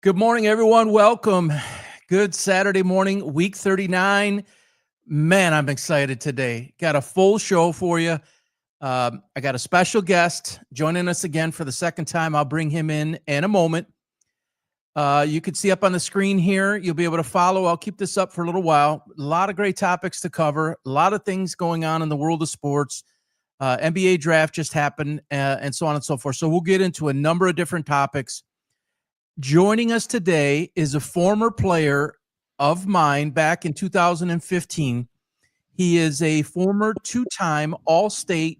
Good morning, everyone. Welcome. Good Saturday morning, week 39. Man, I'm excited today. Got a full show for you. I got a special guest joining us again for the second time. I'll bring him in a moment. You can see up on the screen here. You'll be able to follow. I'll keep this up for a little while. A lot of great topics to cover. A lot of things going on in the world of sports. NBA draft just happened, and so on and so forth. So we'll get into a number of different topics. Joining us today is a former player of mine back in 2015. He is a former two-time All-State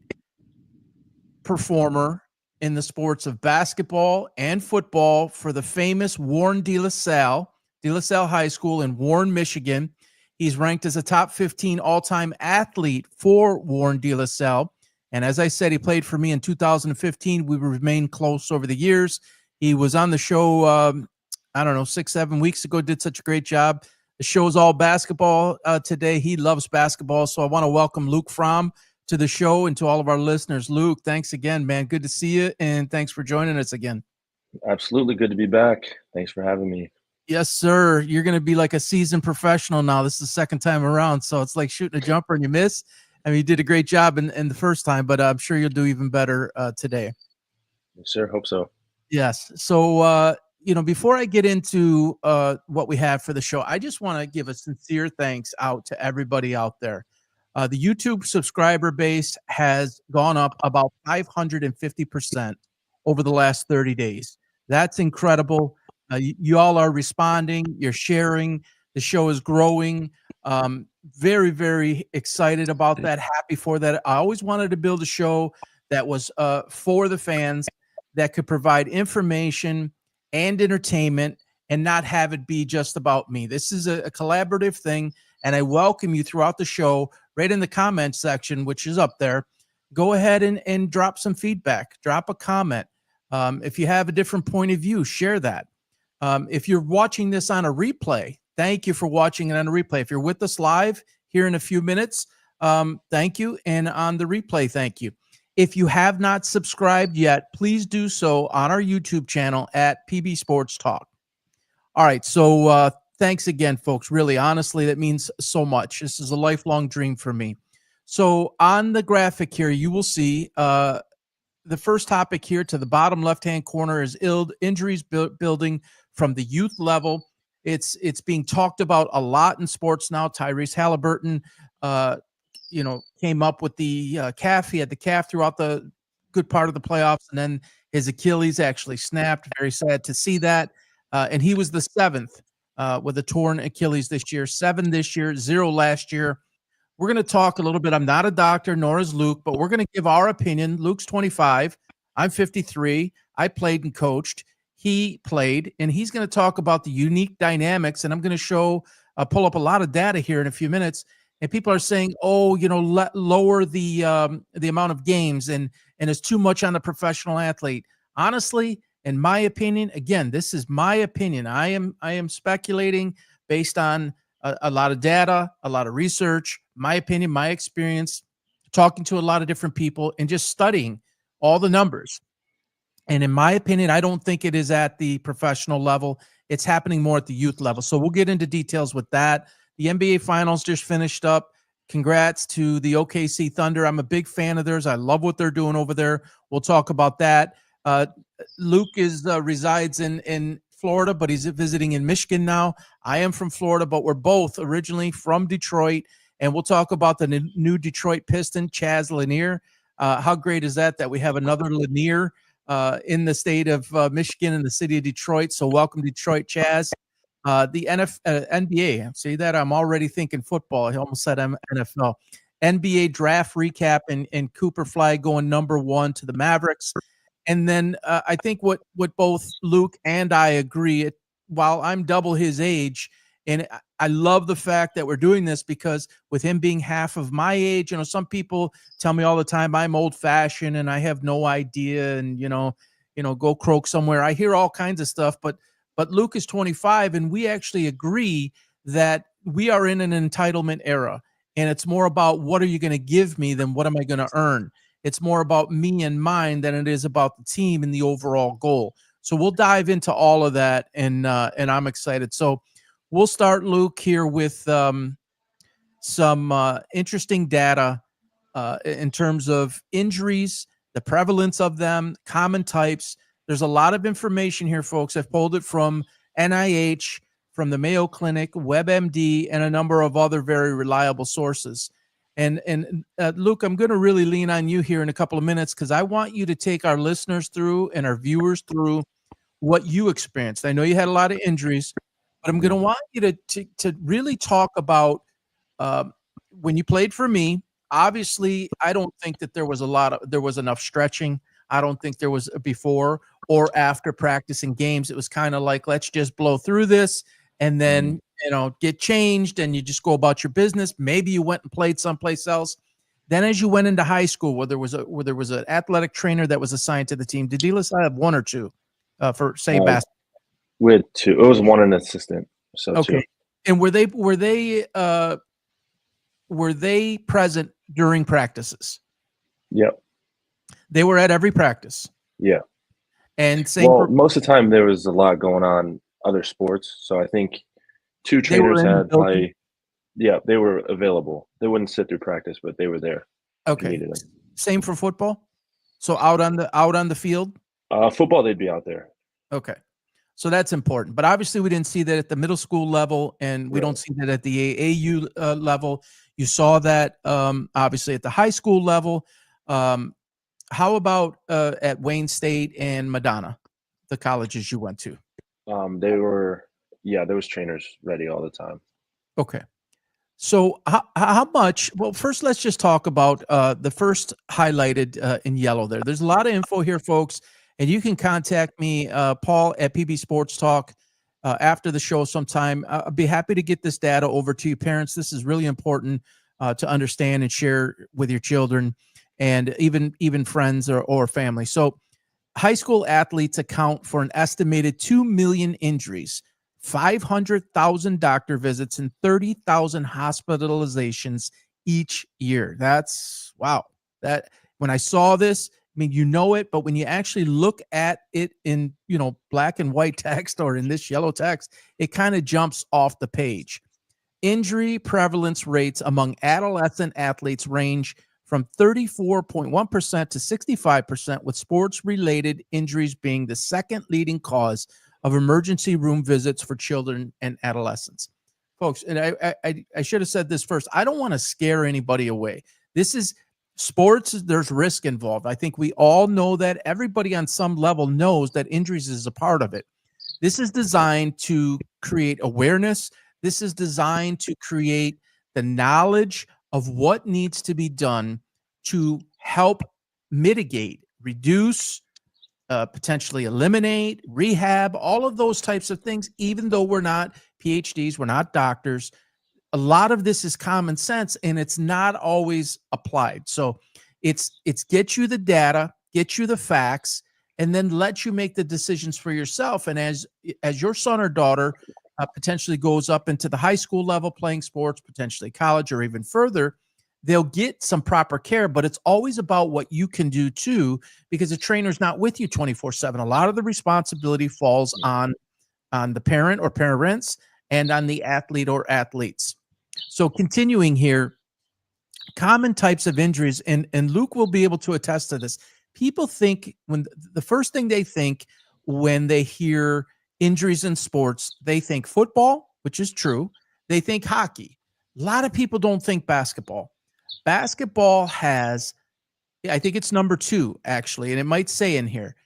performer in the sports of basketball and football for the famous Warren De La Salle High School in Warren, Michigan. He's ranked as a top 15 all-time athlete for Warren De La Salle. And as I said, he played for me in 2015. We remained close over the years. He was on the show, 6-7 weeks ago, did such a great job. The show's all basketball today. He loves basketball, so I want to welcome Luke Pfromm to the show and to all of our listeners. Luke, thanks again, man. Good to see you, and thanks for joining us again. Absolutely. Good to be back. Thanks for having me. Yes, sir. You're going to be like a seasoned professional now. This is the second time around, so it's like shooting a jumper and you miss. I mean, you did a great job in the first time, but I'm sure you'll do even better today. Yes, sir. Hope so. Yes. So, before I get into what we have for the show, I just want to give a sincere thanks out to everybody out there. The YouTube subscriber base has gone up about 550% over the last 30 days. That's incredible. You all are responding. You're sharing. The show is growing. Very, very excited about that. Happy for that. I always wanted to build a show that was for the fans, that could provide information and entertainment and not have it be just about me. This is a collaborative thing, and I welcome you throughout the show, right in the comment section, which is up there. Go ahead and drop some feedback. Drop a comment. If you have a different point of view, share that. If you're watching this on a replay, thank you for watching it on a replay. If you're with us live here in a few minutes, thank you. And on the replay, thank you. If you have not subscribed yet, please do so on our YouTube channel at PB Sports Talk. All right, so thanks again, folks. Really, honestly, that means so much. This is a lifelong dream for me. So on the graphic here, you will see the first topic here to the bottom left-hand corner is injuries building from the youth level. It's being talked about a lot in sports now. Tyrese Halliburton, came up with the calf. He had the calf throughout the good part of the playoffs, and then his Achilles actually snapped. Very sad to see that. And he was the seventh with a torn Achilles this year. 7 this year, 0 last year. We're going to talk a little bit. I'm not a doctor, nor is Luke, but we're going to give our opinion. Luke's 25. I'm 53. I played and coached. He played, and he's going to talk about the unique dynamics, and I'm going to pull up a lot of data here in a few minutes. And people are saying, lower the amount of games and it's too much on the professional athlete. Honestly, in my opinion, again, this is my opinion. I am speculating based on a lot of data, a lot of research, my opinion, my experience, talking to a lot of different people and just studying all the numbers. And in my opinion, I don't think it is at the professional level. It's happening more at the youth level. So we'll get into details with that. The NBA Finals just finished up. Congrats to the OKC Thunder. I'm a big fan of theirs. I love what they're doing over there. We'll talk about that. Luke resides in Florida, but he's visiting in Michigan now. I am from Florida, but we're both originally from Detroit. And we'll talk about the new Detroit Piston, Chaz Lanier. How great is that we have another Lanier in the state of Michigan and the city of Detroit. So welcome, Detroit, Chaz. The NBA, see that? I'm already thinking football. I almost said NFL. NBA draft recap and Cooper Fly going number 1 to the Mavericks. And then I think what both Luke and I agree, while I'm double his age, and I love the fact that we're doing this because with him being half of my age, some people tell me all the time I'm old-fashioned and I have no idea and, go croak somewhere. I hear all kinds of stuff, but Luke is 25, and we actually agree that we are in an entitlement era, and it's more about what are you going to give me than what am I going to earn. It's more about me and mine than it is about the team and the overall goal. So we'll dive into all of that, and I'm excited. So we'll start, Luke, here with some interesting data in terms of injuries, the prevalence of them, common types. There's a lot of information here, folks. I've pulled it from NIH, from the Mayo Clinic, WebMD, and a number of other very reliable sources. And Luke, I'm going to really lean on you here in a couple of minutes because I want you to take our listeners through and our viewers through what you experienced. I know you had a lot of injuries, but I'm going to want you to really talk about when you played for me. Obviously, I don't think that there was enough stretching. I don't think there was before or after practicing games. It was kind of like, let's just blow through this and then, get changed and you just go about your business. Maybe you went and played someplace else. Then as you went into high school, where there was an athletic trainer that was assigned to the team, did Delis have one or two for say basketball? With two. It was one an assistant. So okay. Two. And were they present during practices? Yep. They were at every practice. Yeah. And same. Well, most of the time there was a lot going on other sports. So I think two trainers had probably. Yeah, they were available. They wouldn't sit through practice, but they were there. Okay. Same for football. So out on the field. Football, they'd be out there. Okay. So that's important. But obviously we didn't see that at the middle school level, and we don't see that at the AAU level. You saw that obviously at the high school level. How about at Wayne State and Madonna, the colleges you went to? There was trainers ready all the time. Okay. So how much? Well, first, let's just talk about the first highlighted in yellow there. There's a lot of info here, folks, and you can contact me, Paul, at PB Sports Talk after the show sometime. I'll be happy to get this data over to you parents. This is really important to understand and share with your children and even friends or family. So high school athletes account for an estimated 2 million injuries, 500,000 doctor visits, and 30,000 hospitalizations each year. That's wow. That when I saw this, I mean, it, but when you actually look at it in, black and white text or in this yellow text, it kind of jumps off the page. Injury prevalence rates among adolescent athletes range from 34.1% to 65%, with sports-related injuries being the second leading cause of emergency room visits for children and adolescents. Folks, and I should have said this first. I don't want to scare anybody away. This is sports. There's risk involved. I think we all know that. Everybody on some level knows that injuries is a part of it. This is designed to create awareness. This is designed to create the knowledge of what needs to be done to help mitigate, reduce, potentially eliminate, rehab, all of those types of things. Even though we're not PhDs, we're not doctors, a lot of this is common sense and it's not always applied. So it's get you the data, get you the facts, and then let you make the decisions for yourself. And as your son or daughter potentially goes up into the high school level playing sports, potentially college or even further, they'll get some proper care, but it's always about what you can do too, because the trainer's not with you 24/7. A lot of the responsibility falls on the parent or parents and on the athlete or athletes. So continuing here, common types of injuries, and Luke will be able to attest to this. People think when the first thing they think when they hear injuries in sports, they think football, which is true. They think hockey. A lot of people don't think basketball. Basketball has, I think it's number 2, actually, and it might say in here,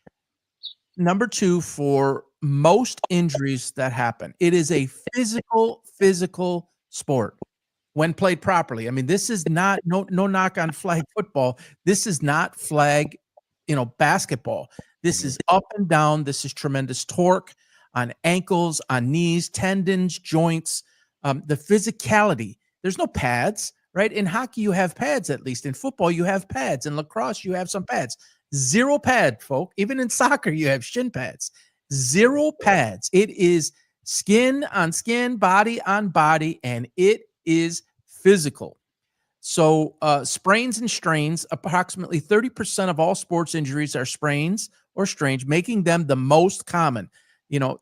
number 2 for most injuries that happen. It is a physical sport when played properly. I mean, this is not, no knock on flag football. This is not flag, basketball. This is up and down. This is tremendous torque on ankles, on knees, tendons, joints, the physicality. There's no pads, right? In hockey, you have pads, at least. In football, you have pads. In lacrosse, you have some pads. Zero pad, folk. Even in soccer, you have shin pads. Zero pads. It is skin on skin, body on body, and it is physical. So sprains and strains, approximately 30% of all sports injuries are sprains or strains, making them the most common.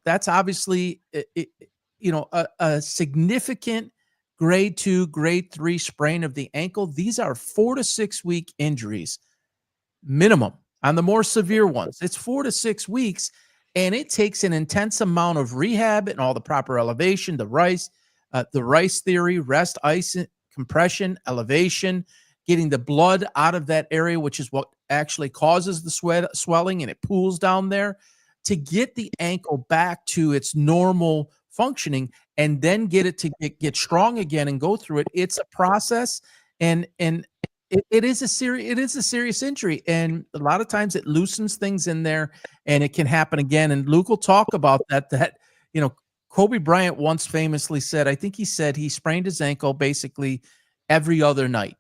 That's obviously, a significant grade 2, grade 3 sprain of the ankle. These are 4 to 6 week injuries minimum. On the more severe ones, it's 4 to 6 weeks, and it takes an intense amount of rehab and all the proper elevation, the Rice theory, rest, ice, compression, elevation, getting the blood out of that area, which is what actually causes the swelling, and it pools down there to get the ankle back to its normal functioning, and then get it to get strong again and go through it. It's a process, and it is a serious injury, and a lot of times it loosens things in there, and it can happen again. And Luke will talk about that. Kobe Bryant once famously said, I think he said he sprained his ankle basically every other night.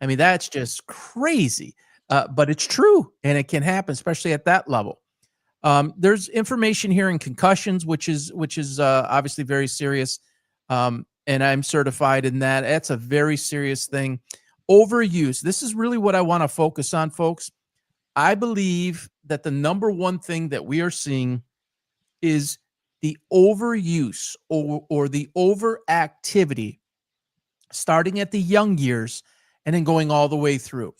I mean, that's just crazy, but it's true, and it can happen, especially at that level. There's information here in concussions, which is obviously very serious, and I'm certified in that. That's a very serious thing. Overuse. This is really what I want to focus on, folks. I believe that the number one thing that we are seeing is the overuse or the overactivity starting at the young years and then going all the way through.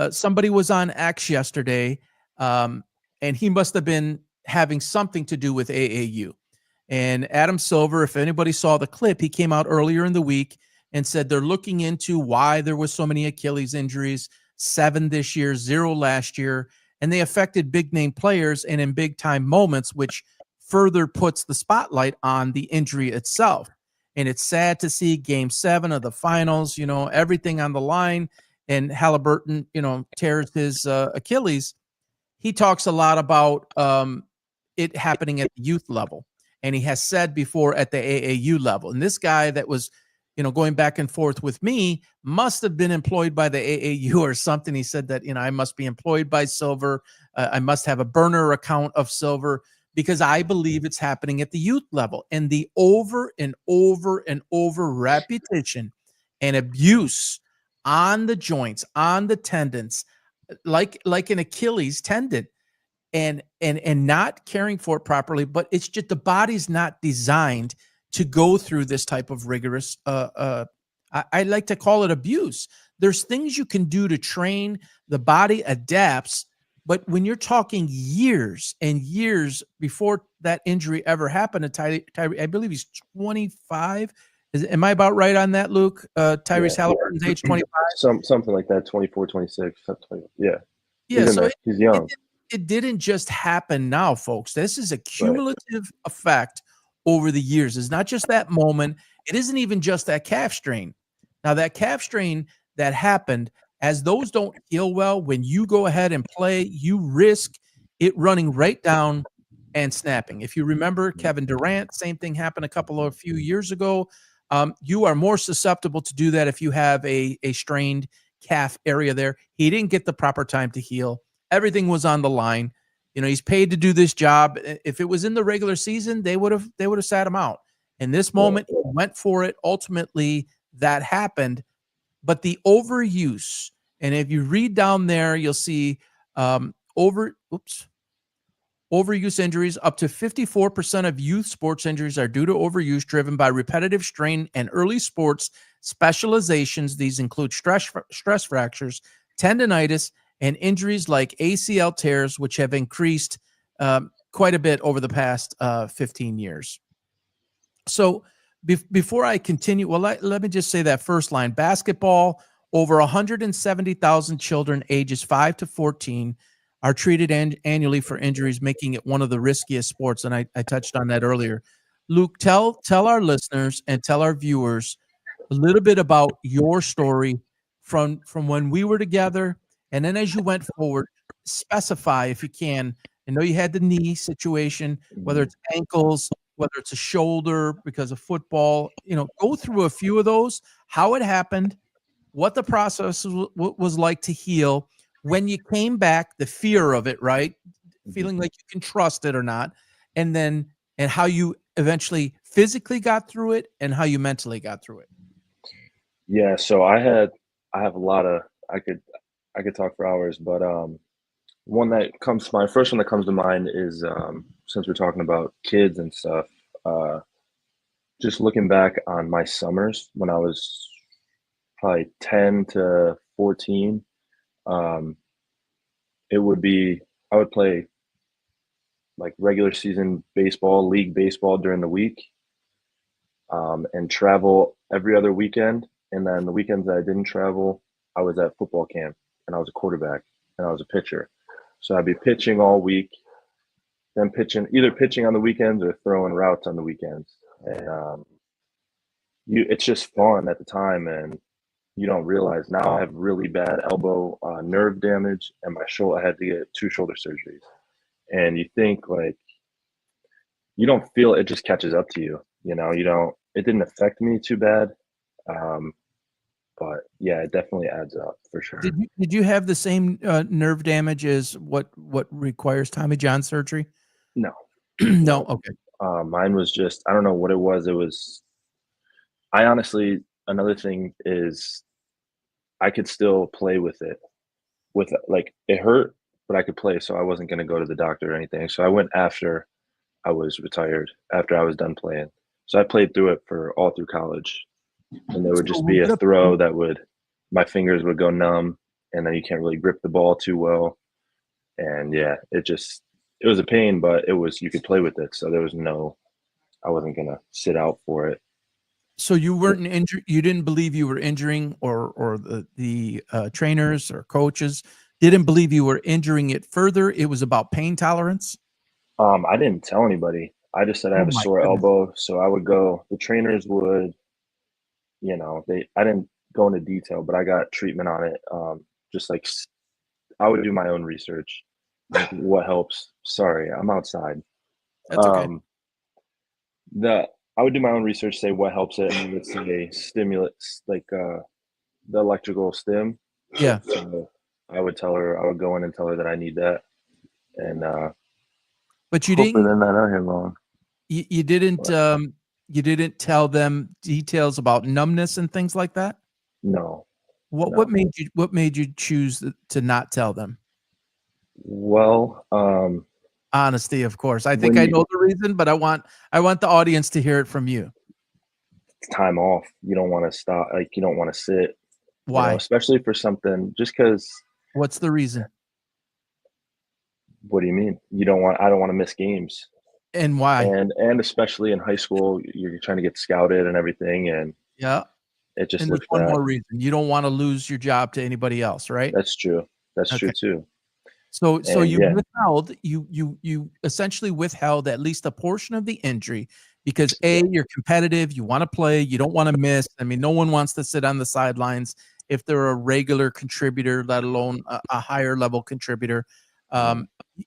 Somebody was on X yesterday, and he must have been having something to do with AAU. And Adam Silver, if anybody saw the clip, he came out earlier in the week and said they're looking into why there was so many Achilles injuries, 7 this year, 0 last year, and they affected big name players and in big time moments, which further puts the spotlight on the injury itself. And it's sad to see game 7 of the finals, everything on the line, and Halliburton, tears his Achilles. He talks a lot about it happening at the youth level. And he has said before at the AAU level. And this guy that was going back and forth with me must have been employed by the AAU or something. He said that, I must be employed by Silver. I must have a burner account of Silver, because I believe it's happening at the youth level. And the over and over and over repetition and abuse on the joints, on the tendons, like an Achilles tendon, and not caring for it properly. But it's just the body's not designed to go through this type of rigorous, I like to call it abuse. There's things you can do to train. The body adapts, but when you're talking years and years before that injury ever happened to Tyrese, I believe he's 25. Am I about right on that, Luke? Tyrese Halliburton's age 25? Something like that, 24, 26. Yeah. Yeah, so he's young. It didn't just happen now, folks. This is a cumulative effect over the years. It's not just that moment. It isn't even just that calf strain. Now, that calf strain that happened, as those don't heal well, when you go ahead and play, you risk it running right down and snapping. If you remember Kevin Durant, same thing happened a few years ago. You are more susceptible to do that if you have a strained calf area there. He didn't get the proper time to heal. Everything was on the line. He's paid to do this job. If it was in the regular season, they would have sat him out. In this moment, he went for it. Ultimately, that happened. But the overuse, and if you read down there, you'll see overuse injuries. Up to 54% of youth sports injuries are due to overuse, driven by repetitive strain and early sports specializations. These include stress fractures, tendonitis, and injuries like ACL tears, which have increased quite a bit over the past 15 years. So before I continue, well, let me just say that first line. Basketball, over 170,000 children ages 5 to 14 are treated annually for injuries, making it one of the riskiest sports, and I touched on that earlier. Luke, tell our listeners and tell our viewers a little bit about your story from when we were together, and then as you went forward, specify if you can. I know you had the knee situation, whether it's ankles, whether it's a shoulder because of football. Go through a few of those, how it happened, what the process was like to heal, when you came back, the fear of it, right? Feeling like you can trust it or not, and how you eventually physically got through it and how you mentally got through it. Yeah, so I I have a lot of I could talk for hours, but one that comes to mind, first one that comes to mind is since we're talking about kids and stuff, uh, just looking back on my summers when I was probably 10 to 14, um, it would be I would play like regular season baseball, league baseball during the week, and travel every other weekend. And then the weekends that I didn't travel, I was at football camp and I was a quarterback and I was a pitcher. So I'd be pitching all week, then either pitching on the weekends or throwing routes on the weekends. And it's just fun at the time, and you don't realize now I have really bad elbow nerve damage, and my shoulder. I had to get 2 shoulder surgeries, and you think like you don't feel it, just catches up to you. You don't. It didn't affect me too bad, um, but yeah, it definitely adds up for sure. Did you have the same nerve damage as what requires Tommy John surgery? No, No. Okay. Mine was just I don't know what it was. It was I honestly another thing is I could still play with it. With like it hurt, but I could play, so I wasn't going to go to the doctor or anything. So I went after I was retired, after I was done playing. So I played through it for all through college, and there would just be a throw that my fingers would go numb, and then you can't really grip the ball too well. And yeah, it was a pain, but you could play with it. So I wasn't gonna sit out for it. So you weren't injured. You didn't believe you were injuring, or the trainers or coaches didn't believe you were injuring it further. It was about pain tolerance. I didn't tell anybody. I just said I have a sore elbow, so I would go. The trainers would, I didn't go into detail, but I got treatment on it. Just like I would do my own research. Like what helps? Sorry, I'm outside. That's okay. I would do my own research, say what helps it, and let's say stimulants, like the electrical stim. Yeah. So I would go in and tell her that I need that, and but you didn't. Then not out here long. You didn't. You didn't tell them details about numbness and things like that. No. What made you choose to not tell them? Well, honesty, of course. I think I know the reason, but I want the audience to hear it from you. It's time off. You don't want to stop. Like you don't want to sit. Why? Especially for something. Just because. What's the reason? What do you mean? I don't want to miss games. And why? And especially in high school, you're trying to get scouted and everything, and yeah, it just looks bad. One more reason. You don't want to lose your job to anybody else, right? That's true. That's true too. So withheld, you essentially withheld at least a portion of the injury because you're competitive, you want to play, you don't want to miss. I mean, no one wants to sit on the sidelines if they're a regular contributor, let alone a higher level contributor.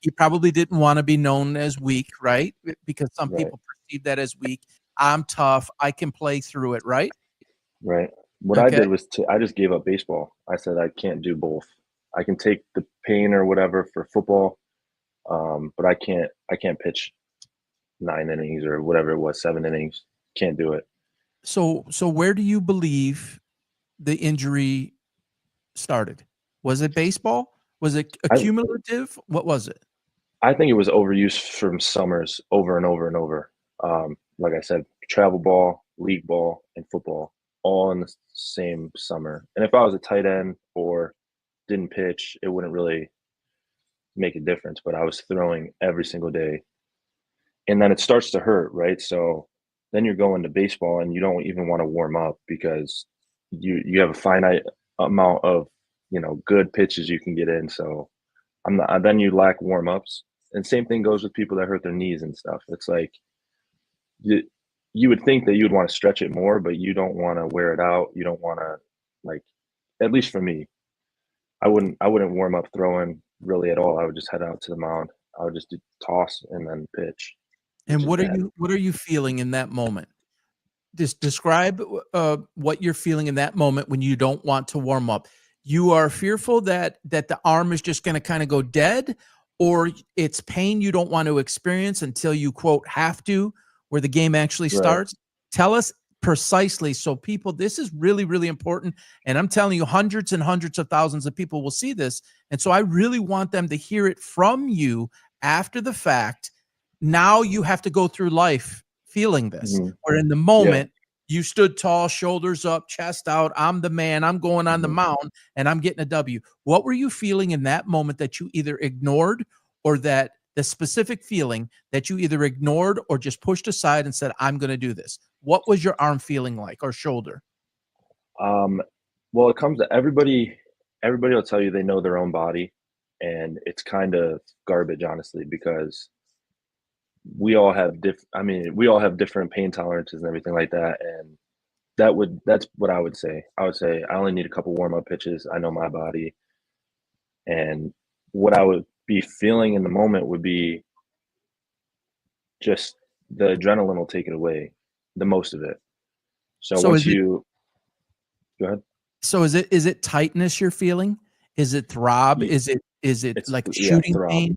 You probably didn't want to be known as weak, right? Because some people perceive that as weak. I'm tough. I can play through it, right? Right. What I did was I just gave up baseball. I said I can't do both. I can take the pain or whatever for football, but I can't pitch 9 innings or whatever it was, 7 innings. Can't do it. So where do you believe the injury started? Was it baseball? Was it accumulative? What was it? I think it was overuse from summers over and over and over. Like I said, travel ball, league ball, and football all in the same summer. And if I was a tight end or didn't pitch, it wouldn't really make a difference, but I was throwing every single day. And then it starts to hurt, right? So then you're going to baseball and you don't even want to warm up because you have a finite amount of, good pitches you can get in. So then you lack warm ups. And same thing goes with people that hurt their knees and stuff. It's like you would think that you would want to stretch it more, but you don't want to wear it out. You don't want to, at least for me, I wouldn't warm up throwing really at all. I would just head out to the mound. I would just toss and then pitch. And what are you feeling in that moment? Just describe what you're feeling in that moment when you don't want to warm up. You are fearful that the arm is just going to kind of go dead, or it's pain you don't want to experience until you quote have to, where the game actually starts. Tell us precisely. So people, this is really, really important. And I'm telling you, hundreds and hundreds of thousands of people will see this. And so I really want them to hear it from you after the fact. Now you have to go through life feeling this, where in the moment you stood tall, shoulders up, chest out. I'm the man. I'm going on the mound and I'm getting a W. What were you feeling in that moment that you either ignored, or that the specific feeling that you either ignored or just pushed aside and said, I'm going to do this? What was your arm feeling like, or shoulder? Well, it comes to everybody will tell you they know their own body, and it's kind of garbage, honestly, because we all have we all have different pain tolerances and everything like that. And that's what I would say. I would say I only need a couple warm-up pitches. I know my body. And what I would be feeling in the moment would be just the adrenaline will take it away, the most of it. So So once you go ahead. So is it tightness you're feeling? Is it throb? Ye- Is it It's like a yeah, shooting throb. pain?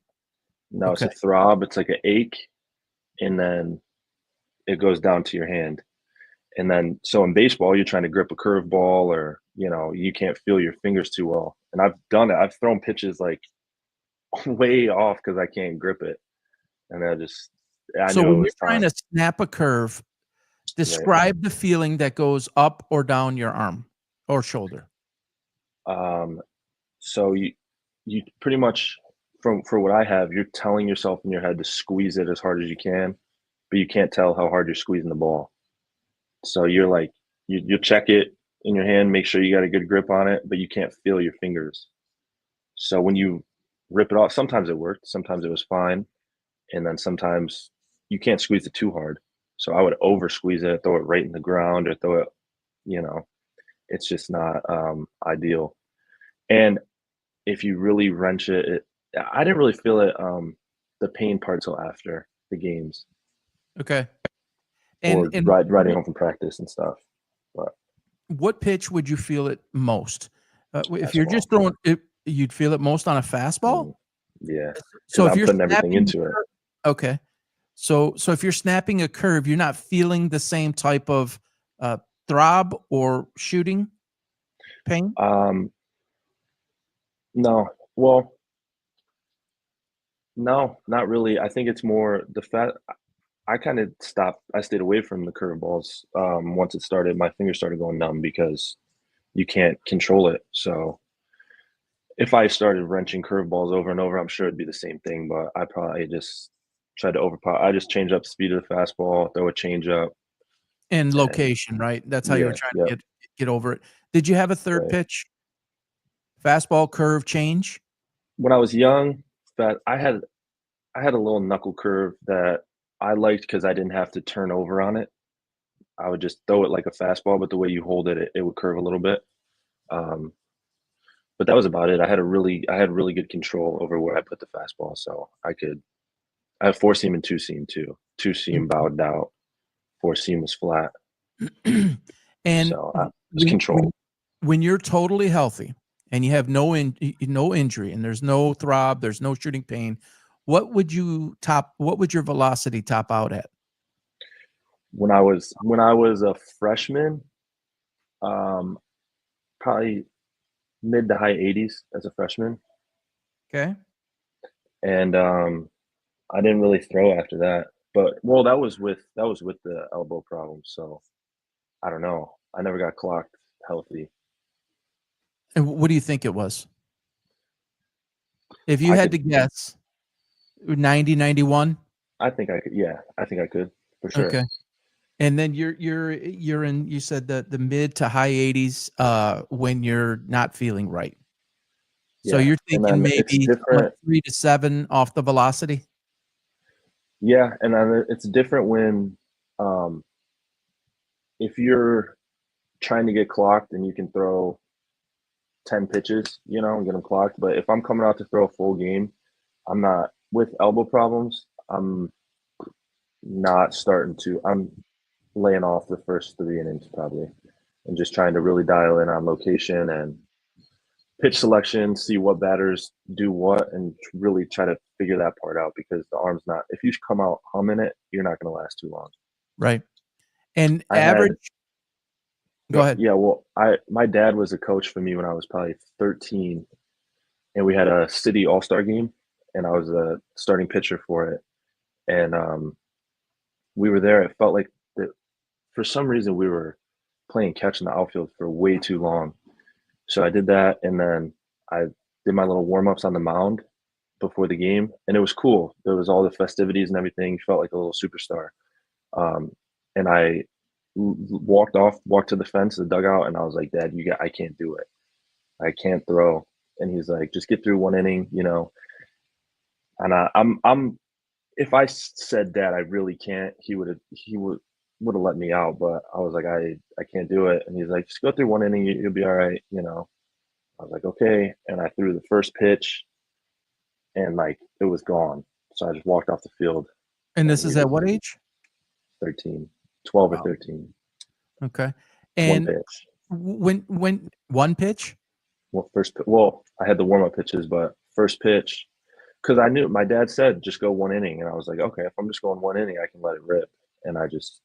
No, it's Okay. a throb. It's like an ache, and then it goes down to your hand. And then, so in baseball, you're trying to grip a curveball, or you can't feel your fingers too well. And I've done it. I've thrown pitches like way off because I can't grip it, and I So knew it when you're was trying time. to snap a curve, Right. describe the feeling that goes up or down your arm or shoulder. So you pretty much, for what I have, you're telling yourself in your head to squeeze it as hard as you can, but you can't tell how hard you're squeezing the ball. So you're like, you check it in your hand, make sure you got a good grip on it, but you can't feel your fingers. So when you rip it off, sometimes it worked, sometimes it was fine, and then sometimes you can't squeeze it too hard. So I would over squeeze it, throw it right in the ground, or throw it, you know, it's just not ideal. And if you really wrench it, I didn't really feel it, the pain part till after the games, Okay. And or riding home from practice and stuff. But what pitch would you feel it most? If you're fastball, just throwing it, you'd feel it most on a fastball? mm, yeah, So because if I'm you're putting everything snapping, into it. okay. So if you're snapping a curve, you're not feeling the same type of uh, throb or shooting pain? Um, no, well, no, not really. I think it's more the fact I kind of stopped. I stayed away from the curveballs once it started. My fingers started going numb because you can't control it. So if I started wrenching curveballs over and over, I'm sure it'd be the same thing. But I probably just tried to overpower. I just change up speed of the fastball, throw a change up, And and location, right? That's how you were yeah, trying to yep, get over it. Did you have a third right. pitch? Fastball, curve, change? When I was young, that I had a little knuckle curve that I liked because I didn't have to turn over on it. I would just throw it like a fastball, but the way you hold it, it would curve a little bit. Um, but that was about it. I had really good control over where I put the fastball, so I have four seam and two seam too. Two seam bowed out, four seam was flat. And So just when control. you're totally healthy and you have no injury and there's no throb, there's no shooting pain, what would your velocity top out at? When I was a freshman, um, probably mid to high 80s as a freshman, Okay. and I didn't really throw after that. But well, that was with the elbow problem. So I don't know. I never got clocked healthy. And what do you think it was? If you I had to could. guess, 90, 91? I think I could. Yeah, I think I could for sure. Okay. And then you're in, you said the mid to high 80s when you're not feeling right. So Yeah, you're and thinking then it's maybe like different. 3 to 7 off the velocity? Yeah, and then it's different when um, if you're trying to get clocked and you can throw 10 pitches, and get them clocked. But if I'm coming out to throw a full game, I'm not with elbow problems. I'm not starting to. I'm laying off the first 3 innings probably, and just trying to really dial in on location and pitch selection, see what batters do what, and really try to figure that part out because the arm's not. If you come out humming it, you're not going to last too long. Right. And I had average, go ahead. yeah, well, my dad was a coach for me when I was probably 13, and we had a city all-star game, and I was a starting pitcher for it. And we were there. It felt like that for some reason we were playing catch in the outfield for way too long. So I did that, and then I did my little warm-ups on the mound before the game, and it was cool. There was all the festivities and everything. Felt like a little superstar. Um, and I walked to the fence, the dugout, and I was like, "Dad, I can't do it. I can't throw." And he's like, "Just get through one inning, you know." And I'm if I said, "Dad, I really can't," he would have let me out. But I was like, I can't do it. And he's like, "Just go through one inning, you'll be all right," you know. I was like, "Okay." And I threw the first pitch, and like it was gone. So I just walked off the field, And and this we is at were what age? 13, 12 or Wow. 13. Okay. One And pitch. when one pitch? Well, I had the warm up pitches, but first pitch, because I knew my dad said just go one inning, and I was like, okay, if I'm just going one inning, I can let it rip, and I just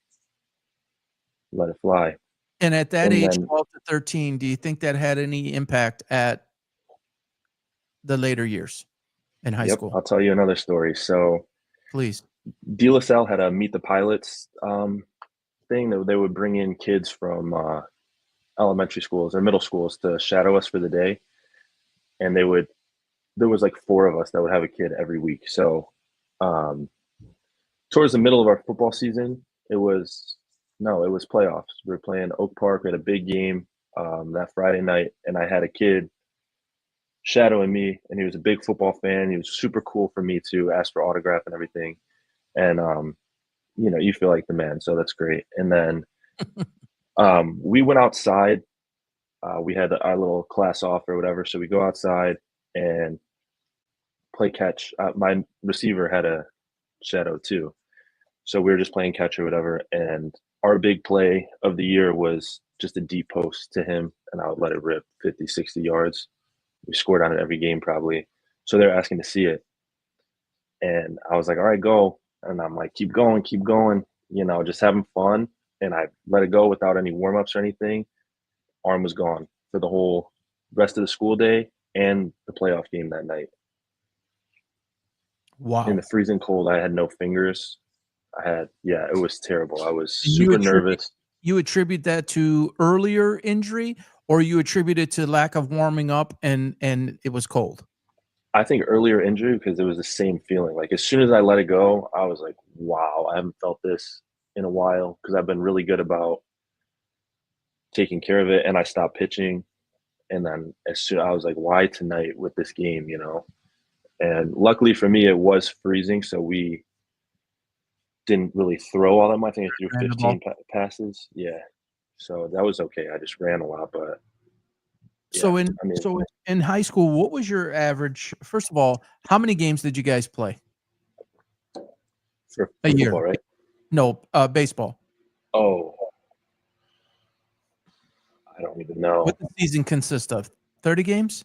let it fly. And at that And age, then, 12 to 13, do you think that had any impact at the later years in high yep, school? I'll tell you another story. So Please. De La Salle had a Meet the Pilots thing that they would bring in kids from elementary schools or middle schools to shadow us for the day, and there was like four of us that would have a kid every week. So um, towards the middle of our football season, it was no, it was playoffs. We were playing Oak Park. We had a big game that Friday night, and I had a kid shadowing me, and he was a big football fan. He was super cool for me to ask for autograph and everything. And you know, you feel like the man, so that's great. And then we went outside. We had our little class off or whatever, so we go outside and play catch. My receiver had a shadow too, so we were just playing catch or whatever. And our big play of the year was just a deep post to him, and I would let it rip 50, 60 yards. We scored on it every game probably. So they're asking to see it. And I was like, all right, go. And I'm like, keep going, you know, just having fun. And I let it go without any warm ups or anything. Arm was gone for the whole rest of the school day and the playoff game that night. In Wow. the freezing cold, I had no fingers. Yeah, it was terrible. I was And you super attribute nervous. you attribute that to earlier injury, or you attribute it to lack of warming up and it was cold? I think earlier injury because it was the same feeling. Like as soon as I let it go, I was like, wow, I haven't felt this in a while because I've been really good about taking care of it. And I stopped pitching. And then as soon I was like, why tonight with this game, you know? And luckily for me, it was freezing, so we didn't really throw all that much. I think I threw Ran the 15 ball. passes. Yeah, so that was okay. I just ran a lot, but yeah, So in I mean, so in high school, what was your average? First of all, how many games did you guys play a for year? football, right? No, baseball. Oh, I don't even What know. the season consist of? 30 games?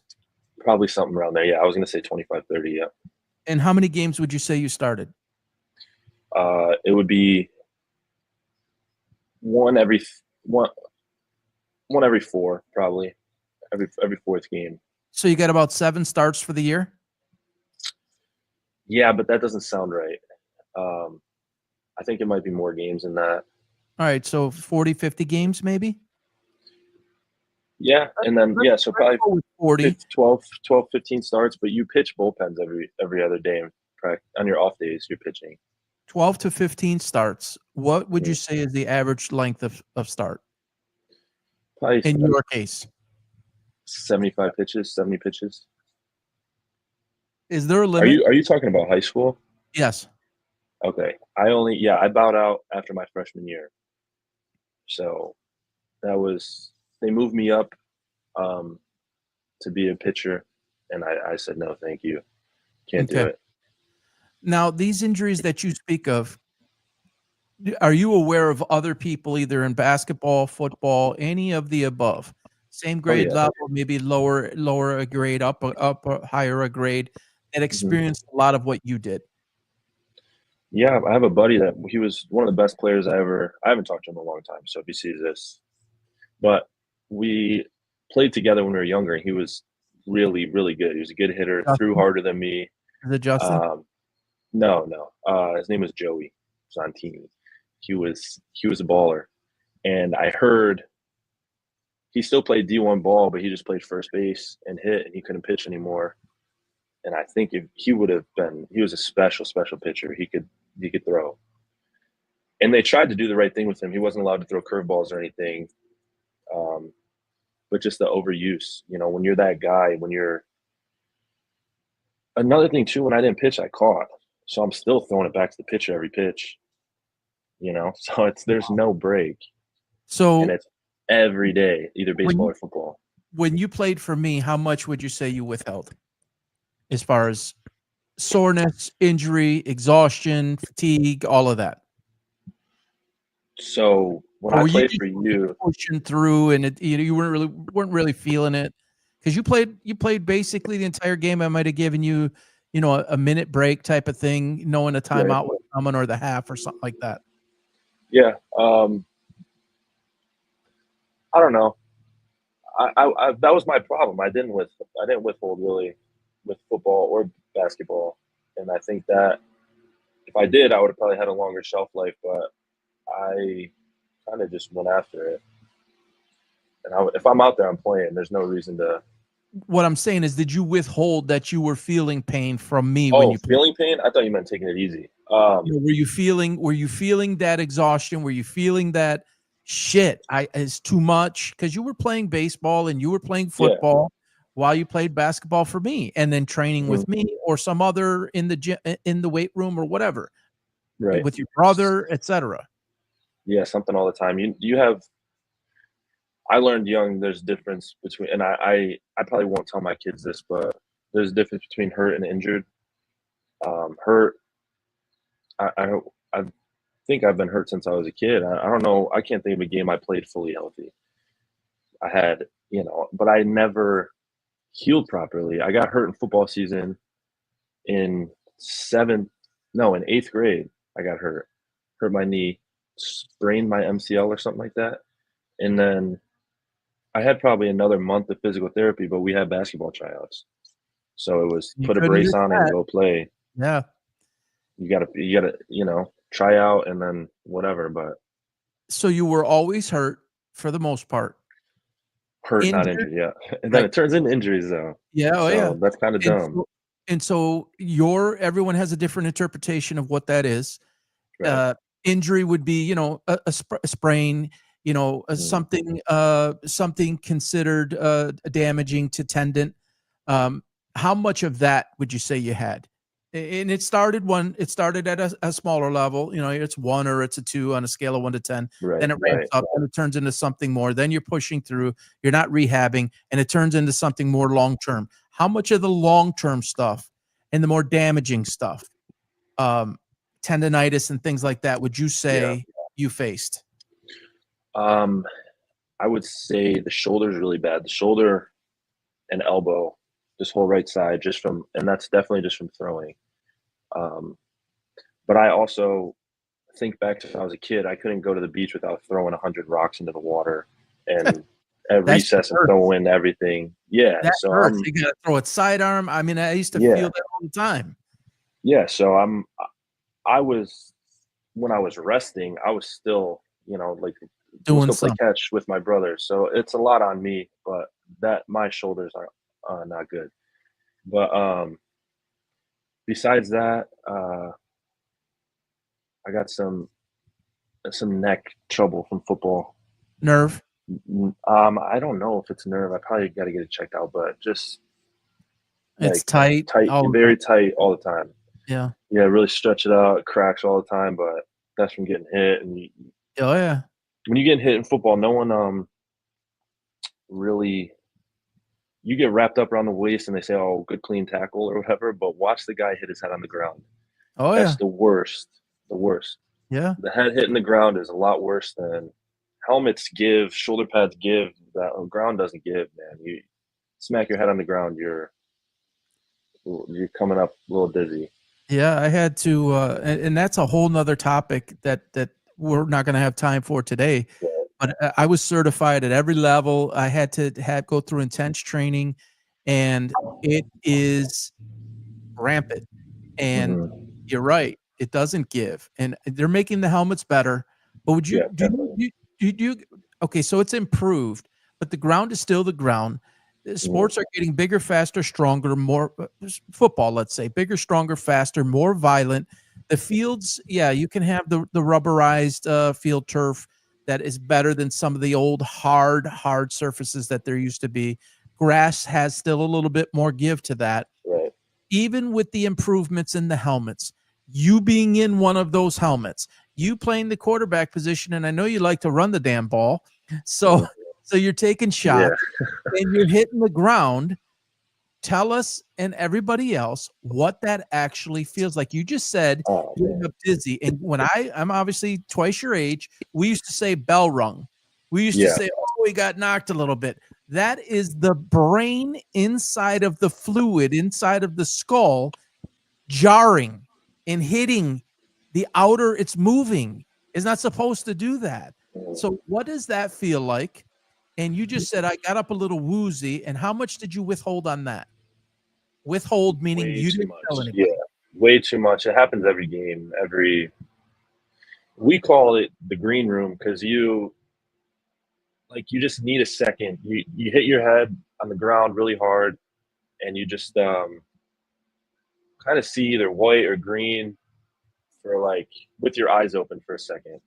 Probably something around there. Yeah, I was gonna say 25, 30. Yeah, And how many games would you say you started? it would be one every one one every four, probably every fourth game. So you got about 7 starts for the year? Yeah, but that doesn't sound right. Um, I think it might be more games than that. All right, so 40, 50 games maybe? Yeah, and then Let's yeah, so let's probably go with 40. 12, 15 starts, but you pitch bullpens every other day. On your off days, you're pitching. 12 to 15 starts. What would you Mhm. say is the average length of start Probably in your case? 75 pitches, 70 pitches. Is there a Are limit? you talking about high school? Yes. Okay. I bowed out after my freshman year. So that was they moved me up um, to be a pitcher, and I said no, thank you, can't do Okay. it. Now, these injuries that you speak of, are you aware of other people either in basketball, football, any of the above? Same Oh grade yeah. level, maybe lower a grade, up higher a grade, that hmm experienced a lot of what you did? Yeah, I have a buddy that he was one of the best players I haven't talked to him in a long time, so if he sees this, but we played together when we were younger, and he was really, really good. He was a good hitter, threw Justin? harder than me. Is it Justin? Um, no, no, his name was Joey. He was on team. He was a baller, and I heard he still played D1 ball, but he just played first base and hit, and he couldn't pitch anymore. And I think if he would have been, he was a special, special pitcher. He could throw. And they tried to do the right thing with him. He wasn't allowed to throw curveballs or anything. Um, but just the overuse, when you're that guy, when you're another thing too, when I didn't pitch, I caught. So I'm still throwing it back to the pitcher every pitch. So there's no break. And So it's every day, either when baseball you or football. when you played for me, how much would you say you withheld as far as soreness, injury, exhaustion, fatigue, all of that? So when Or I were you played just for you, pushing through and you weren't really feeling it? Because you played basically the entire game. I might have given you, a minute break type of thing, knowing a right? timeout was coming or the half or something like that. Yeah. I don't know. That was my problem. I didn't withhold really with football or basketball, and I think that if I did, I would have probably had a longer shelf life. But I kind of just went after it, and if I'm out there, I'm playing. There's no reason to. What I'm saying is, did you withhold that you were feeling pain from me when Oh, you played? feeling pain? I thought you meant taking it easy. Were you feeling that exhaustion? Were you feeling that shit? Is too much because you were playing baseball and you were playing Yeah. football while you played basketball for me, and then training Mhm. with me or some other in the gym, in the weight room or whatever Right. with your brother, etc. Yeah, something all the time. You have. I learned young. There's a difference between, and I probably won't tell my kids this, but there's a difference between hurt and injured. Hurt. I think I've been hurt since I was a kid. I don't know. I can't think of a game I played fully healthy. I had, but I never healed properly. I got hurt in football season in seventh, no, in eighth grade. I got hurt my knee, sprained my MCL or something like that. And then I had probably another month of physical therapy, but we had basketball tryouts. So it was You put a couldn't brace miss on and that. go play. Yeah. You gotta, try out and then whatever, but So you were always hurt for the most part. hurt, not Injured, injured, yeah. And then right? it turns into injuries though. Yeah. Oh, yeah. So that's kind of And dumb. so, your everyone has a different interpretation of what that is. Right. uh, Injury would be, a sprain, Mm. something considered damaging to tendon. How much of that would you say you had? And it started at a smaller level, it's one or it's a two on a scale of 1 to 10. Right, Then it ramps right. up and it turns into something more. Then you're pushing through, you're not rehabbing, and it turns into something more long term. How much of the long term stuff and the more damaging stuff, um, tendonitis and things like that, would you Yeah. say you faced? Um, I would say the shoulder's really bad. The shoulder and elbow, this whole right side, and that's definitely just from throwing. Um, but I also think back to when I was a kid, I couldn't go to the beach without throwing 100 rocks into the water and at That shit recess and hurts. throwing everything. Yeah. That So hurts. You gotta throw it sidearm. I mean, I used to feel yeah, that all the time. yeah. So I was, when I was resting, I was still, like we'll Doing still play something. catch with my brother. So it's a lot on me, but that my shoulders are not good. But besides that, I got some neck trouble from football. Nerve. I don't know if it's nerve. I probably got to get it checked out, but just It's like tight. tight, All of that. very tight all the time. Yeah. Yeah, really stretch it out. It cracks all the time, but that's from getting hit. And Oh, yeah. when you get hit in football, no one really. You get wrapped up around the waist, and they say, "Oh, good clean tackle" or whatever. But watch the guy hit his head on the ground. Oh, That's yeah. the worst. The worst. Yeah. The head hitting the ground is a lot worse than helmets give, shoulder pads give. That ground doesn't give, man. You smack your head on the ground, you're coming up a little dizzy. Yeah, I had to, and that's a whole nother topic that we're not going to have time for today. But I was certified at every level. I had to go through intense training, and it is rampant. And Mhm. you're right, it doesn't give. And they're making the helmets better. But would you Yeah, definitely. do you okay, so it's improved, but the ground is still the ground. Mhm. Sports are getting bigger, faster, stronger, more football, let's say, bigger, stronger, faster, more violent. The fields, yeah, you can have the rubberized field turf that is better than some of the old hard surfaces that there used to be. Grass has still a little bit more give to that. Right. Even with the improvements in the helmets, you being in one of those helmets, you playing the quarterback position, and I know you like to run the damn ball, so Mhm. you're taking Yeah. shots and you're hitting the ground. Tell us and everybody else what that actually feels like. You just said Oh you end man. up dizzy, and when I'm obviously twice your age, we used to say bell rung. We used to Yeah. say, "Oh, we got knocked a little bit." That is the brain inside of the fluid, inside of the skull, jarring and hitting the outer. It's moving. It's not supposed to do that. Mhm. So what does that feel like? And you just said I got up a little woozy, and how much did you withhold on that? Withhold meaning Way you too didn't tell much. Yeah. anybody. Way too much. It happens every game. We call it the green room because you just need a second. You hit your head on the ground really hard, and you just kind of see either white or green for like with your eyes open for a second,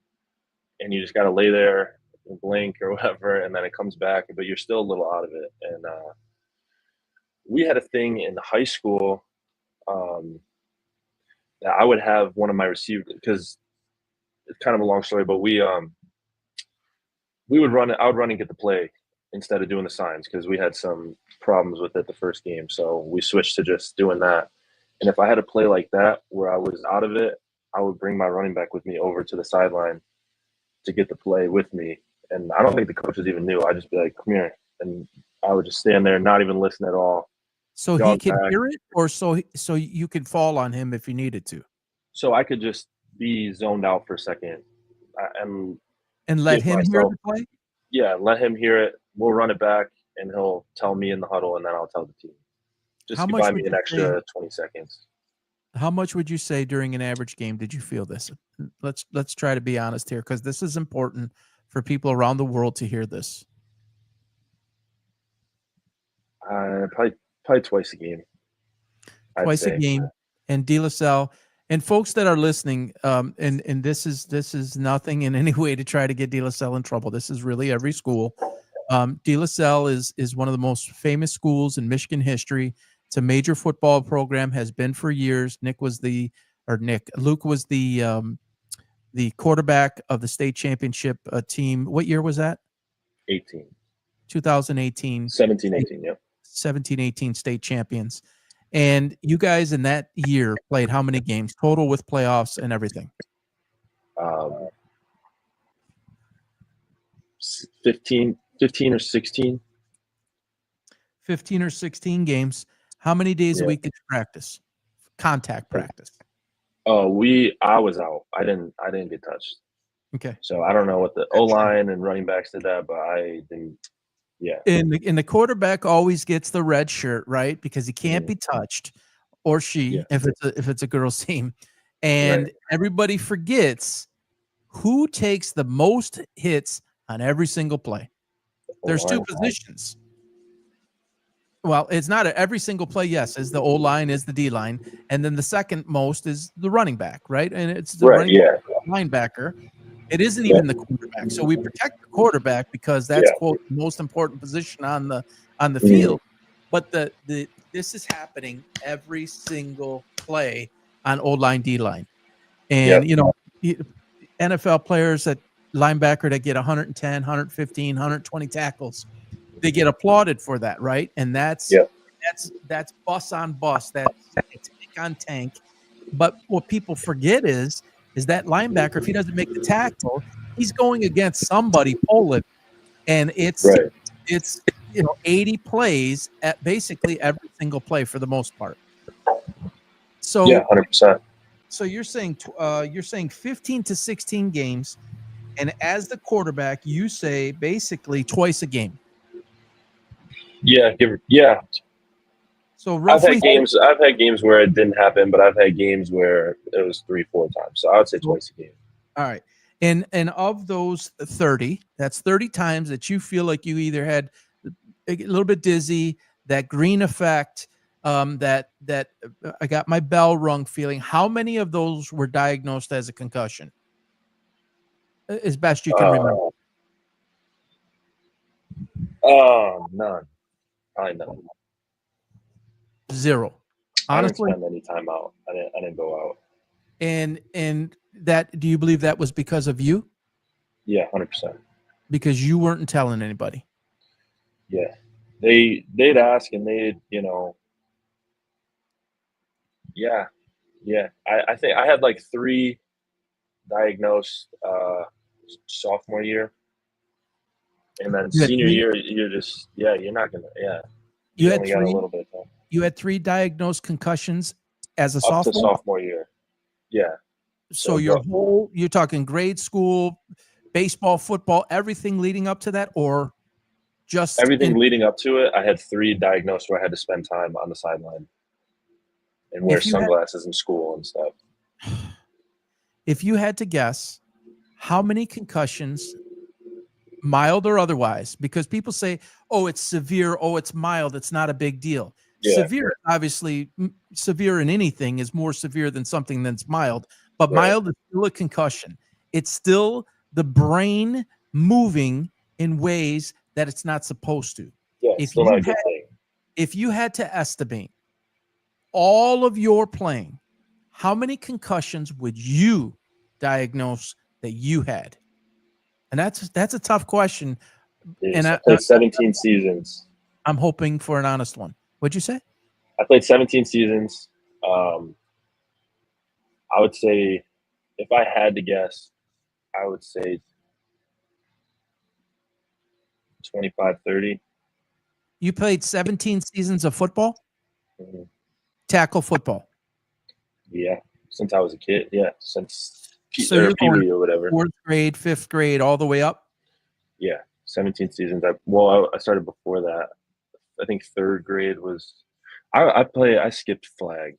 and you just got to lay there and blink or whatever, and then it comes back, but you're still a little out of it. And we had a thing in high school um, that I would have one of my receivers because it's kind of a long story, but we would run it. I would run and get the play instead of doing the signs because we had some problems with it the first game. So we switched to just doing that. And if I had a play like that where I was out of it, I would bring my running back with me over to the sideline to get the play with me. And I don't think the coaches even knew. I'd just be like, "Come here," and I would just stand there, not even listen at all. So he Dog could tag, hear it, or so you could fall on him if you needed to, so I could just be zoned out for a second and and let give him hear myself, the play? yeah, let him hear it. We'll run it back, and he'll tell me in the huddle, and then I'll tell the team. How Just buy much me would an you say extra 20 seconds. how much would you say during an average game did you feel this? Let's try to be honest here, because this is important for people around the world to hear this. Probably twice a game, I'd Twice a say. game, and De La Salle, and folks that are listening, and this is nothing in any way to try to get De La Salle in trouble. This is really every school. De La Salle is one of the most famous schools in Michigan history. It's a major football program, has been for years. Luke was the quarterback of the state championship team. What year was that? 18, 2018. 17, 18. Yep. 17-18 state champions. And you guys in that year played how many games total with playoffs and everything? Um, 15 or 16. 15 or 16 games. How many days a Yeah. week did you practice? Contact practice. Oh, I was out. I didn't get touched. Okay. So I don't know what the O line and running backs did that, but I didn't. Yeah. And the quarterback always gets the red shirt, right? Because he can't Mhm. be touched, or Yeah. she, if it's a girl's team. Right. And everybody forgets who takes the most hits on every single play. O There's two line. positions. Well, it's not every single play, yes, is the O line, is the D line, and then the second most is the running back, right? And it's the Right. running Yeah. linebacker. It isn't Yeah. even the quarterback. So we protect the quarterback because that's Yeah. quote the most important position on the Mhm. field. But the this is happening every single play on O line, D line. And Yep. NFL players at linebacker that get 110, 115, 120 tackles, they get applauded for that, right? And Yep. that's bus on bus, that's tank on tank. But what people forget is that linebacker, if he doesn't make the tackle, he's going against somebody pulling, and Right. it's 80 plays at basically every single play for the most part. So Yeah, 100%. So you're saying 15 to 16 games, and as the quarterback, you say basically twice a game. Yeah, So I've roughly. had games where it didn't happen, but I've had games where it was 3-4 times. So I would say twice a game. All right. And of those 30, that's 30 times that you feel like you either had a little bit dizzy, that green effect, that I got my bell rung feeling. How many of those were diagnosed as a concussion? As best you can remember. None. Probably none. Zero. Honestly. I didn't spend any time out. I didn't go out. And that, do you believe that was because of you? Yeah, 100%. Because you weren't telling anybody. Yeah, they'd ask and they'd, yeah. I think I had like 3 diagnosed sophomore year, and then You had senior 3. year you're just you're not gonna You had only got a 3. little bit of time. You had 3 diagnosed concussions as a Up to sophomore. sophomore year. Yeah. So you're talking grade school, baseball, football, everything leading up to that, or just everything leading up to it. I had 3 diagnosed where I had to spend time on the sideline and wear sunglasses in school and stuff. If you had to guess, how many concussions, mild or otherwise, because people say, oh, it's severe, oh, it's mild, it's not a big deal. Yeah. Severe, obviously, severe in anything is more severe than something that's mild, but Right. mild is still a concussion. It's still the brain moving in ways that it's not supposed to. Yeah, it's still not a good thing. If you had to estimate all of your playing, how many concussions would you diagnose that you had? And that's a tough question. And I played 17 seasons. I'm hoping for an honest one. What'd you say? I played 17 seasons. I would say, if I had to guess, I would say 25, 30. You played 17 seasons of football? Mm-hmm. Tackle football? Yeah, since I was a kid. Yeah, since you're puberty or whatever. 4th grade, 5th grade, all the way up? Yeah, 17 seasons. I started before that. I think 3rd grade was – I skipped flag.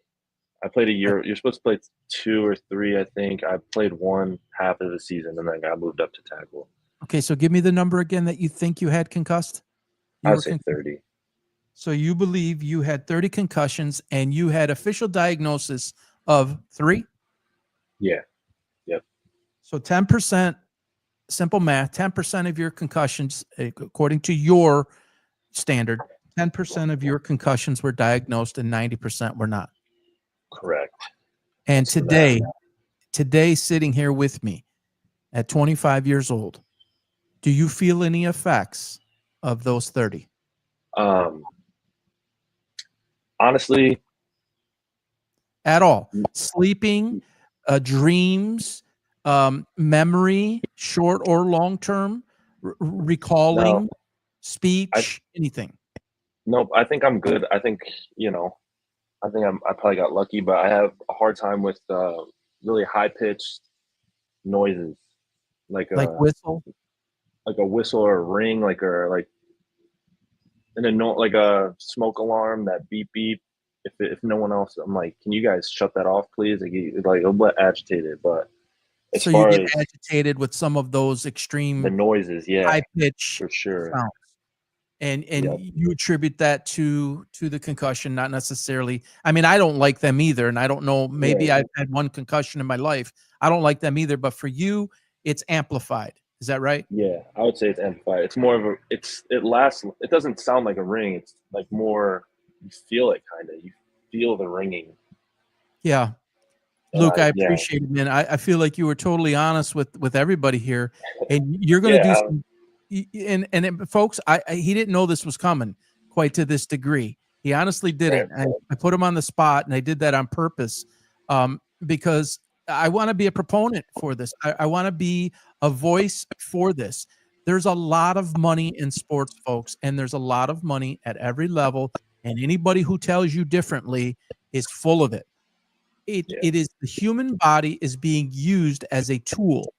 I played a year. You're supposed to play 2 or 3, I think. I played 1 half of the season, and then I moved up to tackle. Okay, so give me the number again that you think you had concussed. I would say 30. So you believe you had 30 concussions, and you had official diagnosis of 3? Yeah. Yep. So 10%, simple math, 10% of your concussions, according to your standard, 10% of your concussions were diagnosed and 90% were not. Correct. And today, sitting here with me at 25 years old, do you feel any effects of those 30? Honestly, at all? Sleeping, dreams, memory, short or long term, recalling, speech, anything? Nope. I think I'm good. I think I probably got lucky, but I have a hard time with really high pitched noises, like whistle, like a whistle or a ring, like like a smoke alarm, that beep beep. If no one else, I'm like, can you guys shut that off, please? Like a bit agitated, but so you get agitated with some of those extreme the noises, high pitch for sure. sounds. And you attribute that to the concussion, not necessarily. I mean, I don't like them either, and I don't know. Maybe I've had 1 concussion in my life. I don't like them either, but for you, it's amplified. Is that right? Yeah, I would say it's amplified. It's more of it lasts. It doesn't sound like a ring. It's like more. You feel it, kind of. You feel the ringing. Yeah. Luke, I appreciate it, man. I feel like you were totally honest with everybody here, and you're going to do some. And folks, he didn't know this was coming quite to this degree. He honestly didn't. I put him on the spot, and I did that on purpose, because I want to be a proponent for this. I want to be a voice for this. There's a lot of money in sports, folks, and there's a lot of money at every level, and anybody who tells you differently is full of it. It is the human body is being used as a tool,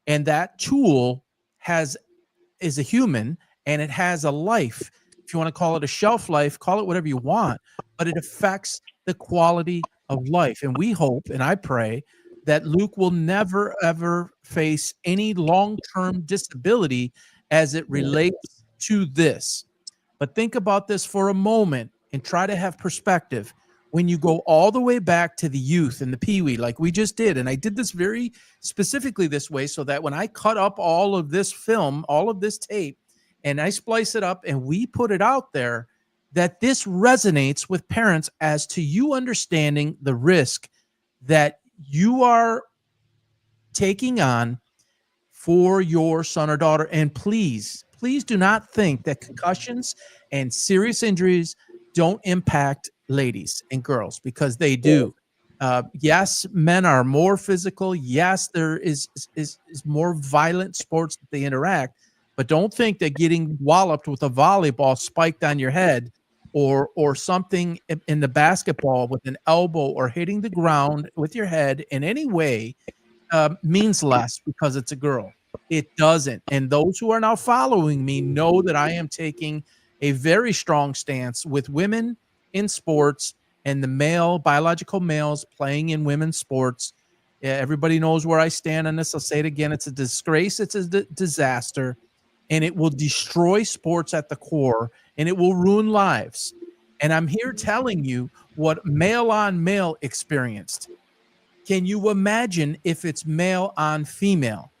and that tool is a human, and it has a life. If you want to call it a shelf life, call it whatever you want, but it affects the quality of life. And we hope, and I pray, that Luke will never ever face any long-term disability as it relates to this. But think about this for a moment and try to have perspective. When you go all the way back to the youth and the peewee, like we just did, and I did this very specifically this way so that when I cut up all of this film, all of this tape, and I splice it up and we put it out there, that this resonates with parents as to you understanding the risk that you are taking on for your son or daughter. And please, please do not think that concussions and serious injuries don't impact ladies and girls, because they do. Yes, men are more physical. Yes, there is more violent sports that they interact, but don't think that getting walloped with a volleyball spiked on your head or something in the basketball with an elbow or hitting the ground with your head in any way means less because it's a girl. It doesn't. And those who are now following me know that I am taking a very strong stance with women in sports and the biological males playing in women's sports. Everybody knows where I stand on this. I'll say it again. It's a disgrace. It's a disaster, and it will destroy sports at the core, and it will ruin lives. And I'm here telling you what male on male experienced. Can you imagine if it's male on female?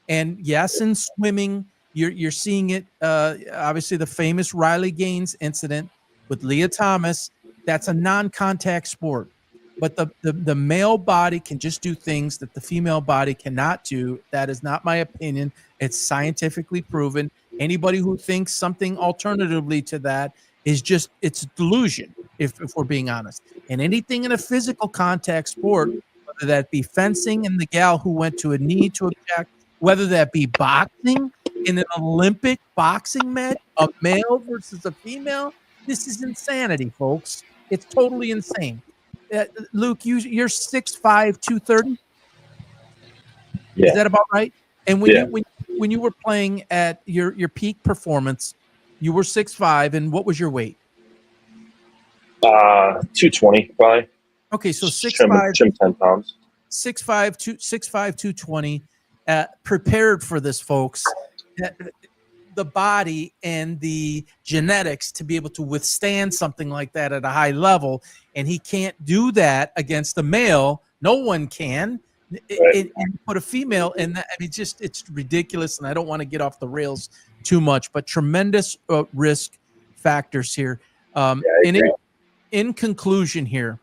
And yes, in swimming, you're seeing it. Obviously, the famous Riley Gaines incident with Leah Thomas. That's a non-contact sport, but the male body can just do things that the female body cannot do. That is not my opinion. It's scientifically proven. Anybody who thinks something alternatively to that it's delusion. If we're being honest, and anything in a physical contact sport, whether that be fencing and the gal who went to a knee to object, whether that be boxing in an Olympic boxing match, a male versus a female, this is insanity, folks. It's totally insane. Luke, you're 6'5", 230. Yeah. Is that about right? And Yeah. when you were playing at your peak performance, you were 6'5", and what was your weight? 220 probably. Okay, so 6'5", trim 10 pounds. 6'5", 220. Prepared for this, folks. The body and the genetics to be able to withstand something like that at a high level, and he can't do that against a male. No one can. Right. And put a female in that. I mean, it's ridiculous, and I don't want to get off the rails too much, but tremendous risk factors here. In conclusion here,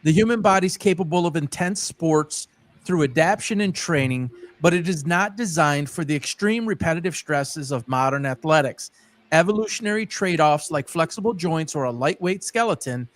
the human body is capable of intense sports through adaptation and training, but it is not designed for the extreme repetitive stresses of modern athletics. Evolutionary trade-offs like flexible joints or a lightweight skeleton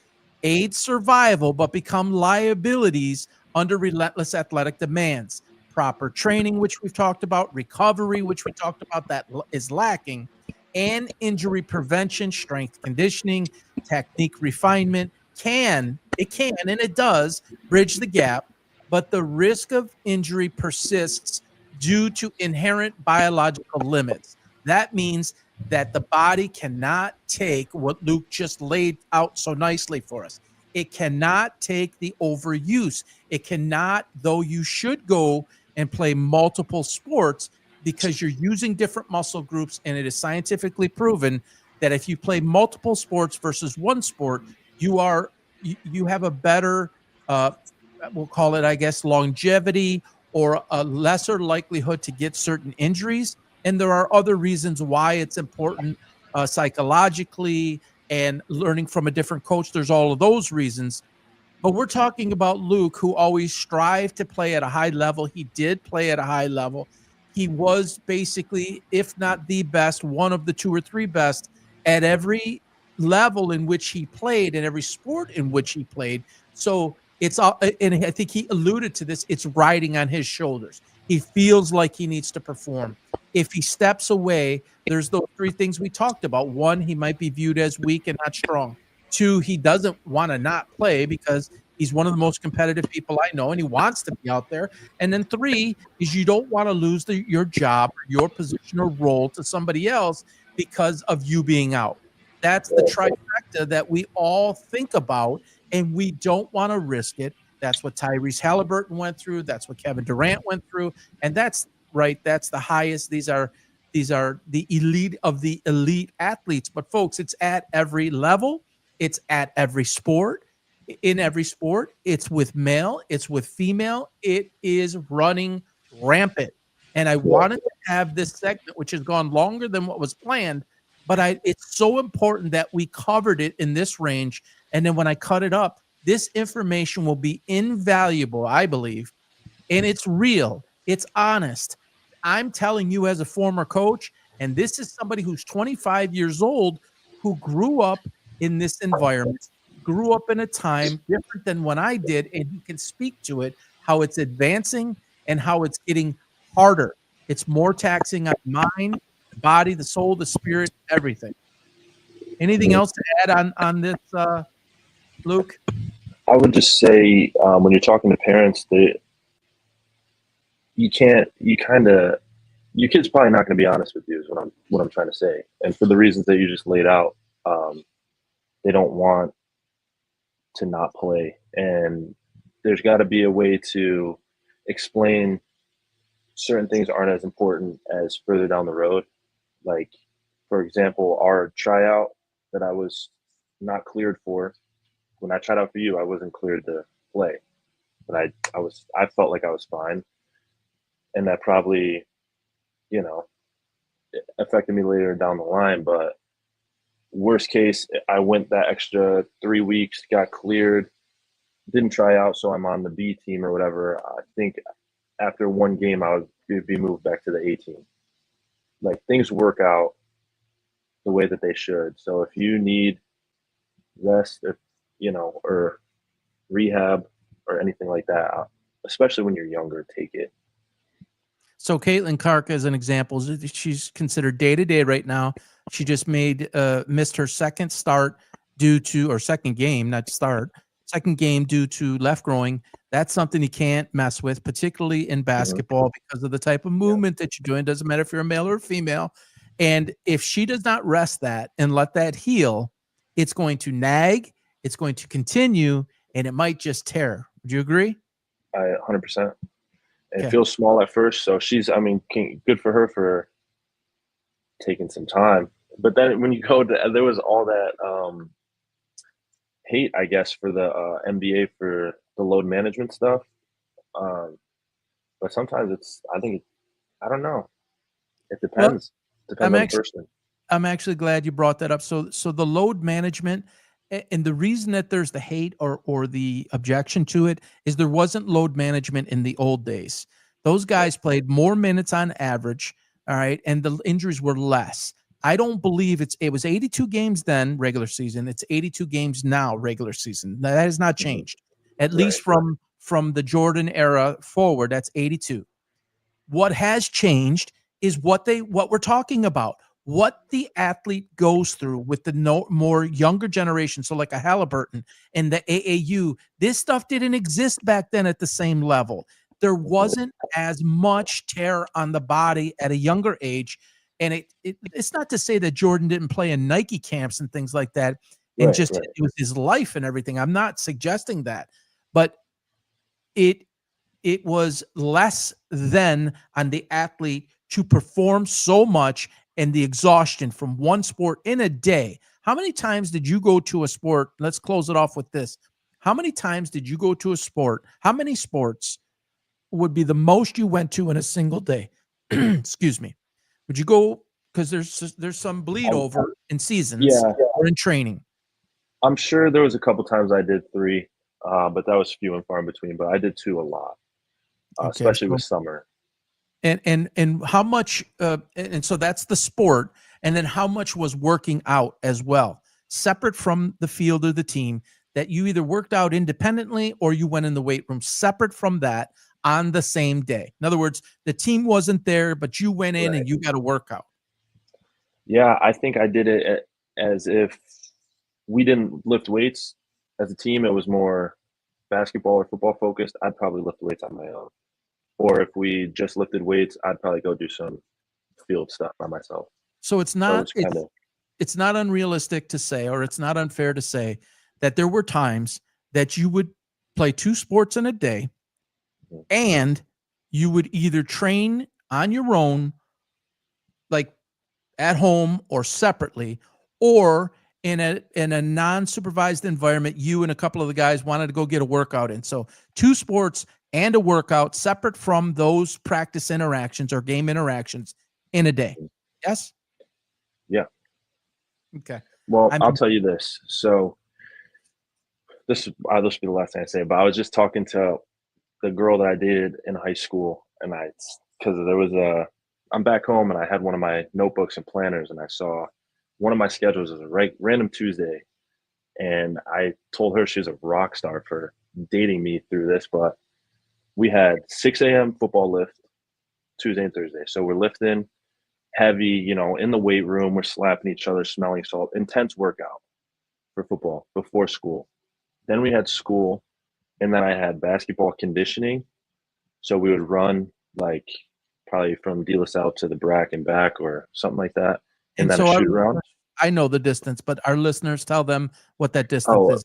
aid survival, but become liabilities under relentless athletic demands. Proper training, which we've talked about, recovery, which we talked about, that is lacking, and injury prevention, strength conditioning, technique refinement and it does bridge the gap, but the risk of injury persists due to inherent biological limits. That means that the body cannot take what Luke just laid out so nicely for us. It cannot take the overuse. It cannot, though you should go and play multiple sports because you're using different muscle groups, and it is scientifically proven that if you play multiple sports versus one sport, you have a better, we'll call it, I guess, longevity or a lesser likelihood to get certain injuries. And there are other reasons why it's important psychologically and learning from a different coach. There's all of those reasons. But we're talking about Luke, who always strived to play at a high level. He did play at a high level. He was basically, if not the best, one of the 2 or 3 best at every level in which he played and every sport in which he played. So it's all, and I think he alluded to this, it's riding on his shoulders. He feels like he needs to perform. If he steps away, there's those 3 things we talked about. 1, he might be viewed as weak and not strong. 2, he doesn't want to not play because He's one of the most competitive people I know, and he wants to be out there. And then 3 is you don't want to lose your job or your position or role to somebody else because of you being out. That's the trifecta that we all think about, and we don't want to risk it. That's what Tyrese Halliburton went through. That's what Kevin Durant went through. And that's right. That's the highest. These are the elite of the elite athletes. But folks, it's at every level. It's at every sport. In every sport, it's with male, it's with female. It is running rampant. And I wanted to have this segment, which has gone longer than what was planned, but it's so important that we covered it in this range. And then when I cut it up, this information will be invaluable, I believe, and it's real, it's honest. I'm telling you as a former coach, and this is somebody who's 25 years old who grew up in this environment, grew up in a time different than when I did, and he can speak to it, how it's advancing and how it's getting harder. It's more taxing on the mind, the body, the soul, the spirit, everything. Anything else to add on this, Luke? I would just say when you're talking to parents, your kid's probably not going to be honest with you is what I'm trying to say. And for the reasons that you just laid out, they don't want to not play. And there's got to be a way to explain certain things aren't as important as further down the road. Like, for example, our tryout that I was not cleared for, when I tried out for you, I wasn't cleared to play. But I felt like I was fine. And that probably, affected me later down the line. But worst case, I went that extra 3 weeks, got cleared, didn't try out, so I'm on the B team or whatever. I think after one game, I would be moved back to the A team. Like, things work out the way that they should. So if you need rest, or rehab or anything like that, especially when you're younger, take it. So Caitlin Clark, as an example, she's considered day-to-day right now. She just missed her second game due to left groin. That's something you can't mess with, particularly in basketball, because of the type of movement that you're doing. Doesn't matter if you're a male or a female. And if she does not rest that and let that heal, it's going to nag, it's going to continue, and it might just tear. Would you agree? 100%. And it feels small at first. So good for her for taking some time. But then when you go to, there was all that hate, I guess, for the NBA for the load management stuff. But sometimes I don't know. It depends. Depends on the person. I'm actually glad you brought that up. So the load management, and the reason that there's the hate or the objection to it is there wasn't load management in the old days. Those guys played more minutes on average, all right, and the injuries were less. I don't believe it was 82 games then, regular season. It's 82 games now, regular season. That has not changed. At least from the Jordan era forward, that's 82. What has changed is what we're talking about. What the athlete goes through with the more younger generation, so like a Halliburton and the AAU, this stuff didn't exist back then at the same level. There wasn't as much tear on the body at a younger age, and it's not to say that Jordan didn't play in Nike camps and things like that, and it was his life and everything. I'm not suggesting that, but it was less than on the athlete to perform so much and the exhaustion from one sport in a day. How many times did you go to a sport? Let's close it off with this. How many times did you go to a sport? How many sports would be the most you went to in a single day? Excuse me. Would you go, because there's some bleed over in seasons or in training? I'm sure there was a couple times I did 3, but that was few and far in between. But I did 2 a lot, especially with summer. And how much and so that's the sport, and then how much was working out as well, separate from the field or the team, that you either worked out independently or you went in the weight room separate from that on the same day? In other words, the team wasn't there, but you went in and you got a workout. Yeah, I think I did it as if we didn't lift weights as a team. It was more basketball or football focused, I'd probably lift weights on my own. Or if we just lifted weights, I'd probably go do some field stuff by myself. So it's So not it's kind of it's not unrealistic to say, or it's not unfair to say, that there were times that you would play 2 sports in a day, and you would either train on your own, like at home or separately, or in a non-supervised environment, you and a couple of the guys wanted to go get a workout in. So 2 sports and a workout separate from those practice interactions or game interactions in a day. Yes? yeah. Okay. Well, I'll tell you this. So this will be the last thing I say, but I was just talking to the girl that I dated in high school, and I'm back home and I had one of my notebooks and planners, and I saw one of my schedules as a random Tuesday. And I told her she was a rock star for dating me through this, but we had 6 a.m. football lift Tuesday and Thursday. So we're lifting heavy, in the weight room, we're slapping each other, smelling salt, intense workout for football before school. Then we had school, and then I had basketball conditioning. So we would run like probably from De La Salle to the Brack and back or something like that. And then so a shoot around. I know the distance, but our listeners, tell them what that distance is.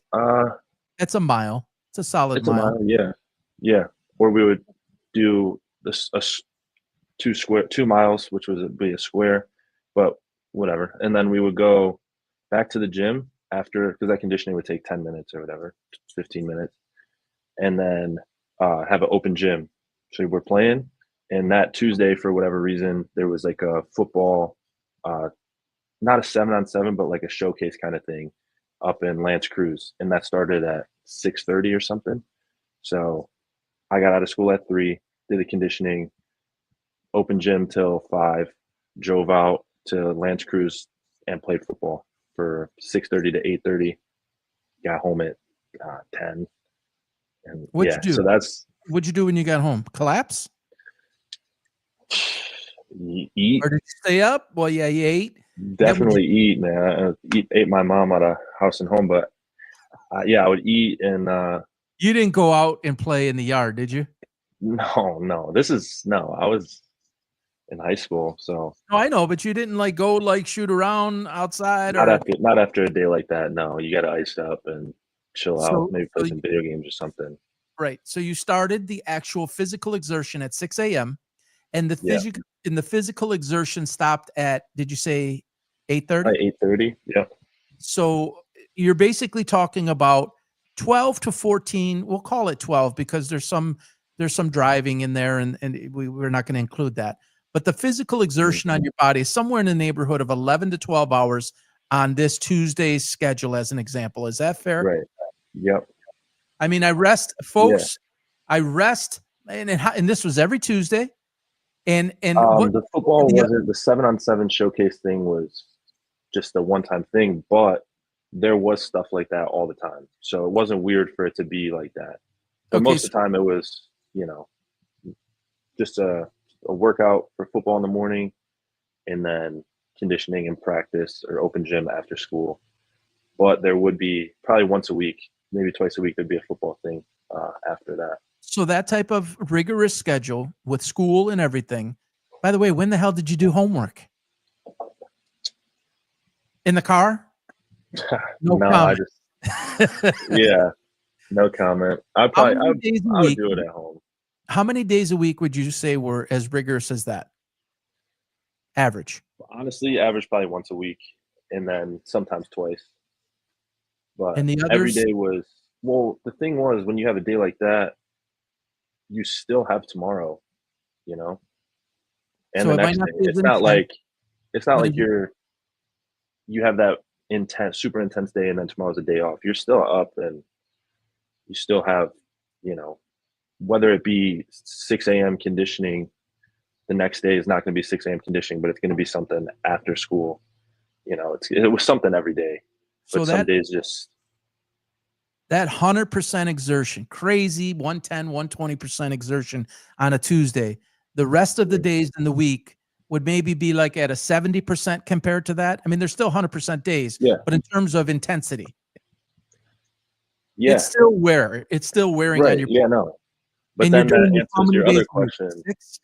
It's a mile. It's a solid it's mile. Yeah. Yeah. Or we would do this, 2 miles, which would be a square, but whatever. And then we would go back to the gym after, because that conditioning would take 10 minutes or whatever, 15 minutes. And then have an open gym. So we're playing. And that Tuesday, for whatever reason, there was like a football, not a 7-on-7, but like a showcase kind of thing up in L'Anse Creuse. And that started at 6:30 or something. So I got out of school at 3, did the conditioning, open gym till 5, drove out to L'Anse Creuse and played football for 6:30 to 8:30. Got home at 10. And What'd you do? So what'd you do when you got home? Collapse? Eat. Or did you stay up? Well, yeah, you ate. Definitely eat, man. Ate my mom out of house and home, but I would eat. And you didn't go out and play in the yard, did you? No. I was in high school, so. No, I know, but you didn't go shoot around outside. Not after a day like that. No, you got to ice up and chill out. Maybe play some video games or something. Right. So you started the actual physical exertion at 6 a.m. and the physical exertion stopped at, did you say 8:30? 8:30. Yeah. So you're basically talking about 12 to 14. We'll call it 12 because there's some driving in there, and we're not going to include that. But the physical exertion on your body is somewhere in the neighborhood of 11 to 12 hours on this Tuesday's schedule, as an example. Is that fair? Right. Yep. I mean, I rest, folks. Yeah. I rest, and this was every Tuesday. And the football wasn't, the 7-on-7 showcase thing was just a one-time thing, but there was stuff like that all the time. So it wasn't weird for it to be like that. But most of the time it was, just a workout for football in the morning, and then conditioning and practice or open gym after school. But there would be probably once a week, maybe twice a week, there'd be a football thing after that. So that type of rigorous schedule with school and everything. By the way, when the hell did you do homework? In the car? No, comment. Yeah, no comment. I would do it at home. How many days a week would you say were as rigorous as that? Average? Honestly, average probably once a week, and then sometimes twice. But and the others? Every day was, the thing was, when you have a day like that, you still have tomorrow, and so the next day. It's not like you have that super intense day and then tomorrow's a day off. You're still up, and you still have, whether it be 6 a.m. conditioning, the next day is not going to be 6 a.m. conditioning, but it's going to be something after school. It was something every day. But some days just. That 100% exertion, crazy 110, 120% exertion on a Tuesday. The rest of the days in the week would maybe be like at a 70% compared to that. I mean, there's still 100% days, but in terms of intensity. Yeah. It's still wearing on Right. your Yeah. body. No. But And you're then that doing this how answers many your days other a week? question. 6?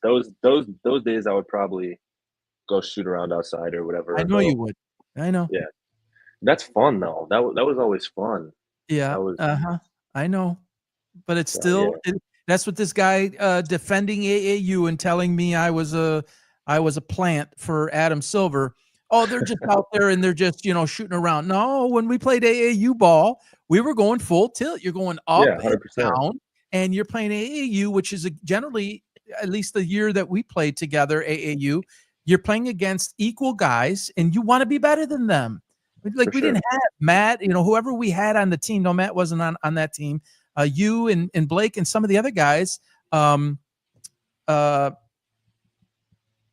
Those days I would probably go shoot around outside or whatever, I or know you go. would. I know. Yeah. That's fun though. That was always fun. Yeah, That was uh-huh. I know, but it's so yeah. still that's what this guy, defending AAU and telling me I was a plant for Adam Silver. "Oh, they're just out there and they're just, shooting around." No, when we played AAU ball, we were going full tilt. You're going up Yeah, and 100%. down, and you're playing AAU, which is generally, at least the year that we played together, AAU, you're playing against equal guys, and you wanna be better than them. For We sure. didn't have Matt, whoever we had on the team. No, Matt wasn't on that team. You and Blake and some of the other guys, um, uh,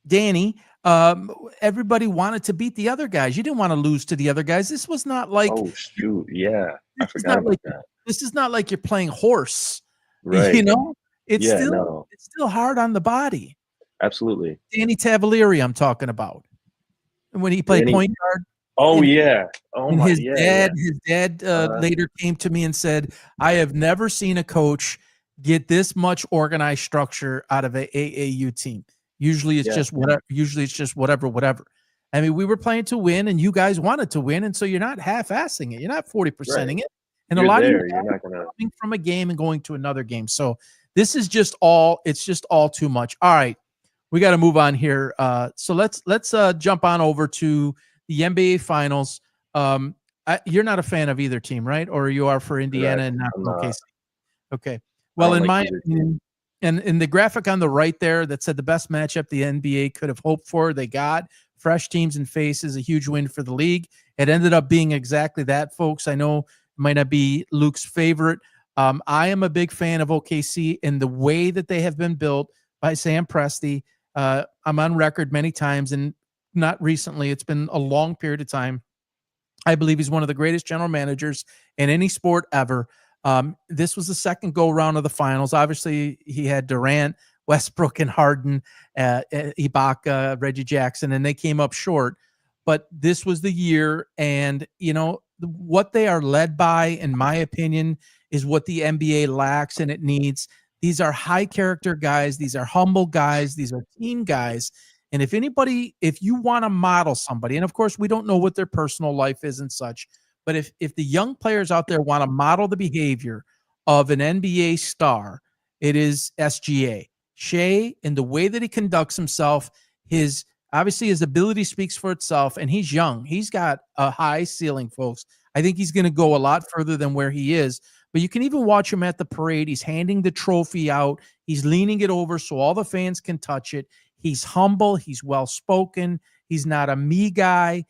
Danny, everybody wanted to beat the other guys. You didn't want to lose to the other guys. This was not like Oh, shoot. Yeah. I this is forgot not like about that. this is not like you're playing horse. You Right. know, it's Yeah, still no. it's still hard on the body. Absolutely. Danny Tavalieri, I'm talking about, when he played Danny. point guard. Oh, And yeah. Oh And my yeah, yeah. his dad, Uh-huh. later came to me and said, "I have never seen a coach get this much organized structure out of a AAU team. Yeah. Usually it's just whatever." I mean, we were playing to win and you guys wanted to win, and so you're not half-assing it. You're not Right. 40%ing it. And a You're lot of you there. You're guys not are gonna. coming from a game and going to another game. So this is just all it's just all too much. All right. We got to move on here. So let's jump on over to the NBA finals. Um, you're not a fan of either team, right? Or you are for Indiana Correct. and not I'm for not. OKC? Okay. I Well, don't in like my either team. opinion, and in the graphic on the right there that said the best matchup the NBA could have hoped for, they got fresh teams and faces, a huge win for the league. It ended up being exactly that, folks. I know it might not be Luke's favorite. I am a big fan of OKC and the way that they have been built by Sam Presti. I'm on record many times, and not recently. It's been a long period of time. I believe he's one of the greatest general managers in any sport ever. This was the second go round of the finals. Obviously, he had Durant, Westbrook, and Harden, Ibaka, Reggie Jackson, and they came up short. But this was the year, and what they are led by, in my opinion, is what the NBA lacks and it needs. These are high character guys. These are humble guys. These are team guys. And if you want to model somebody, and of course we don't know what their personal life is and such, but if the young players out there want to model the behavior of an NBA star, it is SGA. Shea, and the way that he conducts himself, his ability speaks for itself, and he's young. He's got a high ceiling, folks. I think he's going to go a lot further than where he is. But you can even watch him at the parade. He's handing the trophy out. He's leaning it over so all the fans can touch it. He's humble. He's well-spoken. He's not a me guy.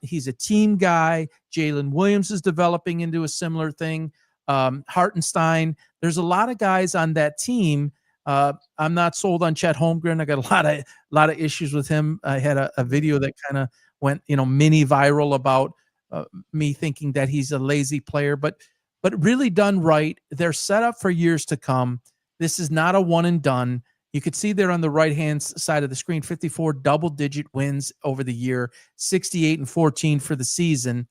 He's a team guy. Jalen Williams is developing into a similar thing. Hartenstein. There's a lot of guys on that team. I'm not sold on Chet Holmgren. I got a lot of issues with him. I had a video that kind of went, mini viral about me thinking that he's a lazy player, but really done right, they're set up for years to come. This is not a one and done. You could see there on the right-hand side of the screen, 54 double-digit wins over the year, 68-14 for the season,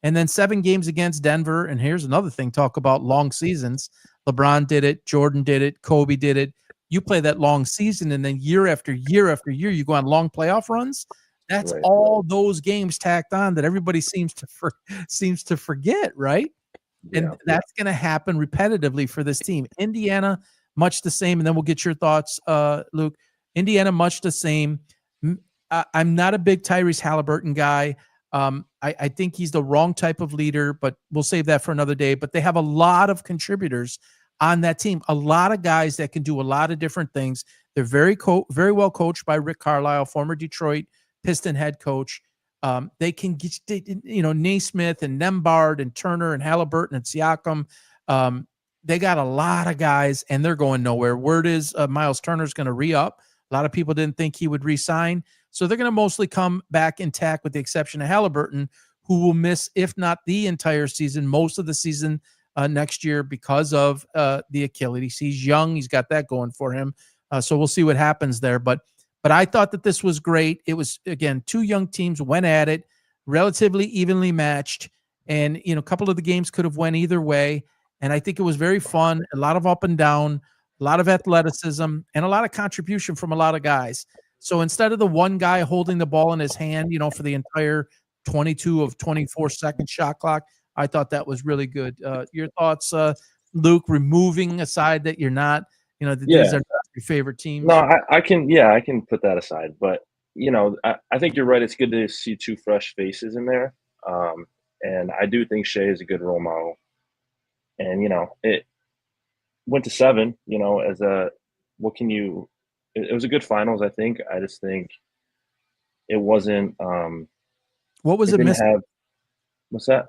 and then 7 games against Denver. And here's another thing, talk about long seasons. LeBron did it. Jordan did it. Kobe did it. You play that long season, and then year after year after year, you go on long playoff runs. That's Right. all those games tacked on that everybody seems to forget, right? And Yeah. that's going to happen repetitively for this team. Indiana, much the same. And then we'll get your thoughts, Luke. Indiana, much the same. I'm not a big Tyrese Halliburton guy. I think he's the wrong type of leader, but we'll save that for another day. But they have a lot of contributors on that team, a lot of guys that can do a lot of different things. They're very well coached by Rick Carlisle, former Detroit Piston head coach. They can get, Naismith and Nembhard and Turner and Halliburton and Siakam. They got a lot of guys, and they're going nowhere. Word is Miles Turner's going to re-up. A lot of people didn't think he would re-sign. So they're going to mostly come back intact with the exception of Halliburton, who will miss, if not the entire season, most of the season next year because of the Achilles. He's young. He's got that going for him. So we'll see what happens there. But I thought that this was great. It was, again, 2 young teams went at it, relatively evenly matched. And, a couple of the games could have went either way. And I think it was very fun, a lot of up and down, a lot of athleticism, and a lot of contribution from a lot of guys. So instead of the one guy holding the ball in his hand, for the entire 22 of 24-second shot clock, I thought that was really good. Your thoughts, Luke, removing aside that you're not, these Yeah. are not your favorite teams? No, I can put that aside, but, I think you're right, it's good to see 2 fresh faces in there, and I do think Shea is a good role model, and, it went to 7, as a what can you it was a good finals, I think. I just think it wasn't, What was it it didn't missing? have what's that?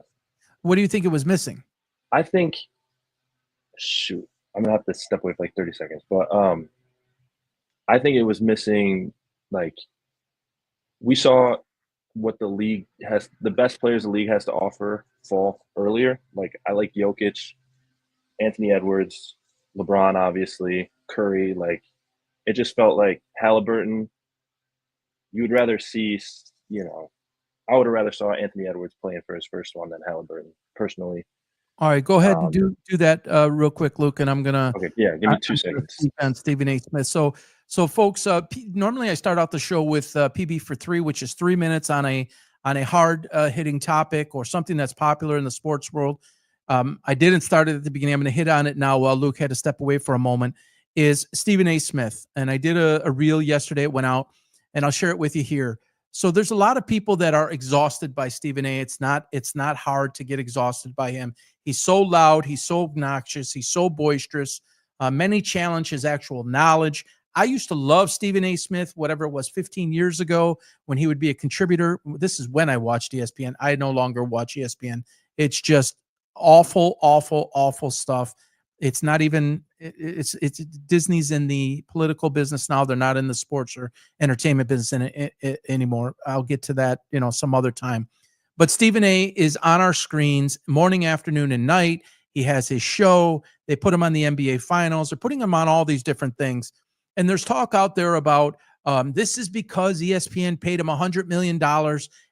What do you think it was missing? I think shoot, I'm gonna have to step away for, like, 30 seconds, but, I think it was missing, like, we saw what the best players the league has to offer fall earlier. Like, I like Jokic, Anthony Edwards, LeBron, obviously, Curry. Like, it just felt like Halliburton. You would rather see, I would have rather saw Anthony Edwards playing for his first one than Halliburton, personally. All right, go ahead and Um, do that real quick, Luke, and I'm gonna okay, yeah, give me 2 I'm gonna seconds. speak on Stephen A. Smith. So folks, normally I start out the show with PB for 3, which is 3 minutes on a hard hitting topic or something that's popular in the sports world. I didn't start it at the beginning. I'm going to hit on it now while Luke had to step away for a moment. Is Stephen A. Smith, and I did a reel yesterday. It went out, and I'll share it with you here. So there's a lot of people that are exhausted by Stephen A. It's not hard to get exhausted by him. He's so loud. He's so obnoxious. He's so boisterous. Many challenge his actual knowledge. I used to love Stephen A. Smith, whatever it was, 15 years ago when he would be a contributor. This is when I watched ESPN. I no longer watch ESPN. It's just awful, awful, awful stuff. It's not even, it's Disney's in the political business now. They're not in the sports or entertainment business anymore. I'll get to that, some other time. But Stephen A. is on our screens morning, afternoon, and night. He has his show. They put him on the NBA Finals. They're putting him on all these different things. And there's talk out there about this is because ESPN paid him $100 million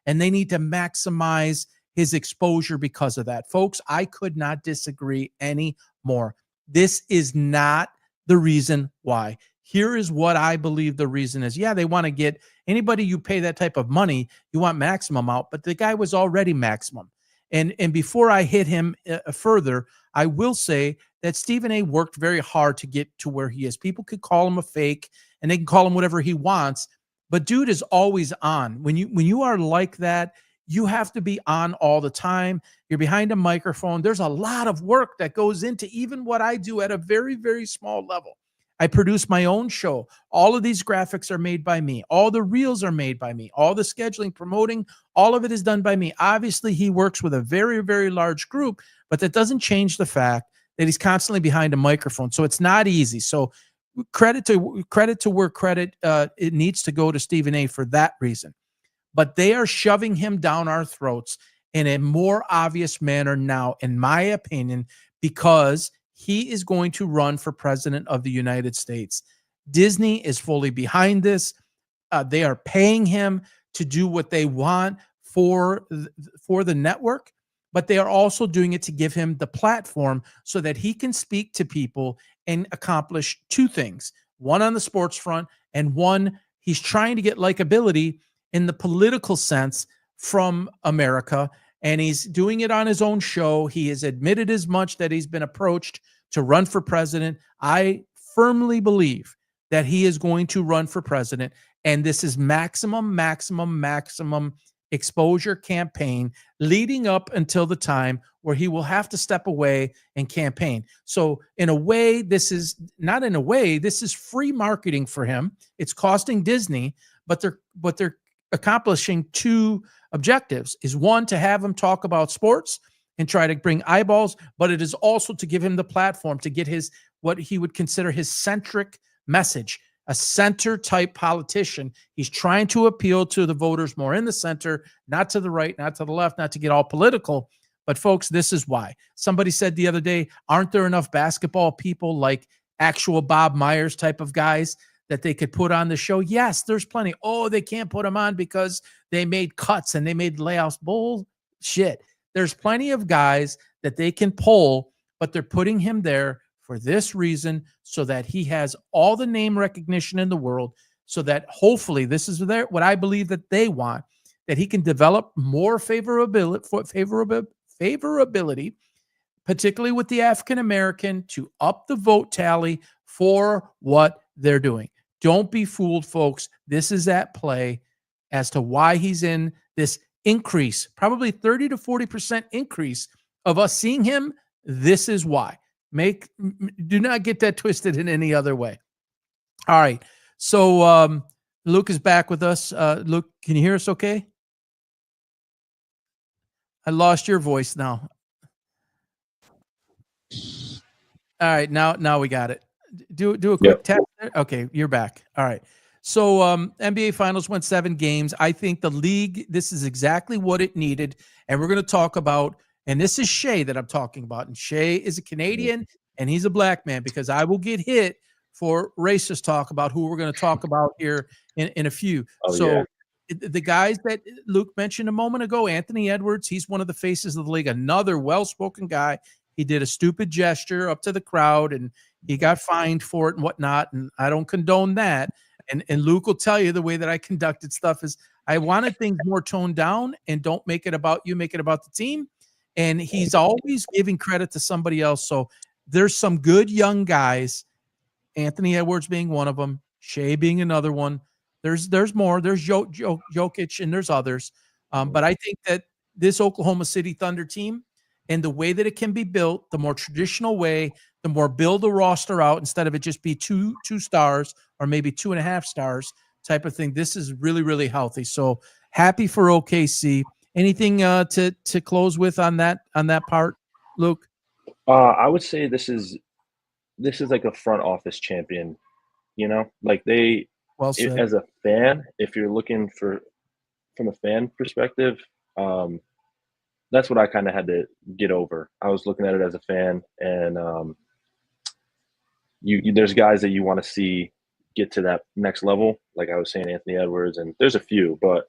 and they need to maximize his exposure because of that. Folks, I could not disagree anymore. This is not the reason why. Here is what I believe the reason is. Yeah, they want to get anybody you pay that type of money, you want maximum out, but the guy was already maximum. And before I hit him further, I will say that Stephen A. worked very hard to get to where he is. People could call him a fake and they can call him whatever he wants, but dude is always on. When you are like that, you have to be on all the time. You're behind a microphone. There's a lot of work that goes into even what I do at a very, very small level. I produce my own show. All of these graphics are made by me. All the reels are made by me. All the scheduling, promoting, all of it is done by me. Obviously, he works with a very, very large group, but that doesn't change the fact that he's constantly behind a microphone. So it's not easy. So credit to where credit it needs to go to Stephen A. for that reason. But they are shoving him down our throats in a more obvious manner now, in my opinion, because he is going to run for president of the United States. Disney is fully behind this. They are paying him to do what they want for the network, but they are also doing it to give him the platform so that he can speak to people and accomplish 2 things. One on the sports front, and one, he's trying to get likability in the political sense from America, and he's doing it on his own show. He has admitted as much that he's been approached to run for president. I firmly believe that he is going to run for president, and this is maximum exposure campaign leading up until the time where he will have to step away and campaign. So in a way, this is free marketing for him. It's costing Disney, but they're accomplishing 2 objectives. Is one, to have him talk about sports and try to bring eyeballs, but it is also to give him the platform to get his, what he would consider his centric message, a center type politician. He's trying to appeal to the voters more in the center, not to the right, not to the left, not to get all political. But folks, this is why. Somebody said the other day, aren't there enough basketball people like actual Bob Myers type of guys that they could put on the show? Yes, there's plenty. Oh, they can't put them on because they made cuts and they made layoffs. Bullshit. There's plenty of guys that they can pull but they're putting him there for this reason, so that he has all the name recognition in the world, so that hopefully this is what I believe that they want, that he can develop more favorability, particularly with the African American, to up the vote tally for what they're doing. Don't be fooled, folks. This is at play as to why he's in this increase, probably 30 to 40% increase of us seeing him. This is why. Do not get that twisted in any other way. All right. So Luke is back with us. Luke, can you hear us okay? I lost your voice now. All right, now we got it. Do a quick test there. Okay, you're back. All right. So NBA Finals went 7 games. I think the league, this is exactly what it needed. And we're going to talk about, and this is Shea that I'm talking about. And Shea is a Canadian and he's a black man, because I will get hit for racist talk about who we're going to talk about here in a few. The guys that Luke mentioned a moment ago, Anthony Edwards, he's one of the faces of the league, another well-spoken guy. He did a stupid gesture up to the crowd and he got fined for it and whatnot. And I don't condone that. And Luke will tell you the way that I conducted stuff is I wanted things more toned down and don't make it about you, make it about the team. And he's always giving credit to somebody else. So there's some good young guys, Anthony Edwards being one of them, Shea being another one. There's more. There's Jokic and there's others. But I think that this Oklahoma City Thunder team and the way that it can be built, the more traditional way, the more build a roster out instead of it just be two stars or maybe 2.5 stars type of thing. This is really, really healthy. So happy for OKC. Anything to close with on that part, Luke? I would say this is like a front office champion. You know, like as a fan, if you're looking from a fan perspective, that's what I kind of had to get over. I was looking at it as a fan, and there's guys that you want to see get to that next level. Like I was saying, Anthony Edwards, and there's a few, but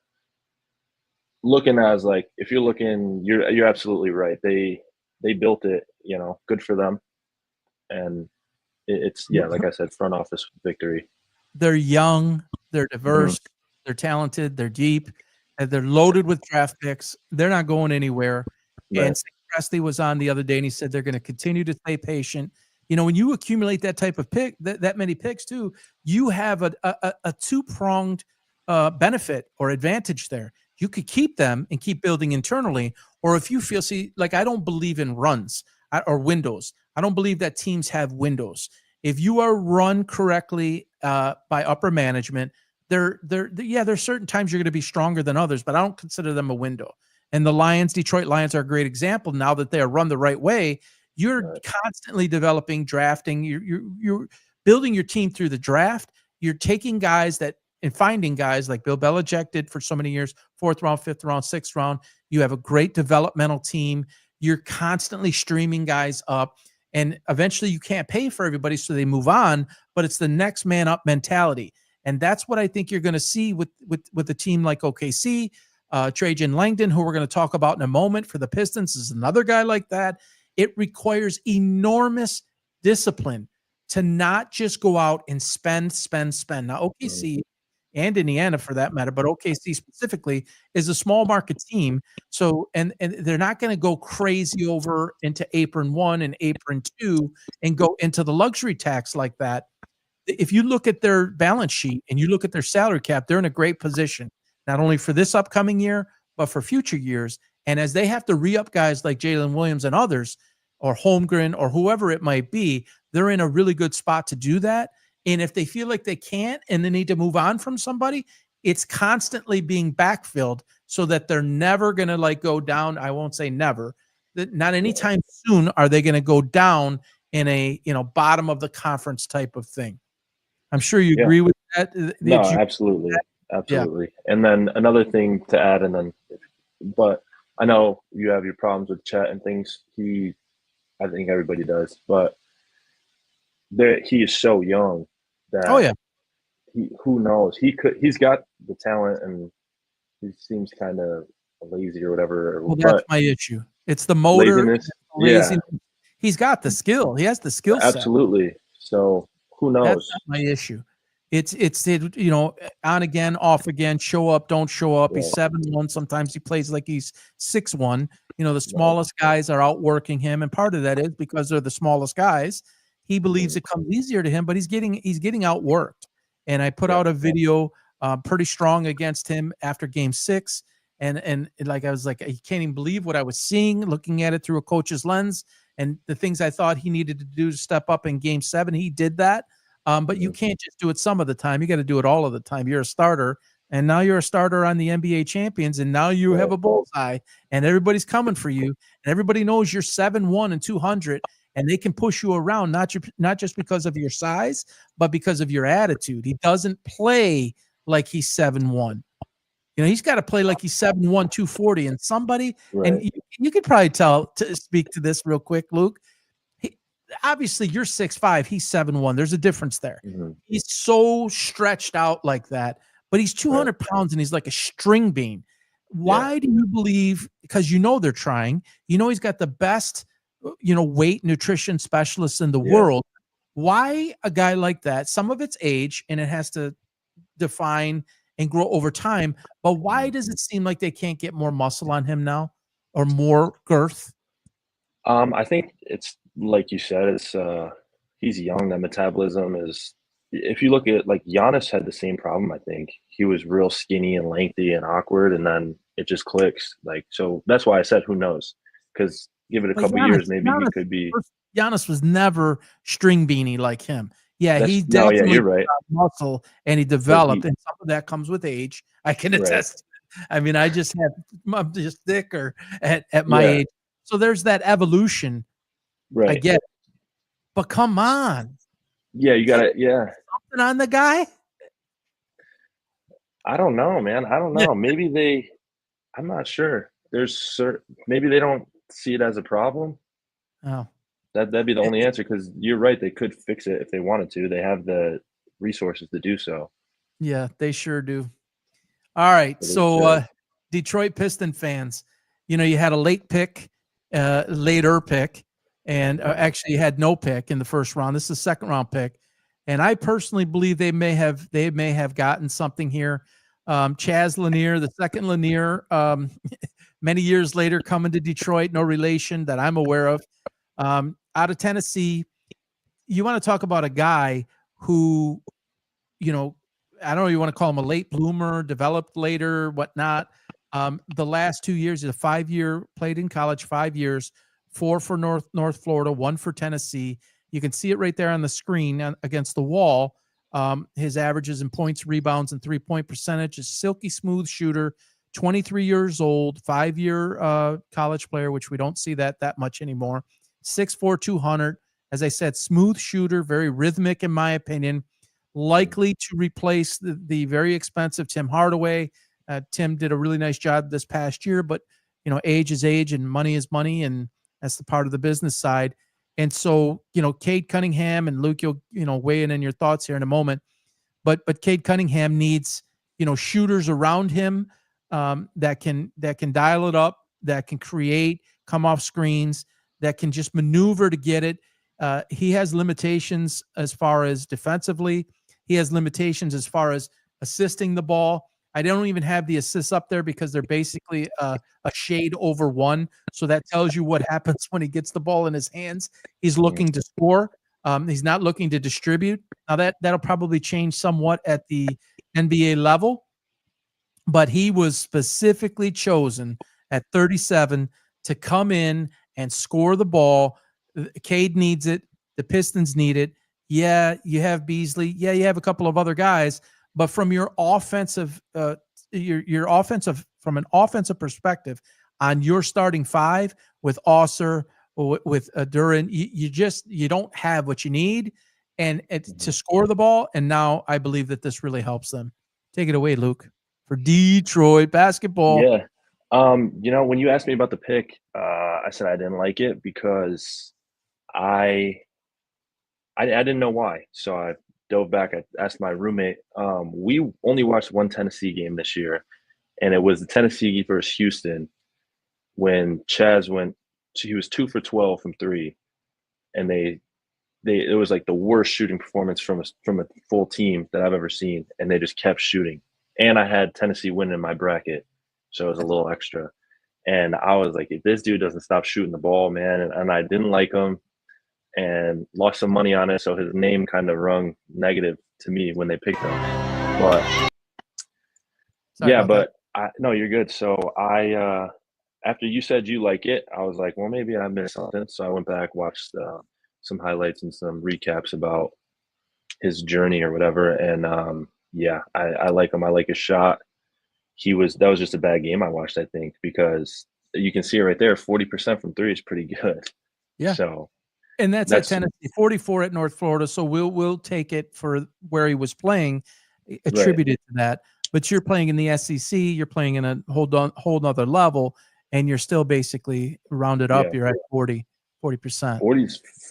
looking as like, if you're looking, you're absolutely right. They built it, you know, good for them. And it's, like I said, front office victory. They're young, they're diverse, they're talented, they're deep, and they're loaded with draft picks. They're not going anywhere. Right. And Presley was on the other day and he said they're going to continue to stay patient. You know, when you accumulate that type of pick, that many picks too, you have a two-pronged benefit or advantage there. You could keep them and keep building internally, or if you feel, like I don't believe in runs or windows. I don't believe that teams have windows. If you are run correctly by upper management, there's certain times you're going to be stronger than others, but I don't consider them a window. And the Detroit Lions are a great example. Now that they are run the right way, you're constantly developing, drafting. You're building your team through the draft. You're taking guys and finding guys like Bill Belichick did for so many years, 4th round, 5th round, 6th round. You have a great developmental team. You're constantly streaming guys up. And eventually you can't pay for everybody, so they move on, but it's the next man up mentality. And that's what I think you're going to see with a team like OKC. Trajan Langdon, who we're going to talk about in a moment for the Pistons, is another guy like that. It requires enormous discipline to not just go out and spend. Now, OKC and Indiana for that matter, but OKC specifically is a small market team. So, and they're not going to go crazy over into apron 1 and apron 2 and go into the luxury tax like that. If you look at their balance sheet and you look at their salary cap, they're in a great position, not only for this upcoming year, but for future years. And as they have to re-up guys like Jalen Williams and others, or Holmgren, or whoever it might be, they're in a really good spot to do that. And if they feel like they can't and they need to move on from somebody, it's constantly being backfilled so that they're never going to go down. I won't say never. Not anytime soon are they going to go down in a bottom of the conference type of thing. I'm sure you agree with that. No, absolutely. Absolutely. Yeah. And then another thing to add, but I know you have your problems with Chet and things. I think everybody does, but he is so young that who knows? He's got the talent, and he seems kind of lazy or whatever. Well, that's my issue. It's the motor. Laziness. he's got the skill. He has the skill set. Absolutely. So who That's knows? not my issue. It's you know, on again, off again, show up, don't show up. He's 7'1". Sometimes he plays like he's 6'1". You know, the smallest guys are outworking him, and part of that is because they're the smallest guys. He believes it comes easier to him, but he's getting outworked. And I put out a video pretty strong against him after game 6. And like I was like, I can't even believe what I was seeing, looking at it through a coach's lens, and the things I thought he needed to do to step up in game 7. He did that. But you can't just do it some of the time. You got to do it all of the time. You're a starter, and now you're a starter on the NBA champions, and now you have a bullseye, and everybody's coming for you, and everybody knows you're 7'1" and 200, and they can push you around, not just because of your size, but because of your attitude. He doesn't play like he's 7'1". You know, he's got to play like he's 7'1", 240, and somebody, and you could probably speak to this real quick, Luke. Obviously you're 6'5", he's 7'1". There's a difference there. He's so stretched out like that, but he's 200 pounds and he's like a string bean. Why do you believe? Because you know they're trying. You know he's got the best, weight nutrition specialists in the world. Why a guy like that? Some of it's age, and it has to define and grow over time. But why does it seem like they can't get more muscle on him now, or more girth? I think it's like you said, it's he's young. That metabolism is. If you look at, like, Giannis had the same problem. I think he was real skinny and lengthy and awkward, and then it just clicks. Like, so that's why I said who knows, because give it a couple years, maybe he could be. Giannis was never string beanie like him. Yeah, he No, yeah, definitely you're right. got muscle, and he developed, and some of that comes with age. I can attest. I mean, I'm just thicker at my age. So there's that evolution. I get it. But come on. Yeah, you got it. Yeah. Something on the guy? I don't know, man. I don't know. Maybe I'm not sure. Maybe they don't see it as a problem. Oh. That'd be the only answer, because you're right. They could fix it if they wanted to. They have the resources to do so. Yeah, they sure do. All right. So Detroit Piston fans, you had a later pick, and actually you had no pick in the first round. This is a second round pick. And I personally believe they may have gotten something here. Chaz Lanier, the second Lanier, many years later, coming to Detroit, no relation that I'm aware of. Out of Tennessee. You want to talk about a guy who, I don't know, you want to call him a late bloomer, developed later, whatnot. The last 2 years, he's a 5-year, played in college 5 years, 4 for North Florida, 1 for Tennessee. You can see it right there on the screen against the wall. His averages in points, rebounds, and 3-point percentage. Is silky smooth shooter, 23 years old, 5-year college player, which we don't see that much anymore. 6'4", 200. As I said, smooth shooter, very rhythmic in my opinion. Likely to replace the very expensive Tim Hardaway. Tim did a really nice job this past year, but age is age and money is money, and that's the part of the business side. And so, Cade Cunningham, and Luke, you'll weigh in your thoughts here in a moment. But Cade Cunningham needs shooters around him that can dial it up, that can create, come off screens, that can just maneuver to get it. He has limitations as far as defensively. He has limitations as far as assisting the ball. I don't even have the assists up there because they're basically a shade over 1. So that tells you what happens when he gets the ball in his hands. He's looking to score. He's not looking to distribute. Now that'll probably change somewhat at the NBA level, but he was specifically chosen at 37 to come in and score the ball. Cade needs it. The Pistons need it. Yeah, you have Beasley. Yeah, you have a couple of other guys, but from your offensive, from an offensive perspective, on your starting 5 with Osser, with Duran, you don't have what you need, and to score the ball. And now I believe that this really helps them. Take it away, Luke, for Detroit basketball. Yeah. When you asked me about the pick, I said I didn't like it because I didn't know why. So I dove back. I asked my roommate. We only watched one Tennessee game this year, and it was the Tennessee versus Houston when Chaz he was 2 for 12 from 3, and it was like the worst shooting performance from a full team that I've ever seen, and they just kept shooting. And I had Tennessee winning in my bracket, so it was a little extra. And I was like, if this dude doesn't stop shooting the ball, man, and I didn't like him and lost some money on it, so his name kind of rung negative to me when they picked him. But no, you're good. So I after you said you like it, I was like, well, maybe I missed something. So I went back, watched some highlights and some recaps about his journey or whatever. And I like him. I like his shot. That was just a bad game I watched, I think, because you can see it right there. 40% from three is pretty good. Yeah. So, and that's at Tennessee, 44 at North Florida. So we'll take it for where he was playing, attributed to that. But you're playing in the SEC, you're playing in a whole nother level, and you're still basically rounded up. You're at 40%.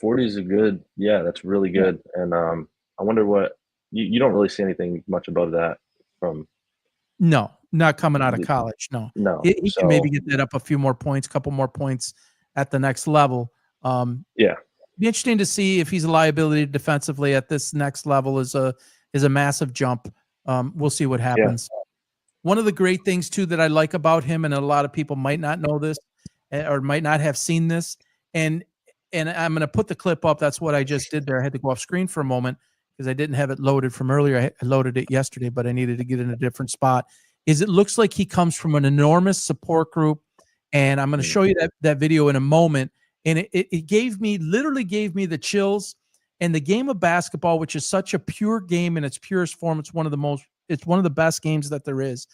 40 is a good. Yeah, that's really good. Yeah. And I wonder what you don't really see anything much above that from. No, not coming out of college. No. He can maybe get that up a few more points, couple more points at the next level. Be interesting to see if he's a liability defensively at this next level is a massive jump. We'll see what happens. Yeah. One of the great things too that I like about him, and a lot of people might not know this or might not have seen this, and I'm going to put the clip up. That's what I just did there. I had to go off screen for a moment because I didn't have it loaded from earlier. I loaded it yesterday, but I needed to get in a different spot. It looks like he comes from an enormous support group, and I'm going to show you that video in a moment. And it literally gave me the chills. And the game of basketball, which is such a pure game in its purest form, it's one of the best games that there is.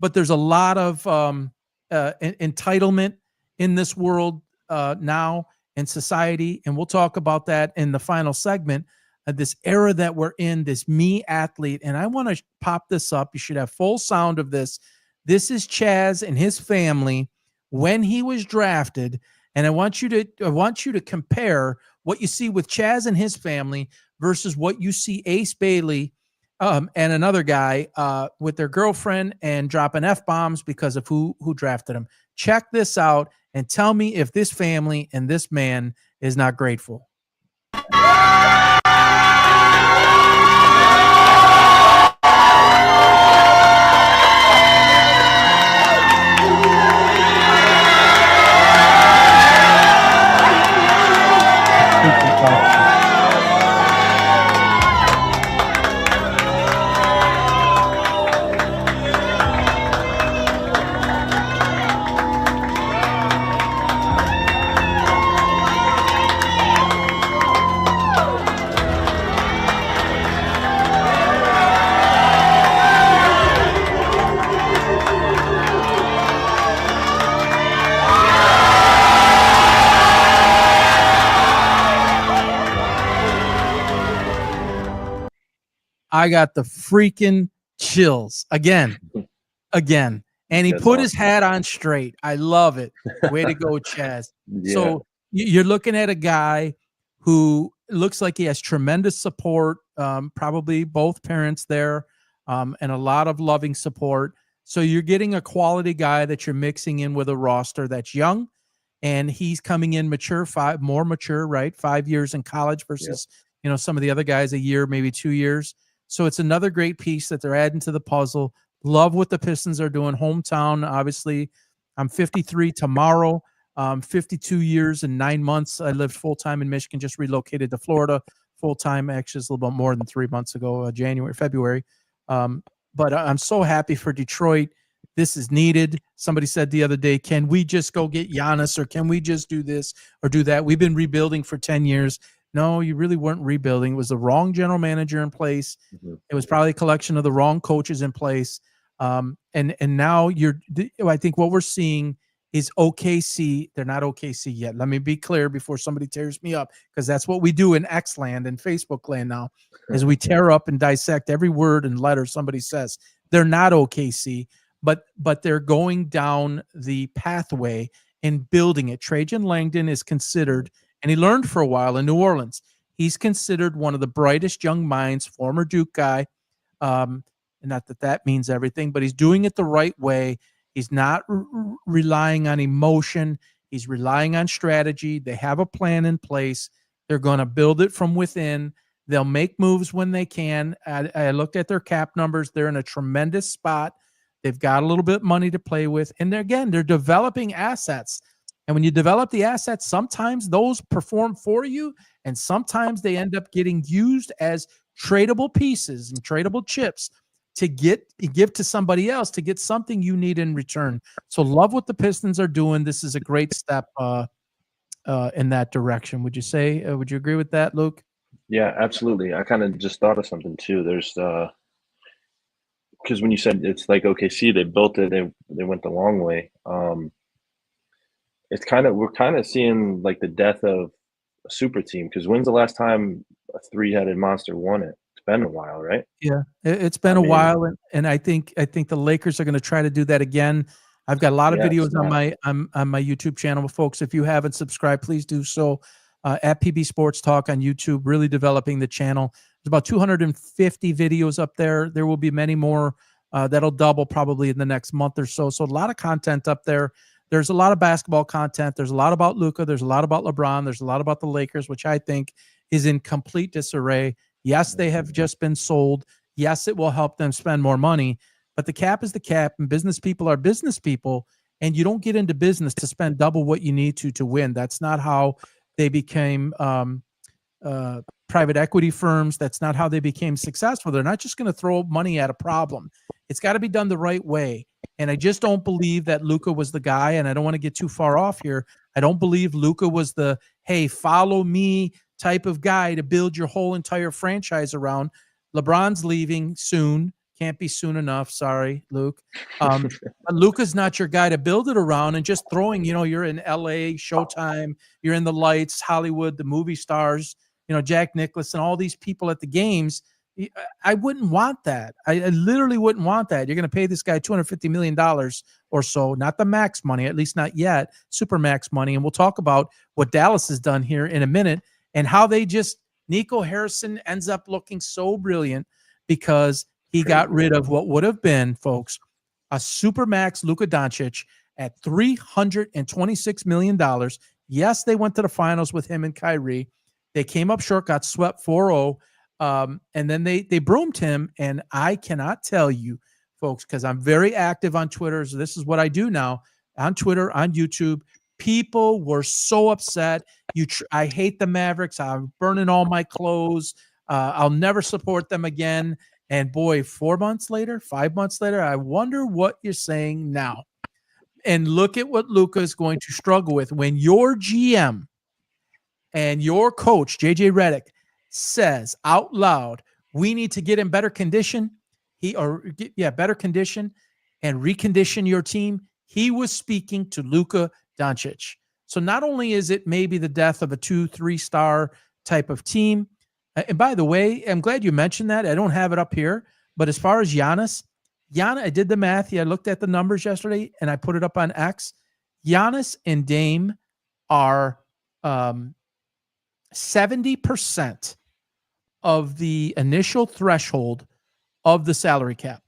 But there's a lot of entitlement in this world now in society, and we'll talk about that in the final segment. This era that we're in, this me athlete, and I want to pop this up. You should have full sound of this. This is Chaz and his family when he was drafted. And I want you to compare what you see with Chaz and his family versus what you see Ace Bailey and another guy with their girlfriend and dropping F-bombs because of who drafted him. Check this out and tell me if this family and this man is not grateful. I got the freaking chills again. And he put his hat on straight. I love it. Way to go, Chaz. Yeah. So you're looking at a guy who looks like he has tremendous support, probably both parents there, and a lot of loving support. So you're getting a quality guy that you're mixing in with a roster that's young, and he's coming in more mature, right? 5 years in college versus, some of the other guys a year, maybe 2 years. So it's another great piece that they're adding to the puzzle. Love what the Pistons are doing. Hometown, obviously. I'm 53 tomorrow. 52 years and 9 months. I lived full-time in Michigan, just relocated to Florida full-time. Actually, it's a little bit more than 3 months ago, February. But I'm so happy for Detroit. This is needed. Somebody said the other day, can we just go get Giannis, or can we just do this or do that? We've been rebuilding for 10 years. No, you really weren't rebuilding. It was the wrong general manager in place. Mm-hmm. It was probably a collection of the wrong coaches in place. And now I think what we're seeing is OKC. They're not OKC yet. Let me be clear before somebody tears me up, because that's what we do in X land and Facebook land now, is we tear up and dissect every word and letter somebody says. They're not OKC, but they're going down the pathway and building it. Trajan Langdon is considered, and he learned for a while in New Orleans, he's considered one of the brightest young minds, former Duke guy. Not that means everything, but he's doing it the right way. He's not relying on emotion. He's relying on strategy. They have a plan in place. They're going to build it from within. They'll make moves when they can. I looked at their cap numbers. They're in a tremendous spot. They've got a little bit of money to play with. And they're developing assets. And when you develop the assets, sometimes those perform for you, and sometimes they end up getting used as tradable pieces and tradable chips to give to somebody else to get something you need in return. So love what the Pistons are doing. This is a great step in that direction. Would you say? Would you agree with that, Luke? Yeah, absolutely. I kind of just thought of something too. There's because when you said it's like OKC, they built it, they went the long way. It's we're kind of seeing like the death of a super team. Because when's the last time a three-headed monster won it? It's been a while, right? Yeah, it's been I a mean, while, and I think the Lakers are going to try to do that again. I've got a lot of yeah, it's videos on not. my YouTube channel, folks. If you haven't subscribed, please do so. At PB Sports Talk on YouTube, really developing the channel. There's about 250 videos up there. There will be many more. That'll double probably in the next month or so. So a lot of content up there. There's a lot of basketball content. There's a lot about Luka. There's a lot about LeBron. There's a lot about the Lakers, which I think is in complete disarray. Yes, they have just been sold. Yes, it will help them spend more money, but the cap is the cap, and business people are business people, and you don't get into business to spend double what you need to win. That's not how they became private equity firms. That's not how they became successful. They're not just going to throw money at a problem. It's got to be done the right way. And I just don't believe that Luka was the guy, and I don't want to get too far off here. I don't believe Luka was the, hey, follow me type of guy to build your whole entire franchise around. LeBron's leaving soon. Can't be soon enough. Sorry, Luke. But Luka's not your guy to build it around, and just throwing, you're in LA, Showtime, you're in the lights, Hollywood, the movie stars, Jack Nicklaus and all these people at the games. I wouldn't want that. I literally wouldn't want that. You're going to pay this guy $250 million or so, not the max money, at least not yet, super max money. And we'll talk about what Dallas has done here in a minute and how Nico Harrison ends up looking so brilliant because he got rid of what would have been, folks, a super max Luka Doncic at $326 million. Yes, they went to the finals with him and Kyrie. They came up short, got swept 4-0. And then they broomed him. And I cannot tell you, folks, because I'm very active on Twitter. So this is what I do now on Twitter, on YouTube. People were so upset. I hate the Mavericks. I'm burning all my clothes. I'll never support them again. And boy, 4 months later, 5 months later, I wonder what you're saying now. And look at what Luka is going to struggle with when your GM and your coach, JJ Redick, says out loud, we need to get in better condition. Better condition and recondition your team. He was speaking to Luka Doncic. So not only is it maybe the death of a 2-3 star type of team, and by the way, I'm glad you mentioned that. I don't have it up here, but as far as Giannis, I did the math. I looked at the numbers yesterday and I put it up on X. Giannis and Dame are 70% of the initial threshold of the salary cap.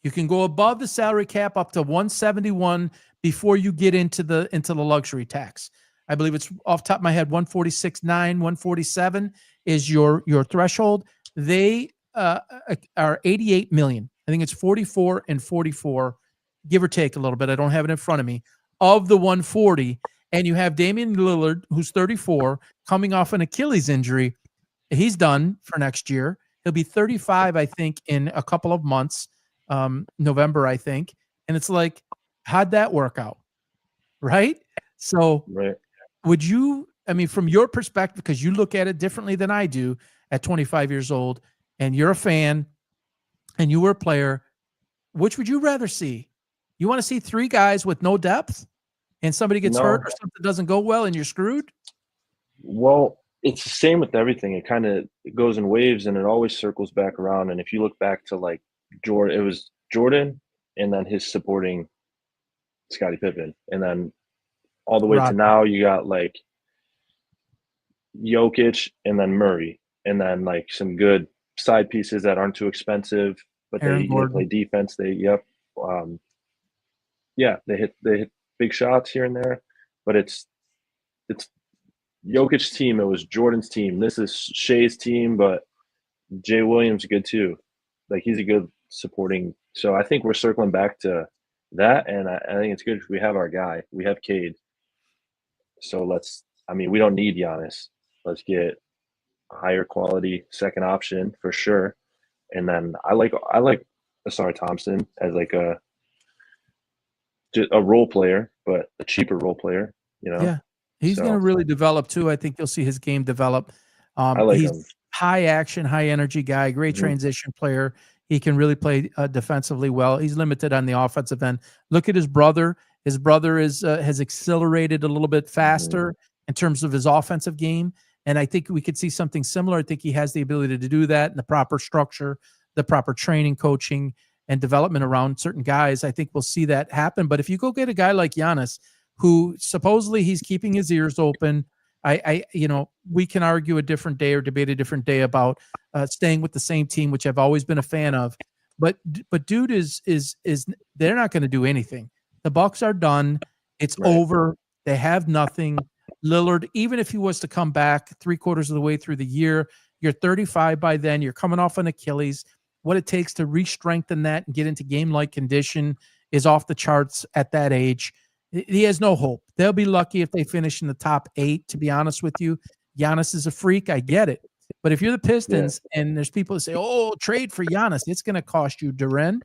You can go above the salary cap up to 171 before you get into the luxury tax. I believe it's off the top of my head 146.9, 147 is your threshold. They are 88 million. I think it's 44 and 44, give or take a little bit. I don't have it in front of me, of the 140. And you have Damian Lillard, who's 34, coming off an Achilles injury. He's done for next year. He'll be 35, I think, in a couple of months, November, I think. And it's like, how'd that work out? Right? So Right. would you, from your perspective, because you look at it differently than I do at 25 years old, and you're a fan and you were a player, which would you rather see? You want to see three guys with no depth and somebody gets hurt or something doesn't go well and you're screwed? Well, it's the same with everything. It goes in waves and it always circles back around. And if you look back to like Jordan, it was Jordan and then his supporting Scottie Pippen. And then all the way to now you got like Jokic and then Murray. And then like some good side pieces that aren't too expensive, but they play defense. They hit big shots here and there, but it's Jokic's team. It was Jordan's team. This is Shea's team, but Jay Williams is good too. Like he's a good supporting. So I think we're circling back to that, and I think it's good because we have our guy. We have Cade. So we don't need Giannis. Let's get a higher quality second option for sure. And then I like Asar Thompson as like a role player, but a cheaper role player, you know? Yeah. He's going to really develop too. I think you'll see his game develop. I like He's him. high action, high energy guy, great transition player. He can really play defensively well. He's limited on the offensive end. Look at his brother. His brother has accelerated a little bit faster in terms of his offensive game. And I think we could see something similar. I think he has the ability to do that in the proper structure, the proper training, coaching, and development around certain guys. I think we'll see that happen. But if you go get a guy like Giannis, who supposedly he's keeping his ears open, we can argue a different day or debate a different day about staying with the same team, which I've always been a fan of. But dude is they're not going to do anything. The Bucks are done. It's over. They have nothing. Lillard, even if he was to come back 3/4 of the way through the year, you're 35 by then. You're coming off an Achilles. What it takes to re-strengthen that and get into game-like condition is off the charts at that age. He has no hope. They'll be lucky if they finish in the top 8, to be honest with you. Giannis is a freak. I get it. But if you're the Pistons and there's people that say, oh, trade for Giannis, it's going to cost you Duren.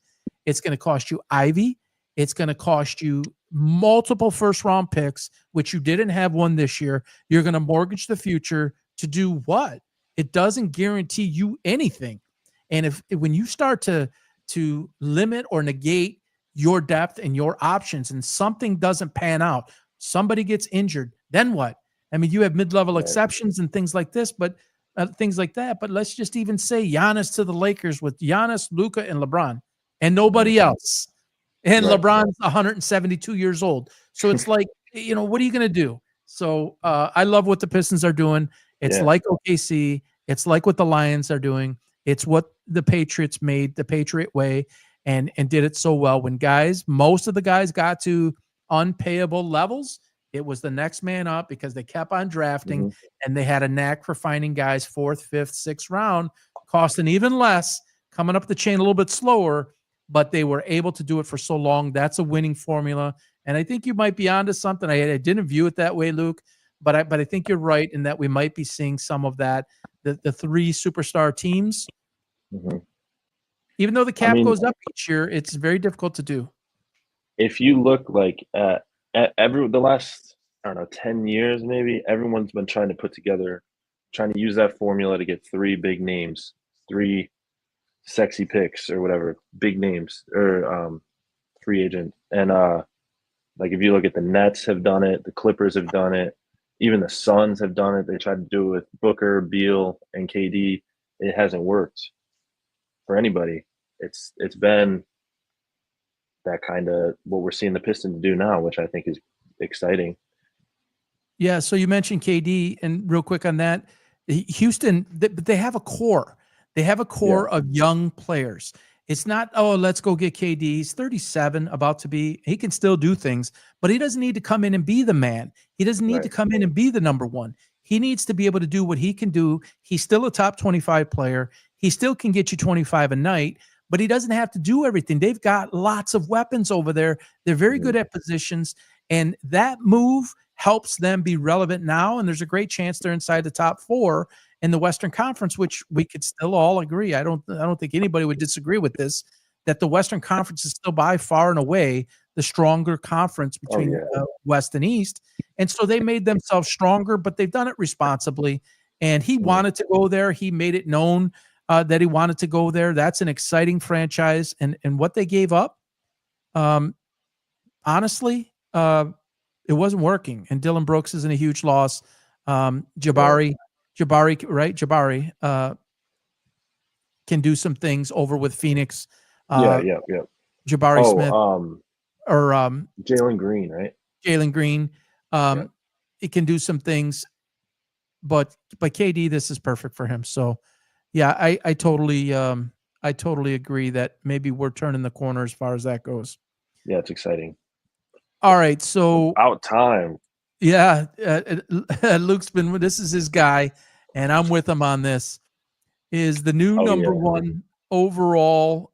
It's going to cost you Ivy. It's going to cost you multiple first-round picks, which you didn't have one this year. You're going to mortgage the future to do what? It doesn't guarantee you anything. And when you start to limit or negate your depth and your options and something doesn't pan out, somebody gets injured, then what? I mean, you have mid-level exceptions and things like this, but things like that. But let's just even say Giannis to the Lakers with Giannis, Luka, and LeBron and nobody else. And LeBron's 172 years old. So it's like, what are you going to do? So I love what the Pistons are doing. It's like OKC. It's like what the Lions are doing. It's what the Patriots made the Patriot way and did it so well. When most of the guys got to unpayable levels, it was the next man up because they kept on drafting and they had a knack for finding guys 4th, 5th, 6th round, costing even less, coming up the chain a little bit slower, but they were able to do it for so long. That's a winning formula. And I think you might be onto something. I didn't view it that way, Luke, but I think you're right in that we might be seeing some of that. The 3 superstar teams, even though the cap goes up each year, it's very difficult to do. If you look like at the last, 10 years maybe, everyone's been trying to use that formula to get 3 big names, 3 sexy picks or whatever, big names or free agent. And like if you look at the Nets have done it, the Clippers have done it, even the Suns have done it. They tried to do it with Booker, Beal, and KD. It hasn't worked for anybody. It's been that kind of what we're seeing the Pistons do now, which I think is exciting. Yeah, so you mentioned KD, and real quick on that, Houston, they have a core. They have a core of young players. It's not, let's go get KD. He's 37, about to be. He can still do things, but he doesn't need to come in and be the man. He doesn't need to come in and be the number one. He needs to be able to do what he can do. He's still a top 25 player. He still can get you 25 a night, but he doesn't have to do everything. They've got lots of weapons over there. They're very good at positions, and that move helps them be relevant now, and there's a great chance they're inside the top 4 in the Western Conference, which we could still all agree. I don't think anybody would disagree with this, that the Western Conference is still by far and away the stronger conference between West and East. And so they made themselves stronger, but they've done it responsibly. And he wanted to go there. He made it known that he wanted to go there. That's an exciting franchise. And what they gave up, honestly, it wasn't working. And Dylan Brooks isn't a huge loss. Jabari can do some things over with Phoenix. Jabari Smith or Jalen Green, right? Jalen Green. It can do some things, but KD, this is perfect for him. So, yeah, I totally agree that maybe we're turning the corner as far as that goes. Yeah, it's exciting. All right, so about time. Yeah, Luke's been. This is his guy, and I'm with him on this. Is the new Oh number yeah. one overall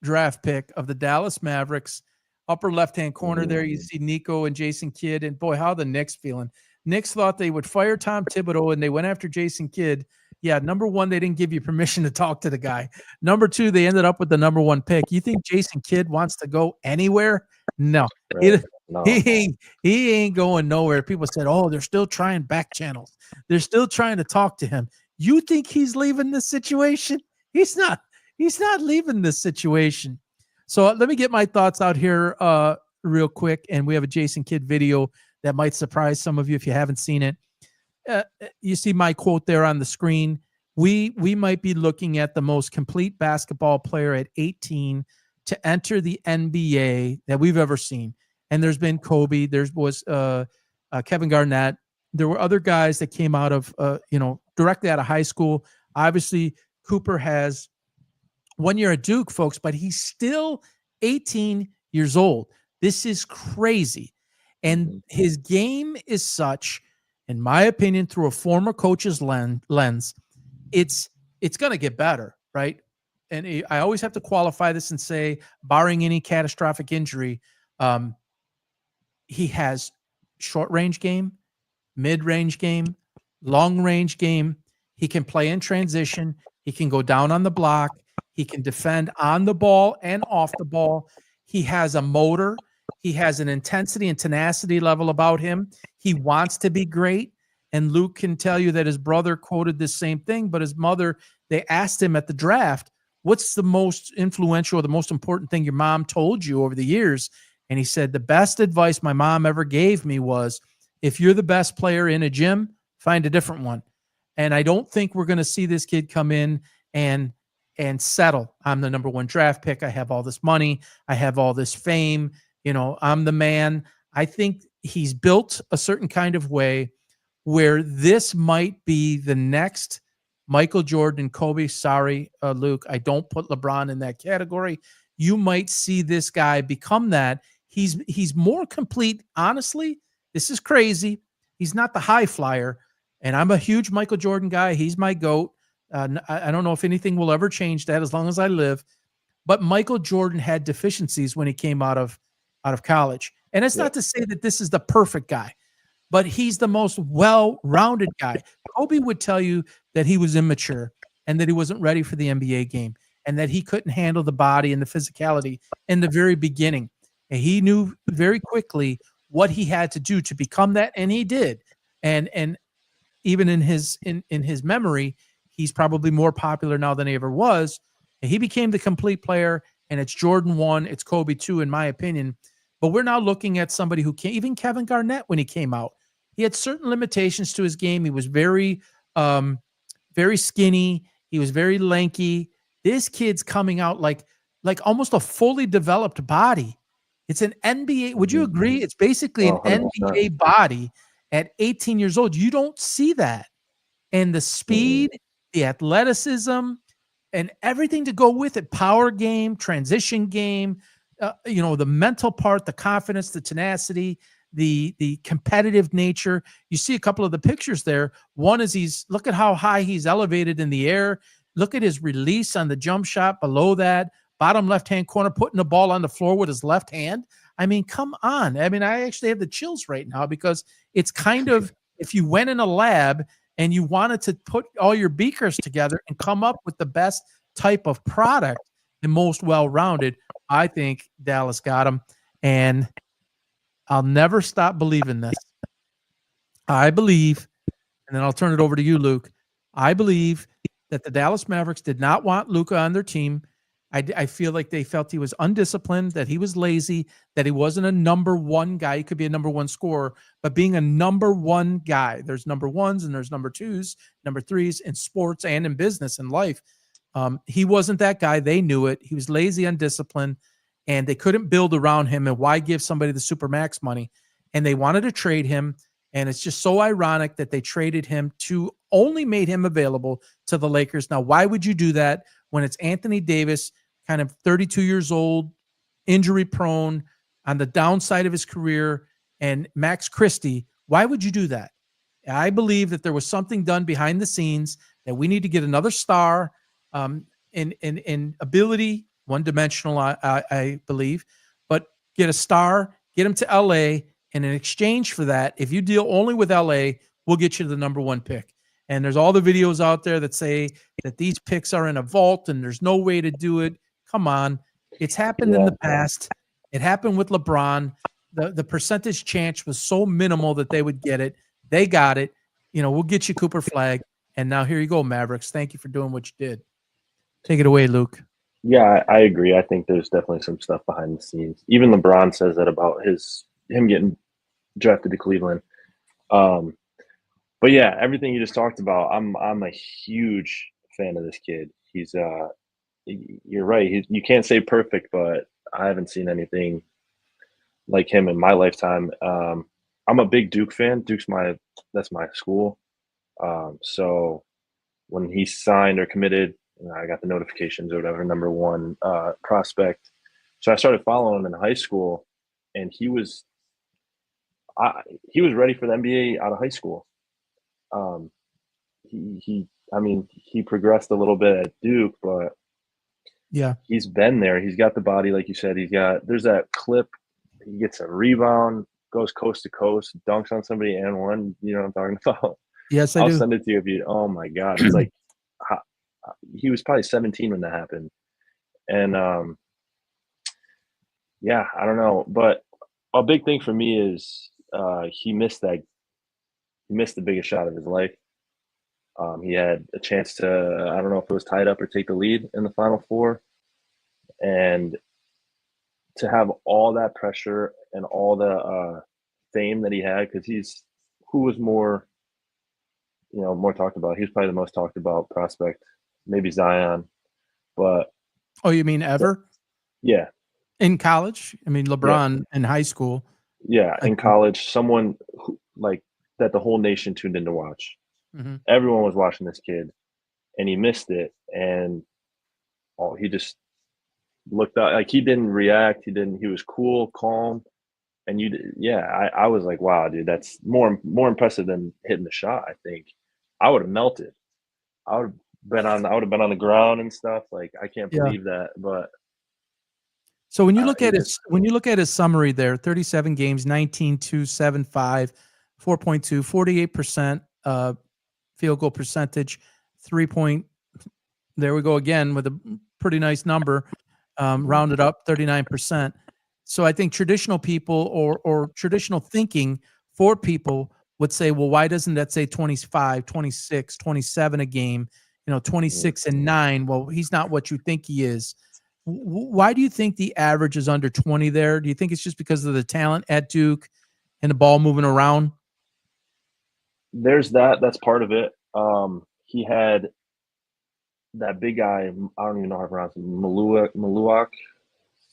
draft pick of the Dallas Mavericks. Upper left-hand corner there, you see Nico and Jason Kidd, and boy, how the Knicks feeling. Knicks thought they would fire Tom Thibodeau, and they went after Jason Kidd. Yeah, number one, they didn't give you permission to talk to the guy. Number two, they ended up with the number one pick. You think Jason Kidd wants to go anywhere? No. Right. No. He ain't going nowhere. People said, oh, they're still trying back channels. They're still trying to talk to him. You think he's leaving this situation? He's not. He's not leaving this situation. So let me get my thoughts out here real quick. And we have a Jason Kidd video that might surprise some of you if you haven't seen it. You see my quote there on the screen. We might be looking at the most complete basketball player at 18 to enter the NBA that we've ever seen. And there's been Kobe. There was Kevin Garnett. There were other guys that came out of, directly out of high school. Obviously, Cooper has 1 year at Duke, folks, but he's still 18 years old. This is crazy. And his game is such, in my opinion, through a former coach's lens, it's going to get better, right? And I always have to qualify this and say, barring any catastrophic injury, he has short-range game, mid-range game, long-range game. He can play in transition. He can go down on the block. He can defend on the ball and off the ball. He has a motor. He has an intensity and tenacity level about him. He wants to be great. And Luke can tell you that his brother quoted this same thing, but his mother, they asked him at the draft, what's the most influential or the most important thing your mom told you over the years? And he said, the best advice my mom ever gave me was, if you're the best player in a gym, find a different one. And I don't think we're going to see this kid come in and settle. I'm the number one draft pick. I have all this money. I have all this fame. I'm the man. I think he's built a certain kind of way where this might be the next Michael Jordan, Kobe. Sorry, Luke, I don't put LeBron in that category. You might see this guy become that. He's more complete. Honestly, this is crazy. He's not the high flyer. And I'm a huge Michael Jordan guy. He's my GOAT. I don't know if anything will ever change that as long as I live. But Michael Jordan had deficiencies when he came out of college. And it's not to say that this is the perfect guy, but he's the most well-rounded guy. Kobe would tell you that he was immature and that he wasn't ready for the NBA game and that he couldn't handle the body and the physicality in the very beginning. And he knew very quickly what he had to do to become that, and he did. And even in his memory, he's probably more popular now than he ever was. And he became the complete player, and it's Jordan 1, it's Kobe 2, in my opinion. But we're now looking at somebody who can't, even Kevin Garnett, when he came out, he had certain limitations to his game. He was very, very skinny. He was very lanky. This kid's coming out like almost a fully developed body. It's an NBA. Would you agree? It's basically an 100%. NBA body at 18 years old. You don't see that. And the speed, the athleticism, and everything to go with it, power game, transition game, the mental part, the confidence, the tenacity, the competitive nature. You see a couple of the pictures there. One is look at how high he's elevated in the air. Look at his release on the jump shot below that. Bottom left-hand corner, putting the ball on the floor with his left hand. I mean, come on. I mean, I actually have the chills right now because it's kind of, if you went in a lab and you wanted to put all your beakers together and come up with the best type of product, the most well-rounded, I think Dallas got him. And I'll never stop believing this. I believe, and then I'll turn it over to you, Luke. I believe that the Dallas Mavericks did not want Luka on their team. I feel like they felt he was undisciplined, that he was lazy, that he wasn't a number one guy. He could be a number one scorer, but being a number one guy, there's number ones and there's number twos, number threes in sports and in business and life. He wasn't that guy. They knew it. He was lazy, undisciplined, and they couldn't build around him. And why give somebody the supermax money? And they wanted to trade him. And it's just so ironic that they traded him to only made him available to the Lakers. Now, why would you do that when it's Anthony Davis, kind of 32 years old, injury prone, on the downside of his career? And Max Christie, why would you do that? I believe that there was something done behind the scenes that we need to get another star in ability, one dimensional, I believe, but get a star, get him to LA. And in exchange for that, if you deal only with LA, we'll get you the number 1 pick. And there's all the videos out there that say that these picks are in a vault and there's no way to do it. Come on. It's happened in the past. It happened with LeBron. The percentage chance was so minimal that they would get it. They got it. We'll get you Cooper Flag. And now here you go, Mavericks. Thank you for doing what you did. Take it away, Luke. Yeah, I agree. I think there's definitely some stuff behind the scenes. Even LeBron says that about him getting drafted to Cleveland. But yeah, everything you just talked about, I'm a huge fan of this kid. He's you're right. You can't say perfect, but I haven't seen anything like him in my lifetime. I'm a big Duke fan. That's my school. So when he signed or committed, I got the notifications or whatever, number 1 prospect. So I started following him in high school, and he was ready for the NBA out of high school. He progressed a little bit at Duke, but yeah, he's been there. He's got the body, like you said. There's that clip. He gets a rebound, goes coast to coast, dunks on somebody and one. You know what I'm talking about? yes, I I'll do. send it to you if you. Oh my God, it's like he was probably 17 when that happened, and yeah, I don't know, but a big thing for me is he missed the biggest shot of his life. He had a chance to, I don't know if it was tied up or take the lead in the Final Four. And to have all that pressure and all the fame that he had, because who was more talked about? He's probably the most talked about prospect, maybe Zion. But oh, you mean ever? Yeah. In college? I mean, LeBron in high school. Yeah, in college, someone like that the whole nation tuned in to watch. Mm-hmm. Everyone was watching this kid, and he missed it. And he just looked up, like he didn't react. He was cool, calm. And I was like, wow, dude, that's more impressive than hitting the shot. I think I would have melted. I would have been on the ground and stuff. Like, I can't believe that. But so when you look at his summary there, 37 games, 19.275, 4.2, 48% field goal percentage, 3 point. There we go again with a pretty nice number, rounded up 39%. So I think traditional people or traditional thinking for people would say, well, why doesn't that say 25, 26, 27 a game, 26 and 9? Well, he's not what you think he is. Why do you think the average is under 20 there? Do you think it's just because of the talent at Duke and the ball moving around? There's that. That's part of it. He had that big guy, I don't even know how to pronounce it, Maluak,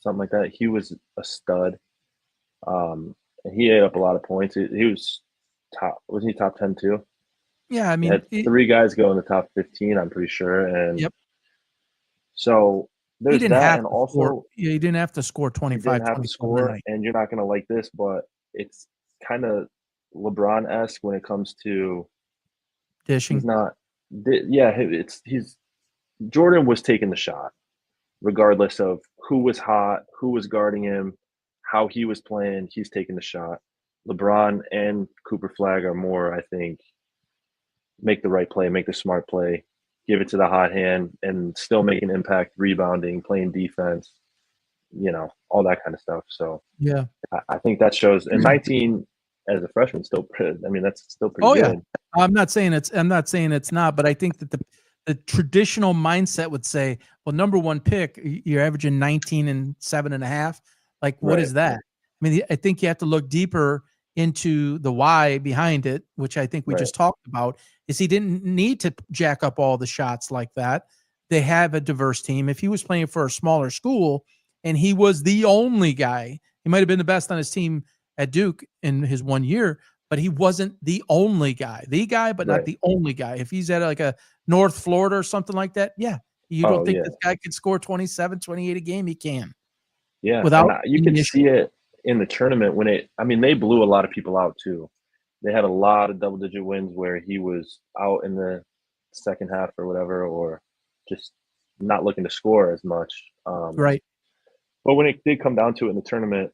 something like that. He was a stud. And he ate up a lot of points. He was wasn't he top 10 too? Yeah, I mean, had 3 guys go in the top 15, I'm pretty sure. And so there's that. And also, he didn't have to score 25. He didn't have to score, and you're not going to like this, but it's kind of LeBron-esque when it comes to dishing. He's not. Yeah, Jordan was taking the shot, regardless of who was hot, who was guarding him, how he was playing. He's taking the shot. LeBron and Cooper Flag are more, I think, make the right play, make the smart play, give it to the hot hand, and still make an impact, rebounding, playing defense, all that kind of stuff. So yeah, I think that shows. And 19 as a freshman, that's still pretty good. Yeah. I'm not saying it's not, but I think that the traditional mindset would say, well, number 1 pick, you're averaging 19 and 7.5. Like, what is that? I mean, I think you have to look deeper into the why behind it, which I think we just talked about, is he didn't need to jack up all the shots like that. They have a diverse team. If he was playing for a smaller school and he was the only guy, he might have been the best on his team at Duke in his 1 year, but he wasn't the only guy. The guy, but not the only guy. If he's at like a North Florida or something like that, you don't think this guy could score 27, 28 a game? He can. Yeah, Without you can see it in the tournament they blew a lot of people out too. They had a lot of double-digit wins where he was out in the second half or whatever, or just not looking to score as much. Right. But when it did come down to it in the tournament,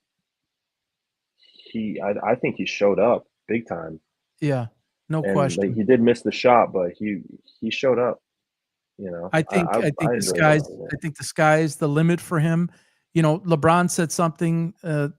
I think he showed up big time, Yeah. No and like, question. he did miss the shot, but he showed up. You know, I enjoyed watching it. I think the sky's the limit for him. You know, LeBron said something, and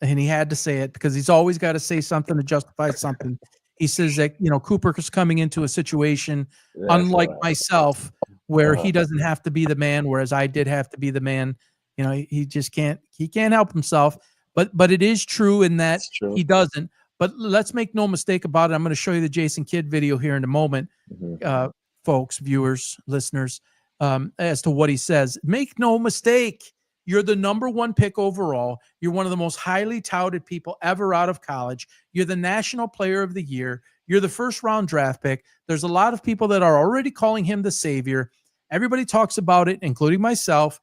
he had to say it because he's always got to say something to justify something. He says that, you know, Cooper is coming into a situation Yeah, I saw unlike that. myself where Uh-huh. he doesn't have to be the man, whereas I did have to be the man. You know, he just can't help himself. But it is true in that It's true. he doesn't. But let's make no mistake about it. I'm going to show you the Jason Kidd video here in a moment, Mhm. folks, viewers, listeners, as to what he says. Make no mistake. You're the number one pick overall. You're one of the most highly touted people ever out of college. You're the national player of the year. You're the first round draft pick. There's a lot of people that are already calling him the savior. Everybody talks about it, including myself,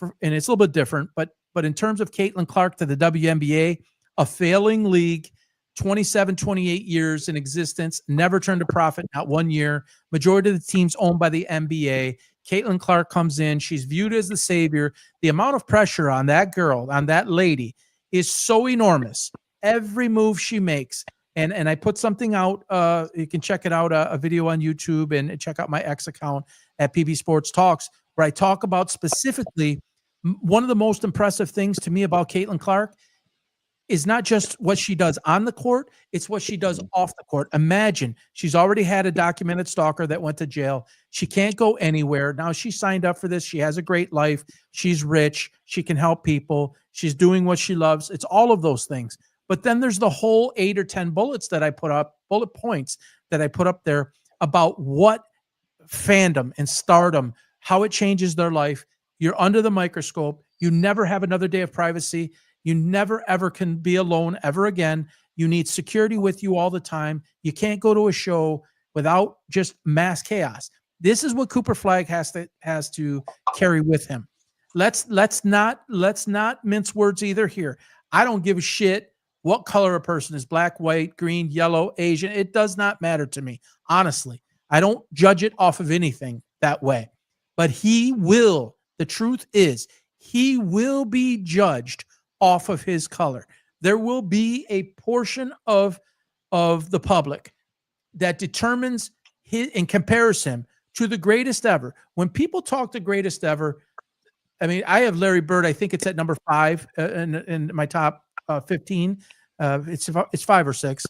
and it's a little bit different. But in terms of Caitlin Clark to the WNBA, a failing league, 27, 28 years in existence, never turned a profit, not 1 year. Majority of the teams owned by the NBA. Caitlin Clark comes in. She's viewed as the savior. The amount of pressure on that girl, on that lady, is so enormous. Every move she makes. And I put something out. You can check it out, a video on YouTube, and check out my X account at PB Sports Talks, where I talk about specifically one of the most impressive things to me about Caitlin Clark is not just what she does on the court, it's what she does off the court. Imagine she's already had a documented stalker that went to jail. She can't go anywhere. Now she signed up for this. She has a great life. She's rich. She can help people. She's doing what she loves. It's all of those things. But then there's the whole 8 or 10 bullets that I put up, bullet points that I put up there about what fandom and stardom, how it changes their life. You're under the microscope. You never have another day of privacy. You never, ever can be alone ever again. You need security with you all the time. You can't go to a show without just mass chaos. This is what Cooper Flagg has to carry with him. Let's not mince words either here. I don't give a shit what color a person is, black, white, green, yellow, Asian. It does not matter to me, honestly. I don't judge it off of anything that way. But the truth is, he will be judged off of his color. There will be a portion of the public that determines and compares him to the greatest ever. When people talk the greatest ever, I mean, I have Larry Bird. I think it's at number 5 in my top 15. It's 5 or 6.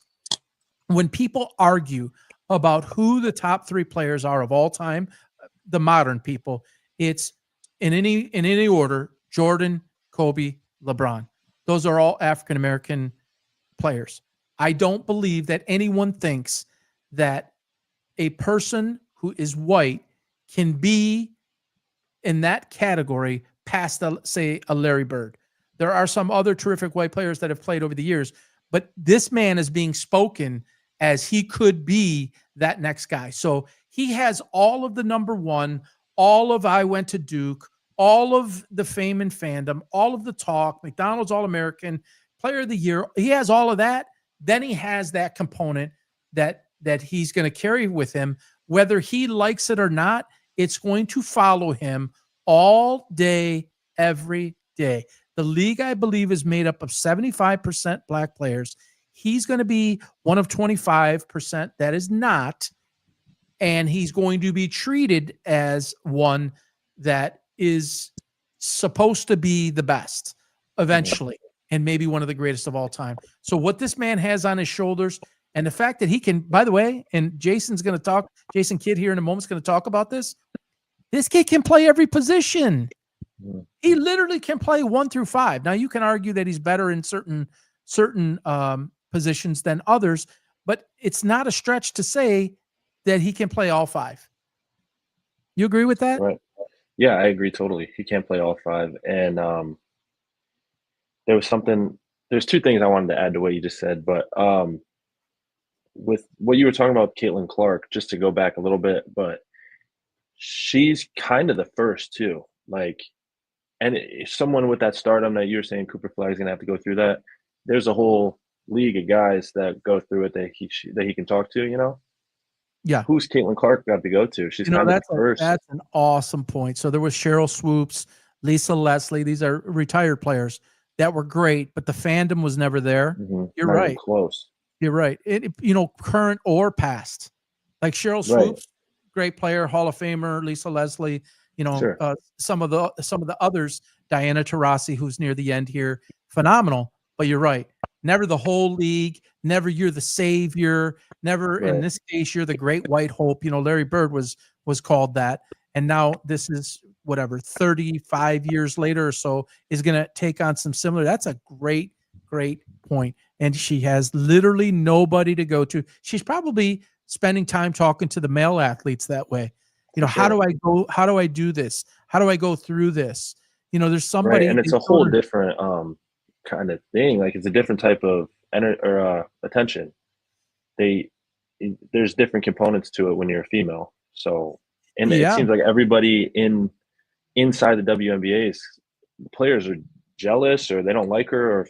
When people argue about who the top 3 players are of all time, the modern people, it's in any order: Jordan, Kobe, LeBron. Those are all African American players. I don't believe that anyone thinks that a person who is white can be in that category past, say, a Larry Bird. There are some other terrific white players that have played over the years, but this man is being spoken as he could be that next guy. So he has all of the number one, all of I went to Duke, all of the fame and fandom, all of the talk, McDonald's All-American, Player of the Year. He has all of that. Then he has that component that he's going to carry with him. Whether he likes it or not, it's going to follow him all day, every day. The league, I believe, is made up of 75% black players. He's going to be one of 25% that is not, and he's going to be treated as one that is supposed to be the best eventually, and maybe one of the greatest of all time. So what this man has on his shoulders, and the fact that he can, by the way, and Jason Kidd here in a moment is going to talk about this. This kid can play every position. He literally can play 1 through 5. Now you can argue that he's better in certain positions than others, but it's not a stretch to say that he can play all 5. You agree with that? Right. Yeah, I agree totally. He can't play all 5. And there's 2 things I wanted to add to what you just said, but with what you were talking about Caitlin Clark, just to go back a little bit, but she's kind of the first too. Like, And someone with that stardom that you're saying Cooper Flag's gonna have to go through that. There's a whole league of guys that go through it that he can talk to. Yeah. Who's Caitlin Clark got to go to? She's kind of the first. That's an awesome point. So there was Cheryl Swoops, Lisa Leslie. These are retired players that were great, but the fandom was never there. You're Not even right. close. You're right. Current or past, like Cheryl Right. Swoops, great player, Hall of Famer. Lisa Leslie. Sure. Some of the others, Diana Taurasi, who's near the end here, phenomenal. But you're right. Never the whole league. Never you're the savior. Never in Right. this case you're the great white hope. Larry Bird was called that, and now this is whatever 35 years later or so is going to take on some similar. That's a great point. And she has literally nobody to go to. She's probably spending time talking to the male athletes that way. How do I go? How do I do this? How do I go through this? There's somebody. Right, and it's a whole different kind of thing. Like it's a different type of attention. There's different components to it when you're a female. So, and it seems like everybody inside the WNBA's players are jealous or they don't like her or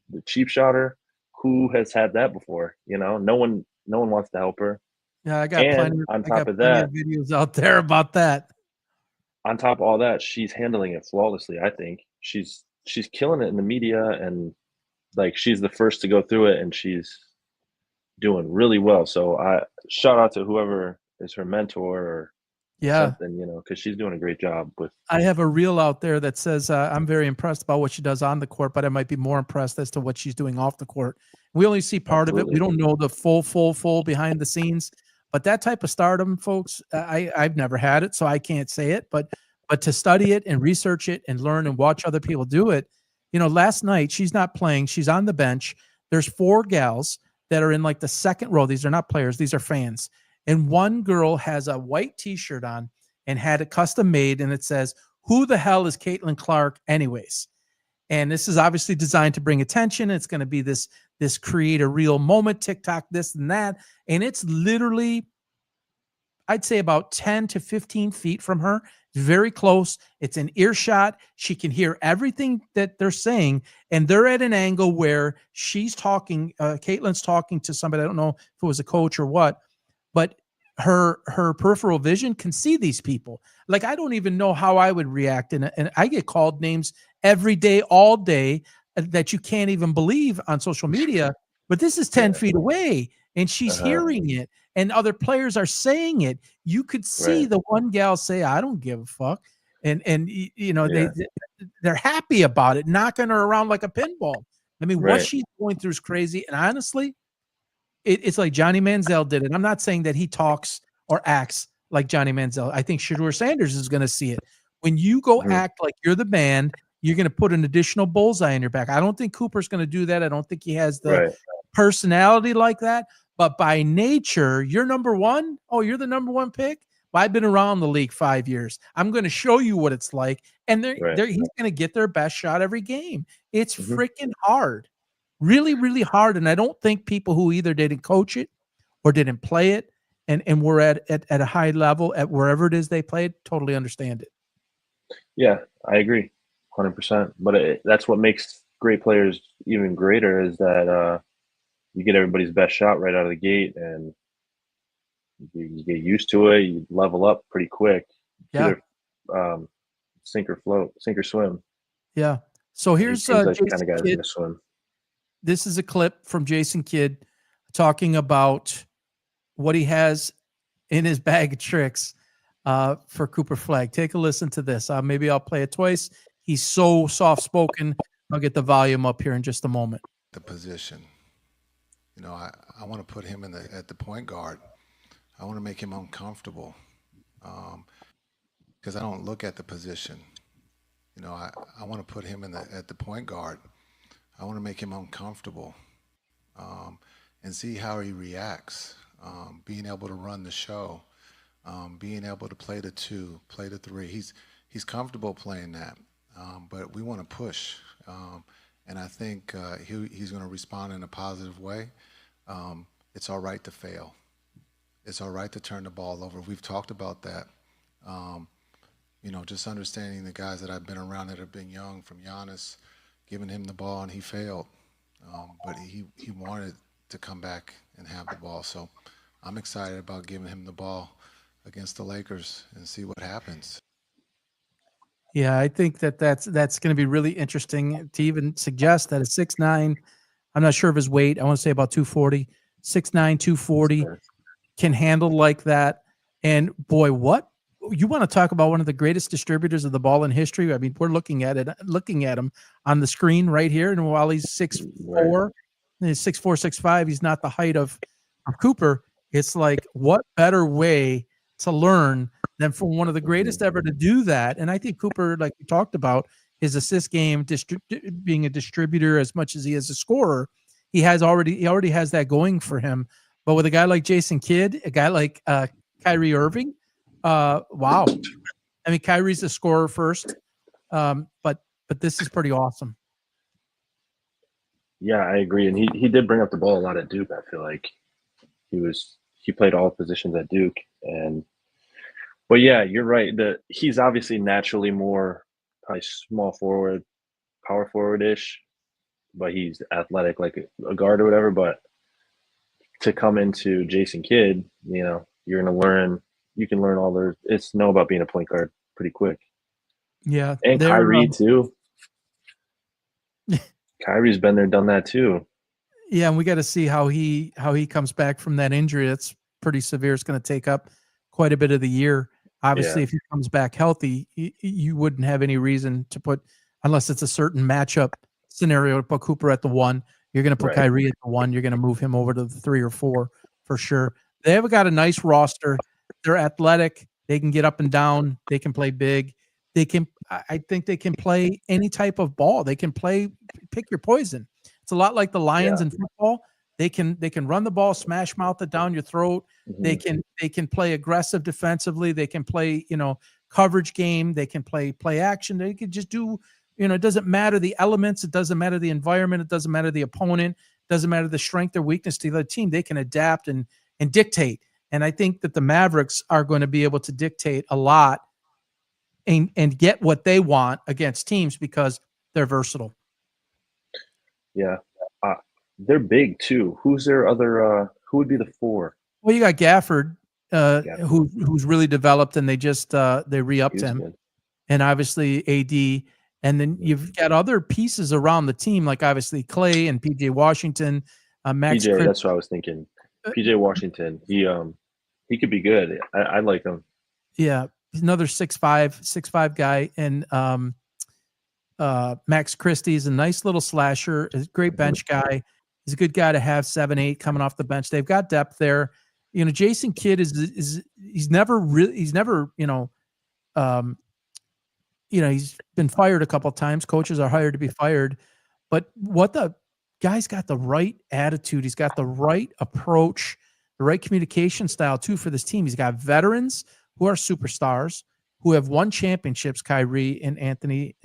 the cheap shot her. Who has had that before? No one wants to help her. Yeah, I got And plenty. on I top got of plenty that, of videos out there about that. on top of all that, she's handling it flawlessly. I think she's killing it in the media, and like she's the first to go through it, and she's doing really well. So I shout out to whoever is her mentor or Yeah. something, because she's doing a great job with. I have a reel out there that says I'm very impressed about what she does on the court, but I might be more impressed as to what she's doing off the court. We only see part of it. We don't know the full behind the scenes. But that type of stardom, folks, I've never had it, so I can't say it. But to study it and research it and learn and watch other people do it, last night she's not playing. She's on the bench. There's 4 gals that are in like the second row. These are not players. These are fans. And one girl has a white T-shirt on and had it custom made, and it says, "Who the hell is Caitlin Clark anyways?" And this is obviously designed to bring attention. It's going to be this create a real moment, TikTok, this and that. And it's literally, I'd say about 10 to 15 feet from her. Very close. It's an earshot. She can hear everything that they're saying. And they're at an angle where she's talking, Caitlin's talking to somebody. I don't know if it was a coach or what, but her peripheral vision can see these people. Like, I don't even know how I would react. And I get called names every day, all day, that you can't even believe on social media. But this is 10 feet away, and she's hearing it, and other players are saying it. You could see the one gal say, "I don't give a fuck." And they're happy about it, knocking her around like a pinball. I mean, what she's going through is crazy. And honestly, it's like Johnny Manziel did it. I'm not saying that he talks or acts like Johnny Manziel. I think Shedeur Sanders is going to see it. When you go act like you're the band, you're going to put an additional bullseye in your back. I don't think Cooper's going to do that. I don't think he has the personality like that. But by nature, you're number one. Oh, you're the number one pick. Well, I've been around the league 5 years. I'm going to show you what it's like. And he's going to get their best shot every game. It's freaking hard. Really, really hard. And I don't think people who either didn't coach it or didn't play it and were at a high level at wherever it is they played totally understand it. Yeah, I agree 100%. But that's what makes great players even greater is that you get everybody's best shot right out of the gate, and you get used to it. You level up pretty quick. Yeah. Either sink or float, sink or swim. Yeah. So here's like Jason kind of guys Kidd. in the swim. This is a clip from Jason Kidd talking about what he has in his bag of tricks for Cooper Flagg. Take a listen to this. Maybe I'll play it twice. He's so soft-spoken. I'll get the volume up here in just a moment. The position. I want to put him at the point guard. I want to make him uncomfortable because I don't look at the position. I want to put him at the point guard. I want to make him uncomfortable and see how he reacts. Being able to run the show, being able to play the 2, play the 3. He's comfortable playing that, but we want to push. And I think he's going to respond in a positive way. It's all right to fail. It's all right to turn the ball over. We've talked about that. just understanding the guys that I've been around that have been young, from Giannis, giving him the ball and he failed. But he wanted to come back and have the ball. So I'm excited about giving him the ball against the Lakers and see what happens. Yeah, I think that's going to be really interesting to even suggest that a 6'9", I'm not sure of his weight. I want to say about 240, 6'9", 240 can handle like that. And boy, what you want to talk about one of the greatest distributors of the ball in history. I mean, we're looking at him on the screen right here. And while he's 6'4", he's 6'4", 6'5", he's not the height of Cooper. It's like, what better way to learn than for one of the greatest ever to do that? And I think Cooper, like we talked about, his assist game, being a distributor as much as he is a scorer, he already has that going for him. But with a guy like Jason Kidd, a guy like Kyrie Irving, wow. I mean, Kyrie's a scorer first, but this is pretty awesome. Yeah, I agree. And he did bring up the ball a lot at Duke. I feel like he played all positions at Duke. But yeah, you're right. He's obviously naturally more probably small forward, power forward-ish, but he's athletic like a guard or whatever. But to come into Jason Kidd, you're gonna learn. You can learn all there is to know about being a point guard pretty quick. Yeah, and Kyrie too. Kyrie's been there, done that too. Yeah, and we got to see how he comes back from that injury. That's pretty severe. It's going to take up quite a bit of the year. Obviously, if he comes back healthy, you wouldn't have any reason to put, unless it's a certain matchup scenario, to put Cooper at the 1. You're going to put Kyrie at the 1. You're going to move him over to the 3 or 4 for sure. They have got a nice roster. They're athletic. They can get up and down. They can play big. I think they can play any type of ball. They can pick your poison. It's a lot like the Lions in football. They can run the ball, smash mouth it down your throat. Mm-hmm. They can play aggressive defensively. They can play, coverage game. They can play action. They can just do, it doesn't matter the elements. It doesn't matter the environment. It doesn't matter the opponent. It doesn't matter the strength or weakness to the other team. They can adapt and dictate. And I think that the Mavericks are going to be able to dictate a lot and get what they want against teams because they're versatile. Yeah. They're big too. Who's their other who would be the 4? Well, you got Gafford, who's really developed, and they just they re-upped him. Good. And obviously AD, and then you've got other pieces around the team, like obviously Clay and PJ Washington, Max. PJ, that's what I was thinking. PJ Washington, he could be good. I like him. Yeah, he's another 6'5" guy, and Max Christie's a nice little slasher, a great bench guy. He's a good guy to have, 7'8", coming off the bench. They've got depth there. Jason Kidd he's never he's been fired a couple of times. Coaches are hired to be fired, but what the guy's got the right attitude. He's got the right approach, the right communication style too for this team. He's got veterans who are superstars who have won championships, Kyrie and Anthony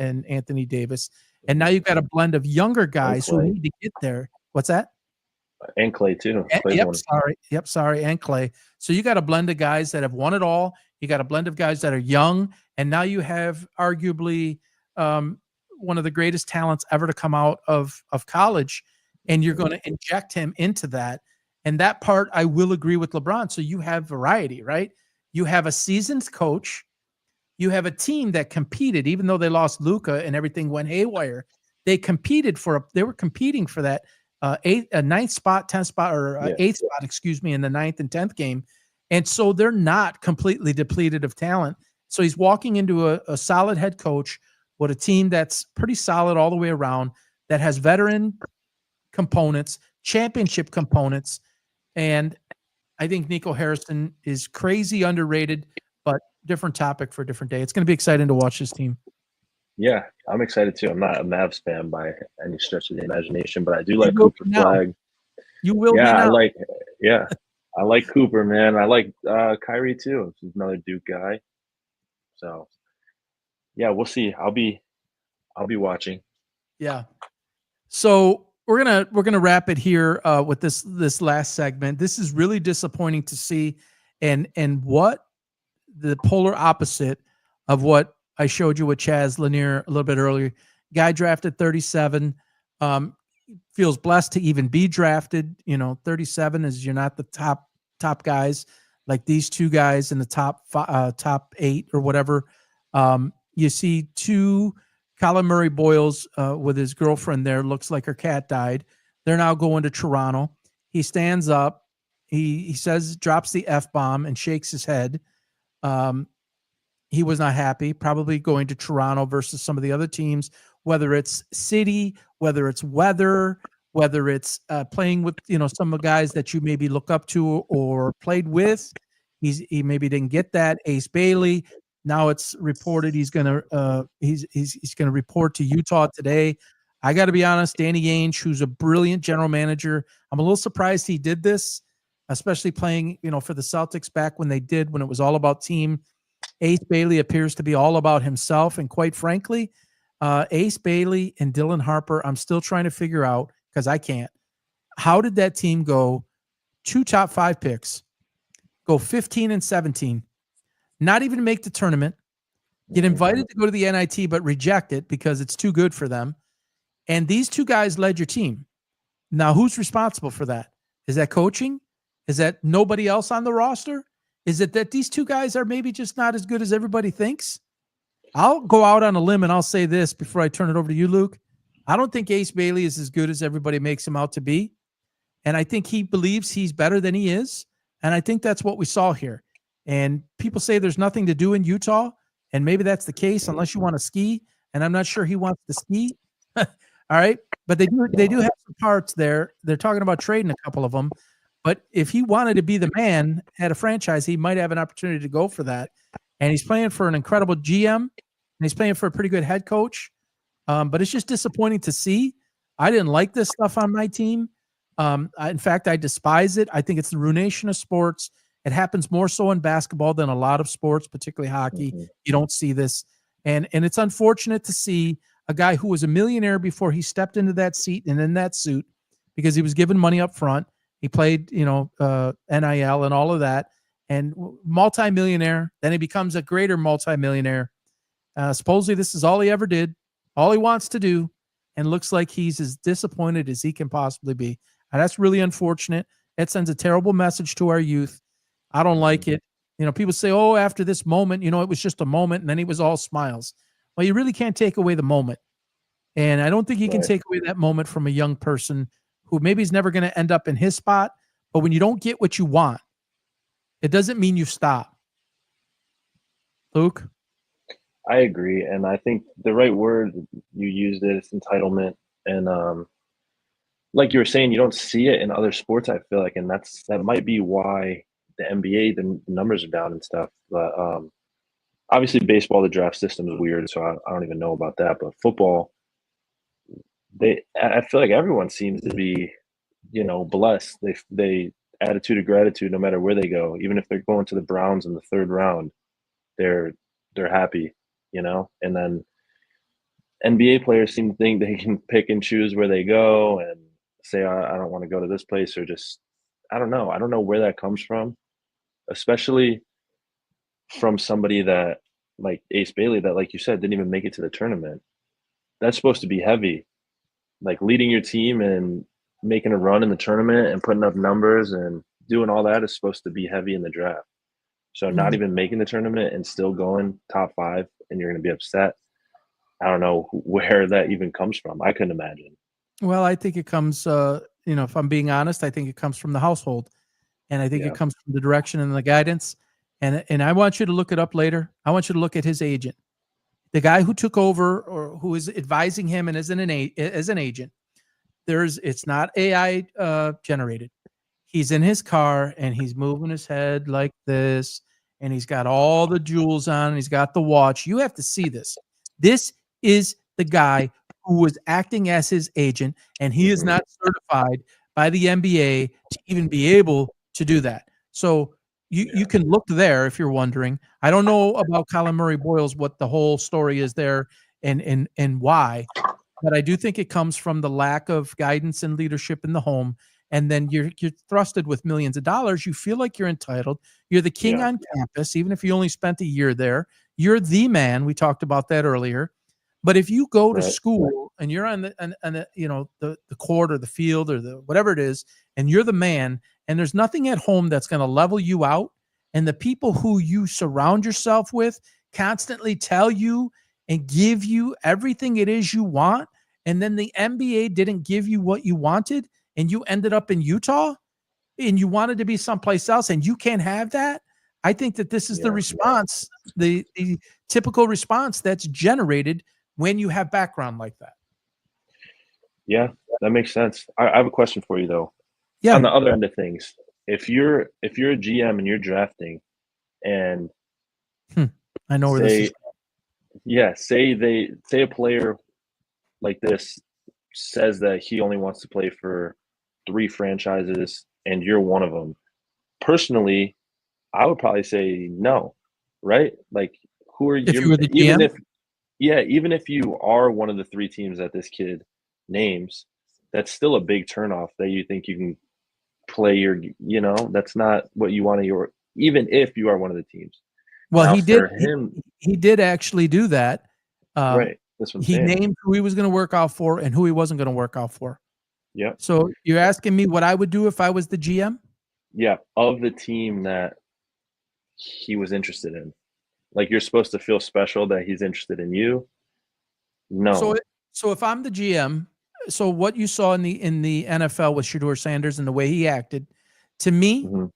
Davis. And now you've got a blend of younger guys who need to get there. What's that? And Clay too. Sorry. And Clay. So you got a blend of guys that have won it all. You got a blend of guys that are young. And now you have arguably one of the greatest talents ever to come out of college. And you're going to inject him into that. And that part, I will agree with LeBron. So you have variety, right? You have a seasoned coach. You have a team that competed, even though they lost Luka and everything went haywire. They were competing for that 9th spot, 10th spot, or 8th spot, in the 9th and 10th game. And so they're not completely depleted of talent. So he's walking into a solid head coach with a team that's pretty solid all the way around, that has veteran components, championship components. And I think Nico Harrison is crazy underrated, but different topic for a different day. It's going to be exciting to watch this team. Yeah, I'm excited too. I'm not a Mavs fan by any stretch of the imagination, but I do like Cooper Flag. You will be now. I I like Cooper, man. I like Kyrie too. He's another Duke guy. So yeah, we'll see. I'll be watching. Yeah. So we're gonna wrap it here with this last segment. This is really disappointing to see, and what the polar opposite of what I showed you with Chaz Lanier a little bit earlier. Guy drafted 37, feels blessed to even be drafted. 37 is you're not the top guys like these two guys in the top 8 or whatever. You see two Colin Murray Boyles with his girlfriend there. Looks like her cat died. They're now going to Toronto. He stands up. He says, drops the F-bomb and shakes his head. He was not happy, probably going to Toronto versus some of the other teams, whether it's city, whether it's weather, whether it's playing with, some of the guys that you maybe look up to or played with. He maybe didn't get that. Ace Bailey. Now it's reported he's gonna report to Utah today. I got to be honest, Danny Ainge, who's a brilliant general manager, I'm a little surprised he did this, especially playing, for the Celtics back when it was all about team. Ace Bailey appears to be all about himself, and quite frankly, Ace Bailey and Dylan Harper, I'm still trying to figure out, because I can't. How did that team go 2 top 5 picks, go 15 and 17, not even make the tournament, get invited to go to the NIT, but reject it because it's too good for them? And these two guys led your team. Now, who's responsible for that? Is that coaching? Is that nobody else on the roster? Is it that these two guys are maybe just not as good as everybody thinks? I'll go out on a limb and I'll say this before I turn it over to you, Luke. I don't think Ace Bailey is as good as everybody makes him out to be. And I think he believes he's better than he is. And I think that's what we saw here. And people say there's nothing to do in Utah. And maybe that's the case unless you want to ski. And I'm not sure he wants to ski. All right. But they do have some parts there. They're talking about trading a couple of them. But if he wanted to be the man at a franchise, he might have an opportunity to go for that. And he's playing for an incredible GM, and he's playing for a pretty good head coach. But it's just disappointing to see. I didn't like this stuff on my team. In fact, I despise it. I think it's the ruination of sports. It happens more so in basketball than a lot of sports, particularly hockey. Mm-hmm. You don't see this. And it's unfortunate to see a guy who was a millionaire before he stepped into that seat and in that suit because he was given money up front. He played, NIL and all of that, and multimillionaire. Then he becomes a greater multimillionaire. Supposedly this is all he ever did, all he wants to do, and looks like he's as disappointed as he can possibly be. And that's really unfortunate. It sends a terrible message to our youth. I don't like it. People say, oh, after this moment, it was just a moment, and then he was all smiles. Well, you really can't take away the moment. And I don't think you can take away that moment from a young person who maybe is never going to end up in his spot. But when you don't get what you want, it doesn't mean you stop. Luke? I agree. And I think the right word you used is entitlement. And like you were saying, you don't see it in other sports, I feel like. And that might be why the NBA, the numbers are down and stuff. But obviously baseball, the draft system is weird. So I don't even know about that. But football, I feel like everyone seems to be, blessed. They attitude of gratitude no matter where they go. Even if they're going to the Browns in the 3rd round, they're happy, And then NBA players seem to think they can pick and choose where they go and say, I don't want to go to this place, or just, I don't know. I don't know where that comes from, especially from somebody that like Ace Bailey that, like you said, didn't even make it to the tournament. That's supposed to be heavy. Like leading your team and making a run in the tournament and putting up numbers and doing all that is supposed to be heavy in the draft. So not even making the tournament and still going top 5 and you're going to be upset. I don't know where that even comes from. I couldn't imagine. Well, I think it comes, if I'm being honest, I think it comes from the household. And I think it comes from the direction and the guidance. And I want you to look it up later. I want you to look at his agent. The guy who took over or who is advising him and as an agent, it's not AI generated. He's in his car and he's moving his head like this, and he's got all the jewels on, and he's got the watch. You have to see this. This is the guy who was acting as his agent, and he is not certified by the NBA to even be able to do that. So you can look there if you're wondering. I don't know about Colin Murray Boyles, what the whole story is there and why, but I do think it comes from the lack of guidance and leadership in the home. And then you're thrusted with millions of dollars. You feel like you're entitled. You're the king on campus, even if you only spent a year there. you're the man. We talked about that earlier. But if you go to Right. school and you're on the you know, the court or the field or the whatever it is, and you're the man, and there's nothing at home that's going to level you out, and the people who you surround yourself with constantly tell you and give you everything it is you want, and then the NBA didn't give you what you wanted, and you ended up in Utah, and you wanted to be someplace else, and you can't have that. I think that this is the Yeah. response, the typical response that's generated when you have background like that. Yeah, that makes sense. I have a question for you though. Yeah. On the other end of things, if you're a GM and you're drafting, and I know where this is. say a player like this says that he only wants to play for 3 franchises and you're one of them. Personally, I would probably say no, right? Like, who are If you? you were the Even GM? even if you are one of the 3 teams that this kid names, that's still a big turnoff that you think you can play your, that's not what you want to even if you are one of the teams. Well, Now he did. for him, He did actually do that. right? That's what I'm He saying. named who he was going to work out for and who he wasn't going to work out for. Yeah, So you're asking me what I would do if I was the GM? yeah. Of the team that he was interested in, like, you're supposed to feel special that he's interested in you. No, So if I'm the GM, so what you saw in the NFL with Shedeur Sanders and the way he acted, to me, Mhm.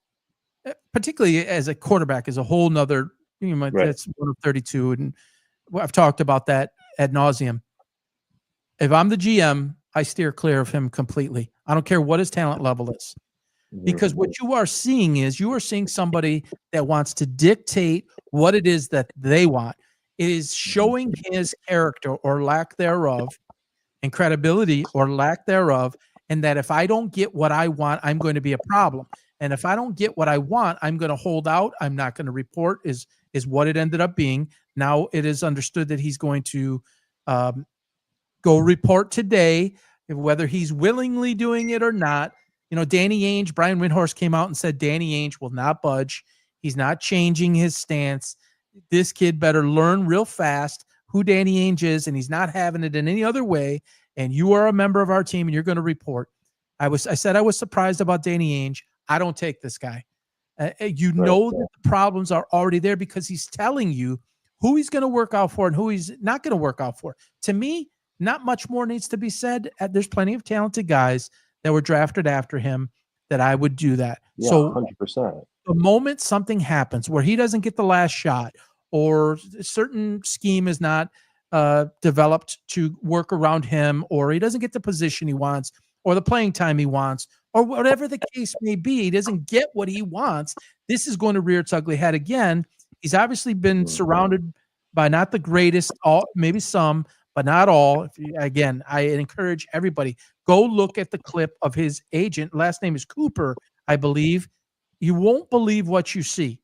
particularly as a quarterback, is a whole nother. Right. That's one of 32, and I've talked about that ad nauseum. If I'm the GM, I steer clear of him completely. I don't care what his talent level is. Because what you are seeing is somebody that wants to dictate what it is that they want. It is showing his character or lack thereof, and credibility or lack thereof, and that if I don't get what I want, I'm going to be a problem. And if I don't get what I want, I'm going to hold out. I'm not going to report is what it ended up being. Now it is understood that he's going to go report today, whether he's willingly doing it or not. Danny Ainge, Brian Windhorst came out and said Danny Ainge will not budge. He's not changing his stance. This kid better learn real fast who Danny Ainge is, and he's not having it in any other way. And you are a member of our team, and you're going to report. I said I was surprised about Danny Ainge. I don't take this guy. That the problems are already there because he's telling you who he's going to work out for and who he's not going to work out for. To me, not much more needs to be said. There's plenty of talented guys that were drafted after him that I would do that. Yeah, so 100%. The moment something happens where he doesn't get the last shot, or a certain scheme is not developed to work around him, or he doesn't get the position he wants, or the playing time he wants, or whatever the case may be, he doesn't get what he wants, this is going to rear its ugly head again. He's obviously been surrounded by not the greatest, maybe some, but not all. Again, I encourage everybody, go look at the clip of his agent. Last name is Cooper, I believe. You won't believe what you see.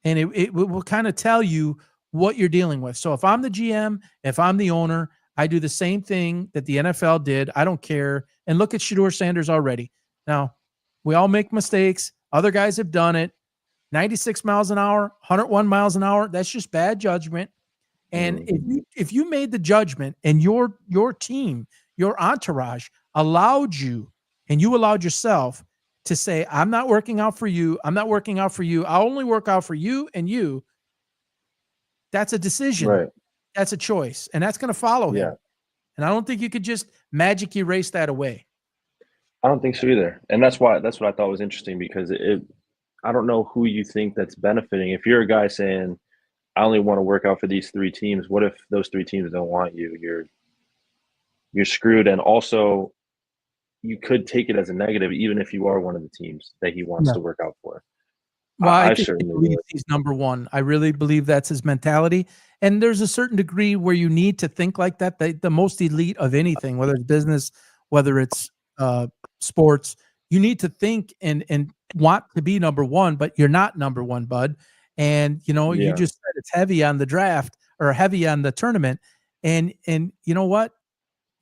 And it will kind of tell you what you're dealing with. So if I'm the GM, if I'm the owner, I do the same thing that the NFL did. I don't care. And look at Shedeur Sanders already. Now, we all make mistakes. Other guys have done it. 96 miles an hour, 101 miles an hour. That's just bad judgment. And if you made the judgment and your team, your entourage allowed you, and you allowed yourself to say, I'm not working out for you. I'm not working out for you. I'll only work out for you and you. That's a decision. Right. That's a choice. And that's going to follow him. And I don't think you could just magic erase that away. I don't think so either. And that's what I thought was interesting, because I don't know who you think that's benefiting. If you're a guy saying, I only want to work out for these 3 teams, what if those 3 teams don't want you? You're screwed. And also, you could take it as a negative, even if you are one of the teams that he wants to work out for. Well, I think certainly he believes he's number one. I really believe that's his mentality. And there's a certain degree where you need to think like that. The most elite of anything, whether it's business, whether it's sports, you need to think and want to be number one, but you're not number one, bud. And, you just said it's heavy on the draft or heavy on the tournament. And you know what?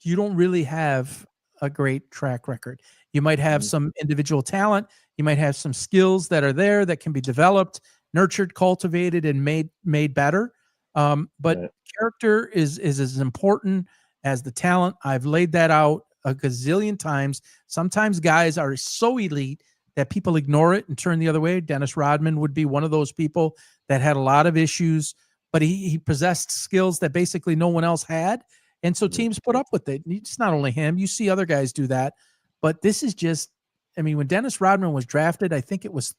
You don't really have a great track record. You might have some individual talent. You might have some skills that are there that can be developed, nurtured, cultivated, and made better. But Right. character is as important as the talent. I've laid that out a gazillion times. Sometimes guys are so elite that people ignore it and turn the other way. Dennis Rodman would be one of those people that had a lot of issues, but he possessed skills that basically no one else had. And so teams put up with it. It's not only him. You see other guys do that. But this is just, I mean, when Dennis Rodman was drafted, I think it was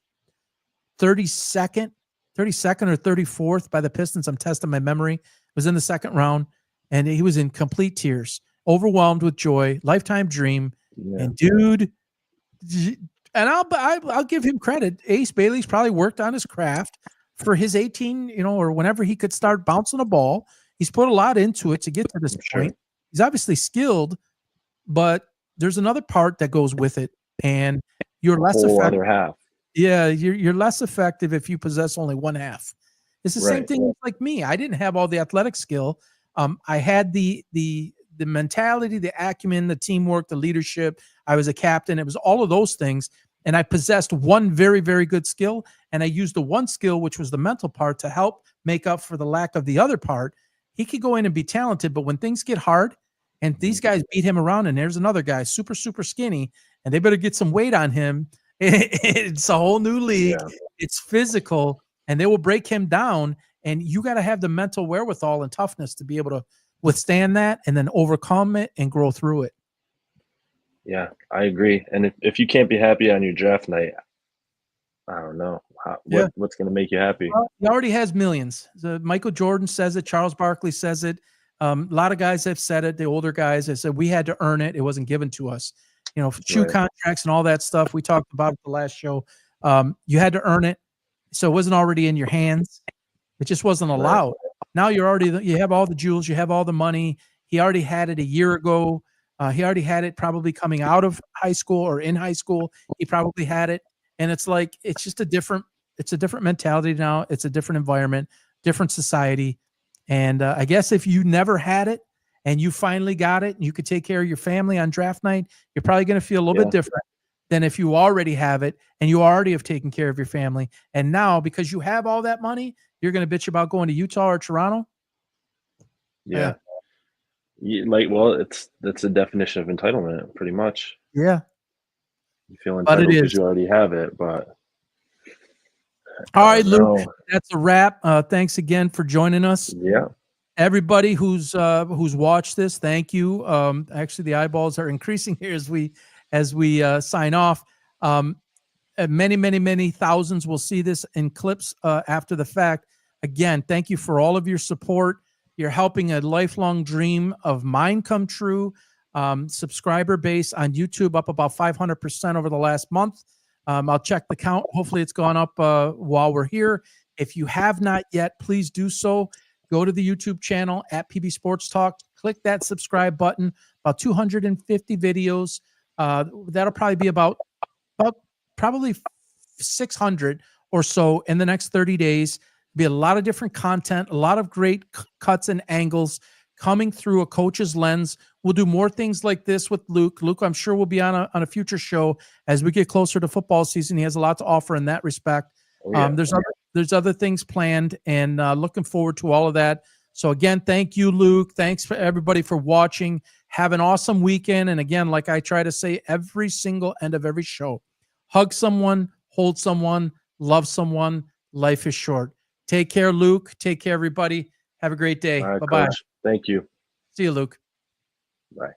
32nd or 34th by the Pistons. I'm testing my memory. It was in the second round, and he was in complete tears, overwhelmed with joy, lifetime dream. Yeah. And dude, and I'll give him credit. Ace Bailey's probably worked on his craft for his 18, or whenever he could start bouncing a ball. He's put a lot into it to get to this Sure. point. He's obviously skilled, but there's another part that goes with it, and you're less Whole effective. other half. Yeah, you're less effective if you possess only one half. It's the same Right. thing like me. I didn't have all the athletic skill. I had the mentality, the acumen, the teamwork, the leadership. I was a captain. It was all of those things. And I possessed one very, very good skill. And I used the one skill, which was the mental part, to help make up for the lack of the other part. He could go in and be talented, but when things get hard and these guys beat him around, and there's another guy super, super skinny, and they better get some weight on him. It's a whole new league. Yeah. It's physical, and they will break him down. And you got to have the mental wherewithal and toughness to be able to withstand that and then overcome it and grow through it. Yeah, I agree. And if you can't be happy on your draft night, I don't know what's going to make you happy. Well, he already has millions. Michael Jordan says it. Charles Barkley says it. A lot of guys have said it. The older guys have said we had to earn it. It wasn't given to us. Shoe Right. contracts and all that stuff. We talked about it the last show. You had to earn it. So it wasn't already in your hands. It just wasn't allowed. Now you have all the jewels. You have all the money. He already had it a year ago. He already had it probably coming out of high school or in high school. He probably had it. And it's like, it's a different mentality now. It's a different environment, different society. And I guess if you never had it and you finally got it and you could take care of your family on draft night, you're probably going to feel a little bit different than if you already have it and you already have taken care of your family. And now, because you have all that money, you're going to bitch about going to Utah or Toronto. Yeah. That's the definition of entitlement, pretty much. Yeah. You feel entitled But it because is. you already have it, but All right, Luke, no. that's a wrap. Thanks again for joining us. Yeah. Everybody who's watched this, thank you. Actually, the eyeballs are increasing here as we sign off. Many thousands will see this in clips after the fact. Again, thank you for all of your support. You're helping a lifelong dream of mine come true. Subscriber base on YouTube up about 500% over the last month. I'll check the count. Hopefully it's gone up while we're here. If you have not yet, please do so. Go to the YouTube channel at PB Sports Talk. Click that subscribe button. About 250 videos. That'll probably be about probably 600 or so in the next 30 days. Be a lot of different content, a lot of great cuts and angles coming through a coach's lens. We'll do more things like this with Luke. Luke, I'm sure, will be on a future show as we get closer to football season. He has a lot to offer in that respect. Oh, yeah. There's other things planned, and looking forward to all of that. So again, thank you, Luke. Thanks for everybody for watching. Have an awesome weekend. And again, like I try to say every single end of every show, hug someone, hold someone, love someone. Life is short. Take care, Luke. Take care, everybody. Have a great day. All right, Bye-bye. Coach. Thank you. See you, Luke. Bye.